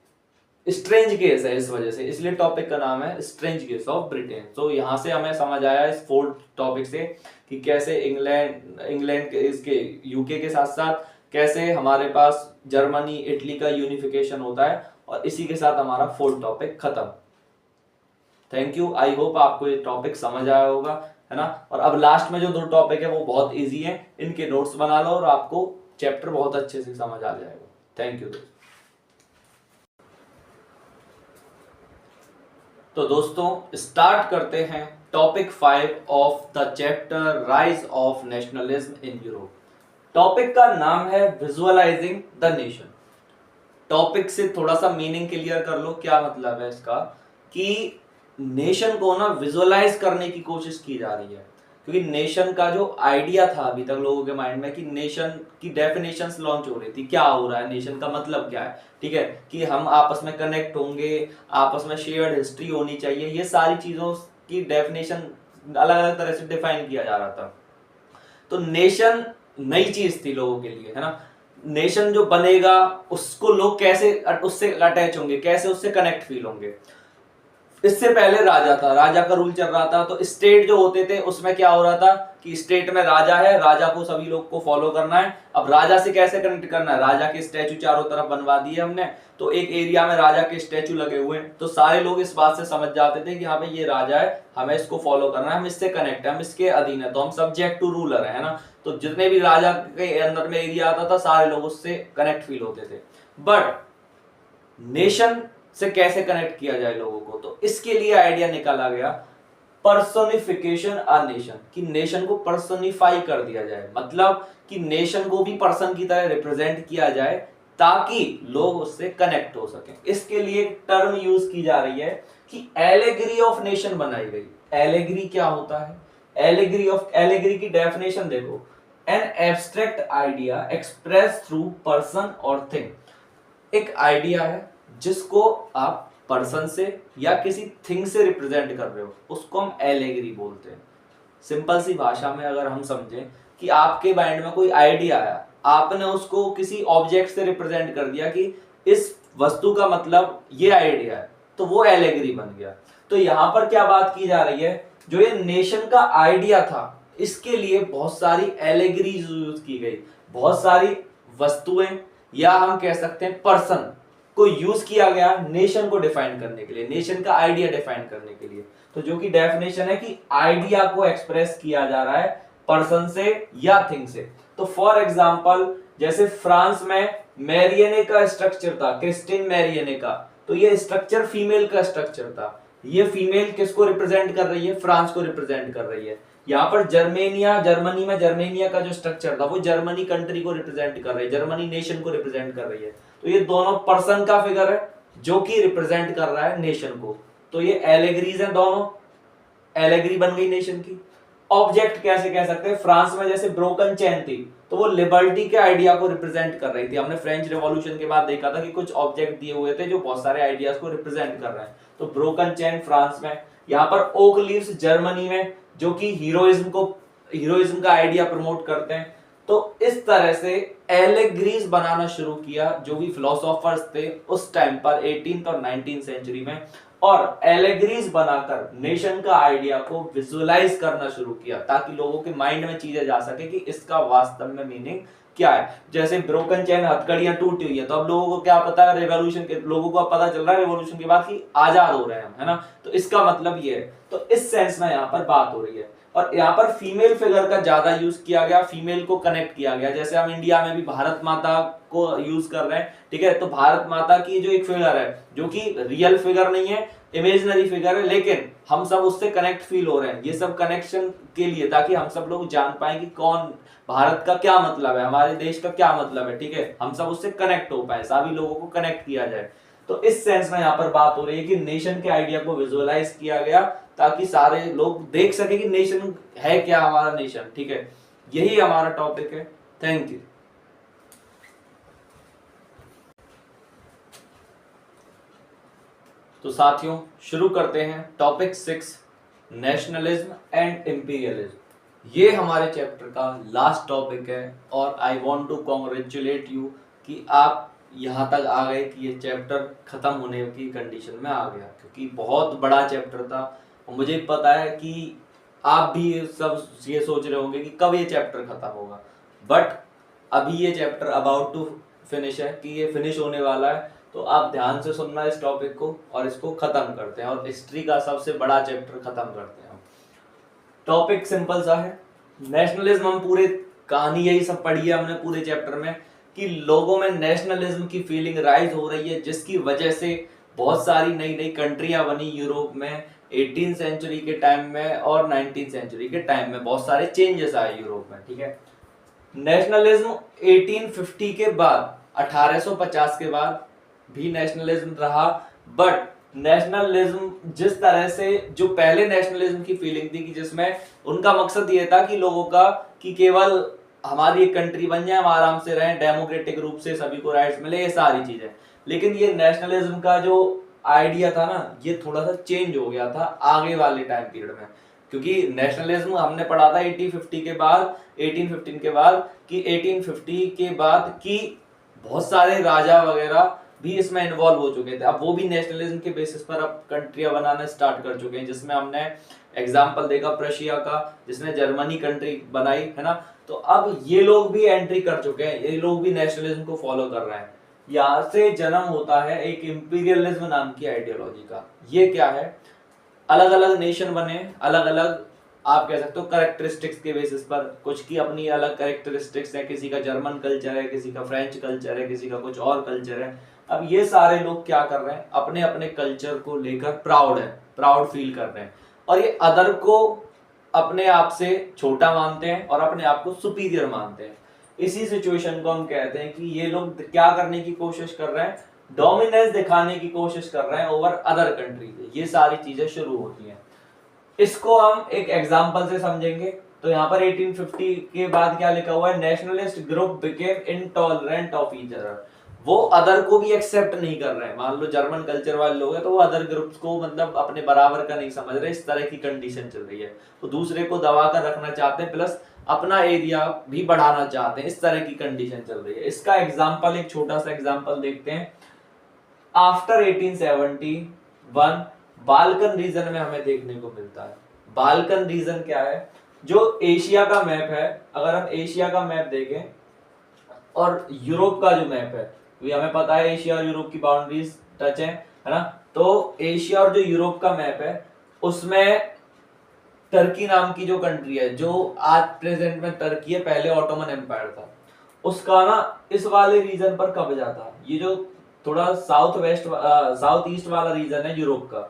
स्ट्रेंज केस है इस वजह से, इसलिए टॉपिक का नाम है स्ट्रेंज केस ऑफ ब्रिटेन। तो यहां से हमें समझ आया इस फोर्थ टॉपिक से कि कैसे इंग्लैंड के इसके यूके के साथ साथ कैसे हमारे पास जर्मनी इटली का यूनिफिकेशन होता है। और इसी के साथ हमारा फोर्थ टॉपिक खत्म। थैंक यू, आई होप आपको ये टॉपिक समझ आया होगा, है ना। और अब लास्ट में जो दो टॉपिक है वो बहुत इजी है, इनके नोट्स बना लो और आपको चैप्टर बहुत अच्छे से समझ आ जाएगा। Thank you. तो दोस्तों स्टार्ट करते हैं topic 5 of the chapter rise of nationalism in Europe. Topic का नाम है विजुअलाइजिंग द नेशन। टॉपिक से थोड़ा सा मीनिंग क्लियर कर लो, क्या मतलब है इसका, कि नेशन को ना विजुअलाइज करने की कोशिश की जा रही है। क्योंकि नेशन का जो आइडिया था अभी तक लोगों के माइंड में कि नेशन की डेफिनेशंस लॉन्च हो रही थी, क्या हो रहा है, नेशन का मतलब क्या है, ठीक है, कि हम आपस में कनेक्ट होंगे, आपस में शेयर्ड हिस्ट्री होनी चाहिए, ये सारी चीजों की डेफिनेशन अलग अलग तरह से डिफाइन किया जा रहा था। तो नेशन नई चीज थी लोगों के लिए, है ना। नेशन जो बनेगा उसको लोग कैसे उससे अटैच होंगे, कैसे उससे कनेक्ट फील होंगे। इससे पहले राजा था, राजा का रूल चल रहा था। तो स्टेट जो होते थे उसमें क्या हो रहा था कि स्टेट में राजा है, राजा को सभी लोग को फॉलो करना है। अब राजा से कैसे कनेक्ट करना है, राजा के स्टैचू चारों तरफ बनवा दिए हमने, तो एक एरिया में राजा के स्टैचू लगे हुए हैं, तो सारे लोग इस बात से समझ जाते थे कि हाँ भाई ये राजा है, हमें इसको फॉलो करना है, हम इससे कनेक्ट है, हम इसके अधीन है, तो हम सब्जेक्ट टू रूलर है ना। तो जितने भी राजा के अंदर में एरिया आता था सारे लोग उससे कनेक्ट फील होते थे। बट नेशन से कैसे कनेक्ट किया जाए लोगों को, तो इसके लिए आइडिया निकाला गया पर्सोनिफिकेशन अ नेशन, कि नेशन को पर्सोनिफाई कर दिया जाए, मतलब कि नेशन को भी पर्सन की तरह रिप्रेजेंट किया जाए ताकि लोग उससे कनेक्ट हो सकें। इसके लिए एक टर्म यूज की जा रही है कि एलेगरी ऑफ नेशन बनाई गई। एलेगरी क्या होता है, एलेगरी की डेफिनेशन देखो, an abstract idea express through person और थिंग। एक आइडिया है जिसको आप पर्सन से या किसी थिंग से रिप्रेजेंट कर रहे हो, उसको हम एलेगरी बोलते हैं। सिंपल सी भाषा में अगर हम समझें कि आपके माइंड में कोई आइडिया आया, आपने उसको किसी ऑब्जेक्ट से रिप्रेजेंट कर दिया कि इस वस्तु का मतलब ये आइडिया है, तो वो एलेगरी बन गया। तो यहां पर क्या बात की जा रही है, जो ये नेशन का आइडिया था इसके लिए बहुत सारी एलेगरीज यूज की गई, बहुत सारी वस्तुएं या हम कह सकते हैं पर्सन को यूज किया गया नेशन को डिफाइन करने के लिए, नेशन का आइडिया डिफाइन करने के लिए। तो जो कि डेफिनेशन है कि आइडिया को एक्सप्रेस किया जा रहा है पर्सन से या थिंग से। तो फॉर एग्जांपल जैसे फ्रांस में मैरियने का स्ट्रक्चर था, क्रिस्टिन मैरियने का, तो ये स्ट्रक्चर फीमेल का स्ट्रक्चर था। ये फीमेल किसको रिप्रेजेंट कर रही है, फ्रांस को रिप्रेजेंट कर रही है। यहाँ पर जर्मनी में जर्मेनिया का जो स्ट्रक्चर था वो जर्मनी कंट्री को रिप्रेजेंट कर रही है, जर्मनी नेशन को रिप्रेजेंट कर रही है। तो ये दोनों पर्सन का फिगर है जो कि रिप्रेजेंट कर रहा है नेशन को। तो ये एलेगरीज है, दोनों एलेगरी बन गई नेशन की। ऑब्जेक्ट कैसे कह सकते हैं, फ्रांस में जैसे ब्रोकन चेन थी तो वो लिबर्टी के आइडिया को रिप्रेजेंट कर रही थी। हमने फ्रेंच रिवॉल्यूशन के बाद देखा था कि कुछ ऑब्जेक्ट दिए हुए थे जो बहुत सारे आइडियाज को रिप्रेजेंट कर रहे हैं। तो ब्रोकन चेन फ्रांस में, यहाँ पर ओक लीव्स जर्मनी में, जो कि हीरोइज्म का आइडिया प्रमोट करते हैं। तो इस तरह से एलेगरीज बनाना शुरू किया जो भी फिलोसोफर्स थे उस टाइम पर 18th और 19th सेंचुरी में, और एलेगरीज बनाकर नेशन का आइडिया को विजुअलाइज करना शुरू किया ताकि लोगों के माइंड में चीजें जा सके कि इसका वास्तव में मीनिंग क्या है। जैसे ब्रोकन चेन हथकड़ियां टूटी हुई है तो अब लोगों को क्या पता है, रेवोल्यूशन के लोगों को अब पता चल रहा है रेवोल्यूशन के बाद कि आजाद हो रहे हैं हम, है ना। तो इसका मतलब ये है। तो इस सेंस में यहाँ पर बात हो रही है। और यहाँ पर फीमेल फिगर का ज्यादा यूज किया गया, फीमेल को कनेक्ट किया गया। जैसे हम इंडिया में भी भारत माता को यूज कर रहे हैं, ठीक है। तो भारत माता की जो एक फिगर है जो कि रियल फिगर नहीं है, इमेजिनरी फिगर है, लेकिन हम सब उससे कनेक्ट फील हो रहे हैं। ये सब कनेक्शन के लिए ताकि हम सब लोग जान पाए कि कौन भारत का क्या मतलब है, हमारे देश का क्या मतलब है, ठीक है। हम सब उससे कनेक्ट हो पाए, सभी लोगों को कनेक्ट किया जाए। तो इस सेंस में यहाँ पर बात हो रही है कि नेशन के आइडिया को विजुअलाइज किया गया ताकि सारे लोग देख सके कि नेशन है क्या, हमारा नेशन, ठीक है। यही हमारा टॉपिक है। Thank you. तो साथियों शुरू करते हैं टॉपिक 6, नेशनलिज्म एंड इंपीरियलिज्म। ये हमारे चैप्टर का लास्ट टॉपिक है और I want to congratulate you कि आप यहाँ तक आ गए कि ये चैप्टर खत्म होने की कंडीशन में आ गया, क्योंकि बहुत बड़ा चैप्टर था। और मुझे पता है कि आप भी सब ये सोच रहे होंगे कि कब ये चैप्टर खत्म होगा, बट अभी ये चैप्टर अबाउट टू फिनिश है, कि ये फिनिश होने वाला है। तो आप ध्यान से सुनना इस टॉपिक को और इसको खत्म करते हैं और हिस्ट्री का सबसे बड़ा चैप्टर खत्म करते हैं। टॉपिक सिंपल सा है, नेशनलिज्म। हम पूरे कहानी यही सब पढ़ी है हमने पूरे चैप्टर में कि लोगों में नेशनलिज्म की फीलिंग राइज हो रही है, जिसकी वजह से बहुत सारी नई नई कंट्रियां बनी यूरोप में 18th सेंचुरी के टाइम में और 19th सेंचुरी के टाइम में बहुत सारे चेंजेस आए यूरोप में, ठीक है। नेशनलिज्म 1850 के बाद 1850 के बाद भी नेशनलिज्म रहा, बट नेशनलिज्म जिस तरह से जो पहले नेशनलिज्म की फीलिंग थी कि जिसमें उनका मकसद ये था कि लोगों का कि केवल हमारी एक कंट्री बन जाए, हम आराम से रहें, डेमोक्रेटिक रूप से सभी को राइट्स मिले, ये सारी चीजें। लेकिन ये नेशनलिज्म का जो आइडिया था ना, ये थोड़ा सा चेंज हो गया था आगे वाले टाइम पीरियड में, क्योंकि नेशनलिज्म हमने पढ़ा था 1850 के बाद, 1815 के बाद, कि 1850 के बाद की बहुत सारे राजा वगैरह भी इसमें इन्वॉल्व हो चुके थे। अब वो भी नेशनलिज्म के बेसिस पर अब कंट्रियां बनाना स्टार्ट कर चुके हैं, जिसमें हमने एग्जांपल देखा प्रशिया का, जिसने जर्मनी कंट्री बनाई, है ना। तो अब ये लोग भी एंट्री कर चुके हैं, ये लोग भी नेशनलिज्म को फॉलो कर रहे हैं। यहाँ से जन्म होता है एक इंपीरियलिज्म नाम की आइडियोलॉजी का। ये क्या है, अलग अलग नेशन बने, अलग अलग आप कह सकते हो करेक्टरिस्टिक्स के बेसिस पर, कुछ की अपनी अलग करेक्टरिस्टिक्स है, किसी का जर्मन कल्चर है, किसी का फ्रेंच कल्चर है, किसी का कुछ और कल्चर है। अब ये सारे लोग क्या कर रहे हैं, अपने अपने कल्चर को लेकर प्राउड फील कर रहे हैं, और ये अदर को अपने आप से छोटा मानते हैं और अपने आप को सुपीरियर मानते हैं। इसी सिचुएशन को हम कहते हैं कि ये लोग क्या करने की कोशिश कर रहे हैं, डोमिनेंस दिखाने की कोशिश कर रहे हैं ओवर अदर कंट्री। ये सारी चीजें शुरू होती हैं। इसको हम एक एग्जांपल से समझेंगे। तो तो यहाँ पर 1850 के बाद क्या लिखा हुआ है, nationalist group became intolerant of each other. वो अदर को भी एक्सेप्ट नहीं कर रहे हैं। मान लो जर्मन कल्चर वाले लोग हैं तो वो अदर ग्रुप्स को मतलब अपने बराबर का नहीं समझ रहे, इस तरह की कंडीशन चल रही है। तो दूसरे को दबा कर रखना चाहते हैं, प्लस अपना एरिया भी बढ़ाना चाहते हैं, इस तरह की कंडीशन चल रही है। इसका एग्जांपल, एक छोटा सा एग्जांपल देखते हैं। आफ्टर 1871 बाल्कन रीजन में हमें देखने को मिलता है। बाल्कन रीजन क्या है, जो एशिया का मैप है, अगर हम एशिया का मैप देखें और यूरोप का जो मैप है, तो हमें पता है एशिया और यूरोप की बाउंड्रीज टच है ना। तो एशिया और जो यूरोप का मैप है उसमें टर्की नाम की जो कंट्री है, जो आज प्रेजेंट में टर्की है, पहले ऑटोमन एम्पायर था, उसका ना इस वाले रीजन पर कब्जा था। ये जो थोड़ा साउथ ईस्ट वाला रीजन है यूरोप का,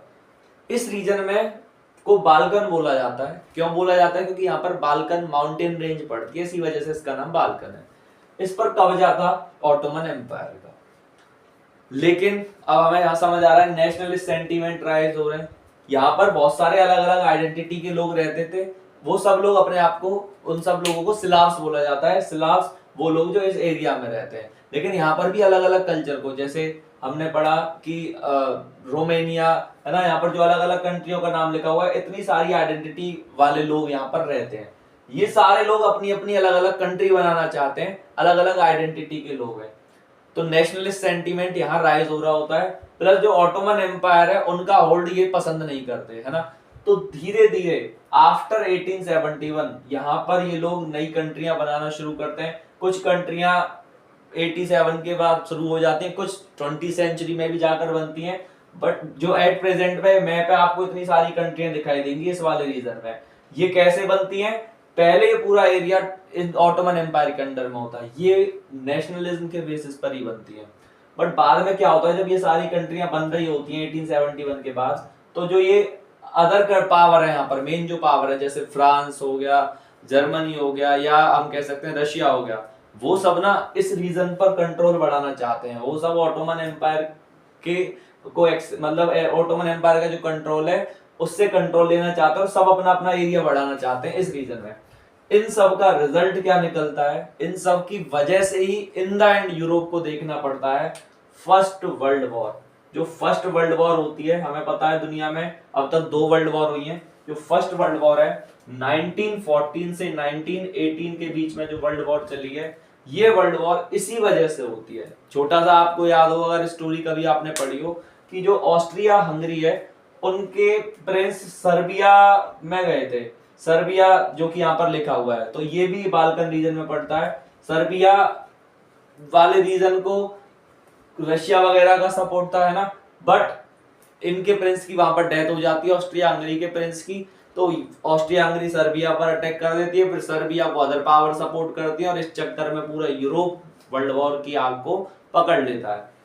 इस रीजन में को बाल्कन बोला जाता है। क्यों बोला जाता है, क्योंकि यहाँ पर बाल्कन माउंटेन रेंज पड़ती है, इसी वजह से इसका नाम बाल्कन है। इस पर कब्जा था ऑटोमन एम्पायर का। लेकिन अब हमें यहाँ समझ आ रहा है नेशनलिस्ट सेंटीमेंट राइज हो रहे हैं। यहाँ पर बहुत सारे अलग अलग आइडेंटिटी के लोग रहते थे, वो सब लोग अपने आप को, उन सब लोगों को स्लाव्स बोला जाता है। स्लाव्स वो लोग जो इस एरिया में रहते हैं। लेकिन यहाँ पर भी अलग अलग कल्चर को, जैसे हमने पढ़ा कि रोमेनिया है ना, यहाँ पर जो अलग अलग कंट्रियों का नाम लिखा हुआ है, इतनी सारी आइडेंटिटी वाले लोग यहाँ पर रहते हैं। ये सारे लोग अपनी अपनी अलग अलग कंट्री बनाना चाहते हैं, अलग अलग आइडेंटिटी के लोग हैं। तो नेशनलिस्ट सेंटीमेंट यहाँ राइज हो रहा होता है। प्लस जो ऑटोमन एम्पायर है उनका होल्ड ये पसंद नहीं करते, है ना। तो धीरे धीरे आफ्टर 1871 यहाँ पर ये लोग नई कंट्रियां बनाना शुरू करते हैं। कुछ कंट्रियां 87 के बाद शुरू हो जाती हैं, कुछ 20वीं सेंचुरी में भी जाकर बनती हैं। बट जो एट प्रेजेंट में मैप पे आपको इतनी सारी कंट्रियां दिखाई देंगी इस वाले रीजन में। ये कैसे बनती हैं, पहले ये पूरा एरिया ऑटोमन एम्पायर के अंडर में होता है, ये नेशनलिज्म के बेसिस पर ही बनती है। बट बाद में क्या होता है, जब ये सारी कंट्रियां बन रही होती हैं 1871 के बाद, तो जो ये अदर पावर है यहाँ पर, मेन जो पावर है, जैसे फ्रांस हो गया, जर्मनी हो गया, या हम कह सकते हैं रशिया हो गया, वो सब ना इस रीजन पर कंट्रोल बढ़ाना चाहते हैं। वो सब ऑटोमन एम्पायर के को मतलब ऑटोमन एम्पायर का जो कंट्रोल है उससे कंट्रोल लेना चाहते हैं और सब अपना अपना एरिया बढ़ाना चाहते हैं इस रीजन में। इन सब का रिजल्ट क्या निकलता है, इन सब की वजह से ही इन द एंड यूरोप को देखना पड़ता है फर्स्ट वर्ल्ड वॉर। जो फर्स्ट वर्ल्ड वॉर होती है, हमें पता है दुनिया में अब तक 2 वर्ल्ड वॉर हुई हैं। जो फर्स्ट वर्ल्ड वॉर है 1914 से 1918 के बीच में जो वर्ल्ड वॉर चली है, ये वर्ल्ड वॉर इसी वजह से होती है। छोटा सा आपको याद हो, अगर स्टोरी कभी आपने पढ़ी हो, कि जो ऑस्ट्रिया हंगरी है उनके प्रिंस सर्बिया में गए थे। सर्बिया जो कि यहाँ पर लिखा हुआ है, तो ये भी बाल्कन रीजन में पड़ता है। सर्बिया वाले रीजन को रशिया वगैरह का सपोर्ट था, है ना। बट इनके प्रिंस की वहां पर डेथ हो जाती है, ऑस्ट्रिया हंगरी के प्रिंस की। तो ऑस्ट्रिया हंगरी सर्बिया पर अटैक कर देती है, फिर सर्बिया को अदर पावर सपोर्ट करती है और इस चक्कर में पूरा यूरोप वर्ल्ड वॉर की आग को पकड़ लेता है।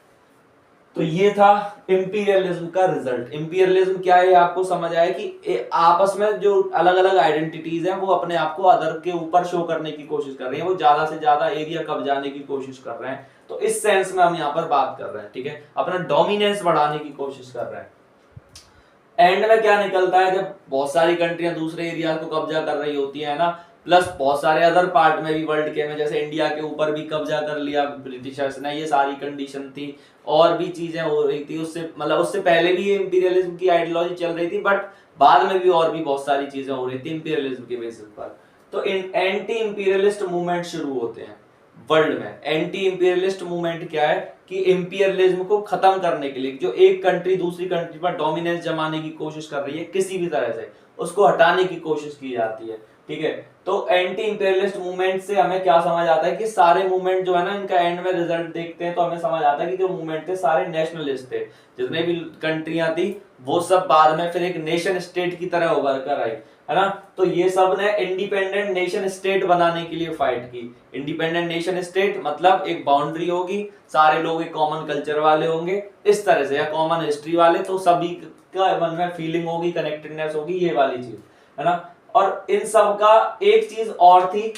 तो ये था इंपीरियलिज्म का रिजल्ट। इंपीरियलिज्म क्या है, आपको समझ आया कि आपस में जो अलग अलग आइडेंटिटीज हैं वो अपने आप को अदर के ऊपर शो करने की कोशिश कर रही है, वो ज्यादा से ज्यादा एरिया कब्जाने की कोशिश कर रहे हैं। तो इस सेंस में हम यहाँ पर बात कर रहे हैं, ठीक है, अपना डोमिनेंस बढ़ाने की कोशिश कर रहे हैं। एंड में क्या निकलता है, जब बहुत सारी कंट्रियां दूसरे एरिया को कब्जा कर रही होती है ना, प्लस बहुत सारे अदर पार्ट में भी वर्ल्ड के में, जैसे इंडिया के ऊपर भी कब्जा कर लिया ब्रिटिशर्स ने, ये सारी कंडीशन थी। और भी चीजें हो रही थी उससे, मतलब उससे पहले भी ये इंपीरियलिज्म की आइडियोलॉजी चल रही थी, बट बाद में भी और भी बहुत सारी चीजें हो रही थी इंपीरियलिज्म के बेसिस पर। तो एंटी इंपीरियलिस्ट मूवमेंट शुरू होते हैं वर्ल्ड में। एंटी इंपीरियलिस्ट मूवमेंट क्या है कि इंपीरियलिज्म को खत्म करने के लिए, जो एक कंट्री दूसरी कंट्री पर डोमिनेंस जमाने की कोशिश कर रही है किसी भी तरह से, उसको हटाने की कोशिश की जाती है, ठीक है। तो एंटी इंपीरियलिस्ट मूवमेंट से हमें क्या समझ आता है कि सारे मूवमेंट जो है ना, इनका एंड में रिजल्ट देखते हैं तो हमें समझ आता है कि जो मूवमेंट थे सारे नेशनलिस्ट थे। जितने भी कंट्रियां थी वो सब बाद में फिर एक नेशन स्टेट की तरह उभर कर आई, है ना। तो ये सब ने इंडिपेंडेंट नेशन स्टेट बनाने के लिए फाइट की। इंडिपेंडेंट नेशन स्टेट मतलब एक बाउंड्री होगी, सारे लोग एक कॉमन कल्चर वाले होंगे इस तरह से, या कॉमन हिस्ट्री वाले, तो सभी का मन में फीलिंग होगी, कनेक्टेडनेस होगी, ये वाली चीज, है ना। और इन सब का एक चीज और थी,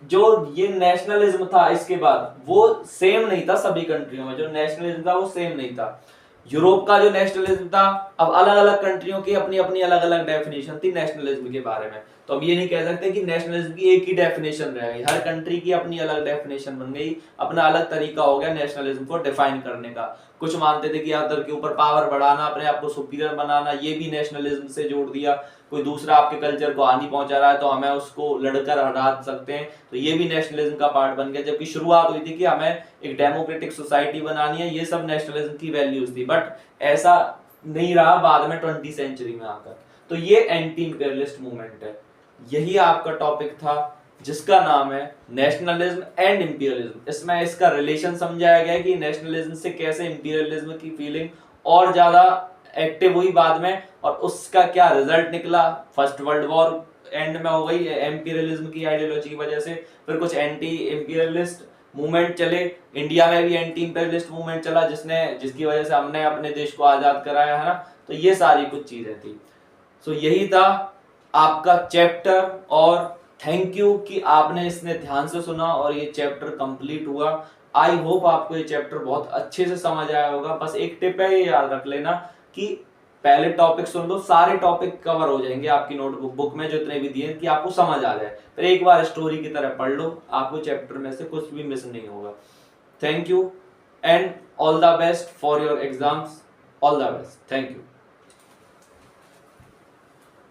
जो ये नेशनलिज्म था इसके बाद वो सेम नहीं था सभी कंट्रियों में। जो नेशनलिज्म था वो सेम नहीं था। यूरोप का जो नेशनलिज्म था, अब अलग अलग कंट्रियों की अपनी अपनी अलग अलग डेफिनेशन थी नेशनलिज्म के बारे में। तो अब ये नहीं कह सकते कि नेशनलिज्म की एक ही डेफिनेशन रह गई, हर कंट्री की अपनी अलग डेफिनेशन बन गई, अपना अलग तरीका हो गया नेशनलिज्म को डिफाइन करने का। कुछ मानते थे कि अदर के ऊपर पावर बढ़ाना, अपने आप को सुपीरियर बनाना, ये भी नेशनलिज्म से जोड़ दिया। कोई दूसरा आपके कल्चर को हानि पहुंचा रहा है तो हमें उसको लड़कर हटा सकते हैं, तो ये भी नेशनलिज्म का पार्ट बन गया। जबकि शुरुआत हुई थी कि हमें एक डेमोक्रेटिक सोसाइटी बनानी है, ये सब नेशनलिज्म की वैल्यूज थी, बट ऐसा नहीं रहा बाद में 20वीं सेंचुरी में आकर। तो ये एंटी इंपीरियलिस्ट मूवमेंट है। यही आपका टॉपिक था जिसका नाम है नेशनलिज्म एंड इंपीरियलिज्म। इसमें इसका रिलेशन समझाया गया कि नेशनलिज्म से कैसे इंपीरियलिज्म की फीलिंग और ज्यादा एक्टिव हुई बाद में, और उसका क्या रिजल्ट निकला। फर्स्ट वर्ल्ड वॉर एंड में हो गई इंपीरियलिज्म की आइडियोलॉजी की वजह से, फिर कुछ एंटी इंपीरियलिस्ट मूवमेंट चले, इंडिया में भी एंटी इंपीरियलिस्ट मूवमेंट चला जिसकी वजह से हमने अपने देश को आजाद कराया है ना। तो ये सारी कुछ चीजें थी। सो यही था आपका चैप्टर, और थैंक यू कि आपने इसने ध्यान से सुना और ये चैप्टर कंप्लीट हुआ। आई होप आपको ये चैप्टर बहुत अच्छे से समझ आया होगा। बस एक टिप है, ये याद रख लेना कि पहले टॉपिक सुन लो, सारे टॉपिक कवर हो जाएंगे आपकी नोटबुक बुक में जितने भी दिए, कि आपको समझ आ जाए। फिर एक बार स्टोरी की तरह पढ़ लो, आपको चैप्टर में से कुछ भी मिस नहीं होगा। Thank you and all the best for your exams. All the best. Thank you.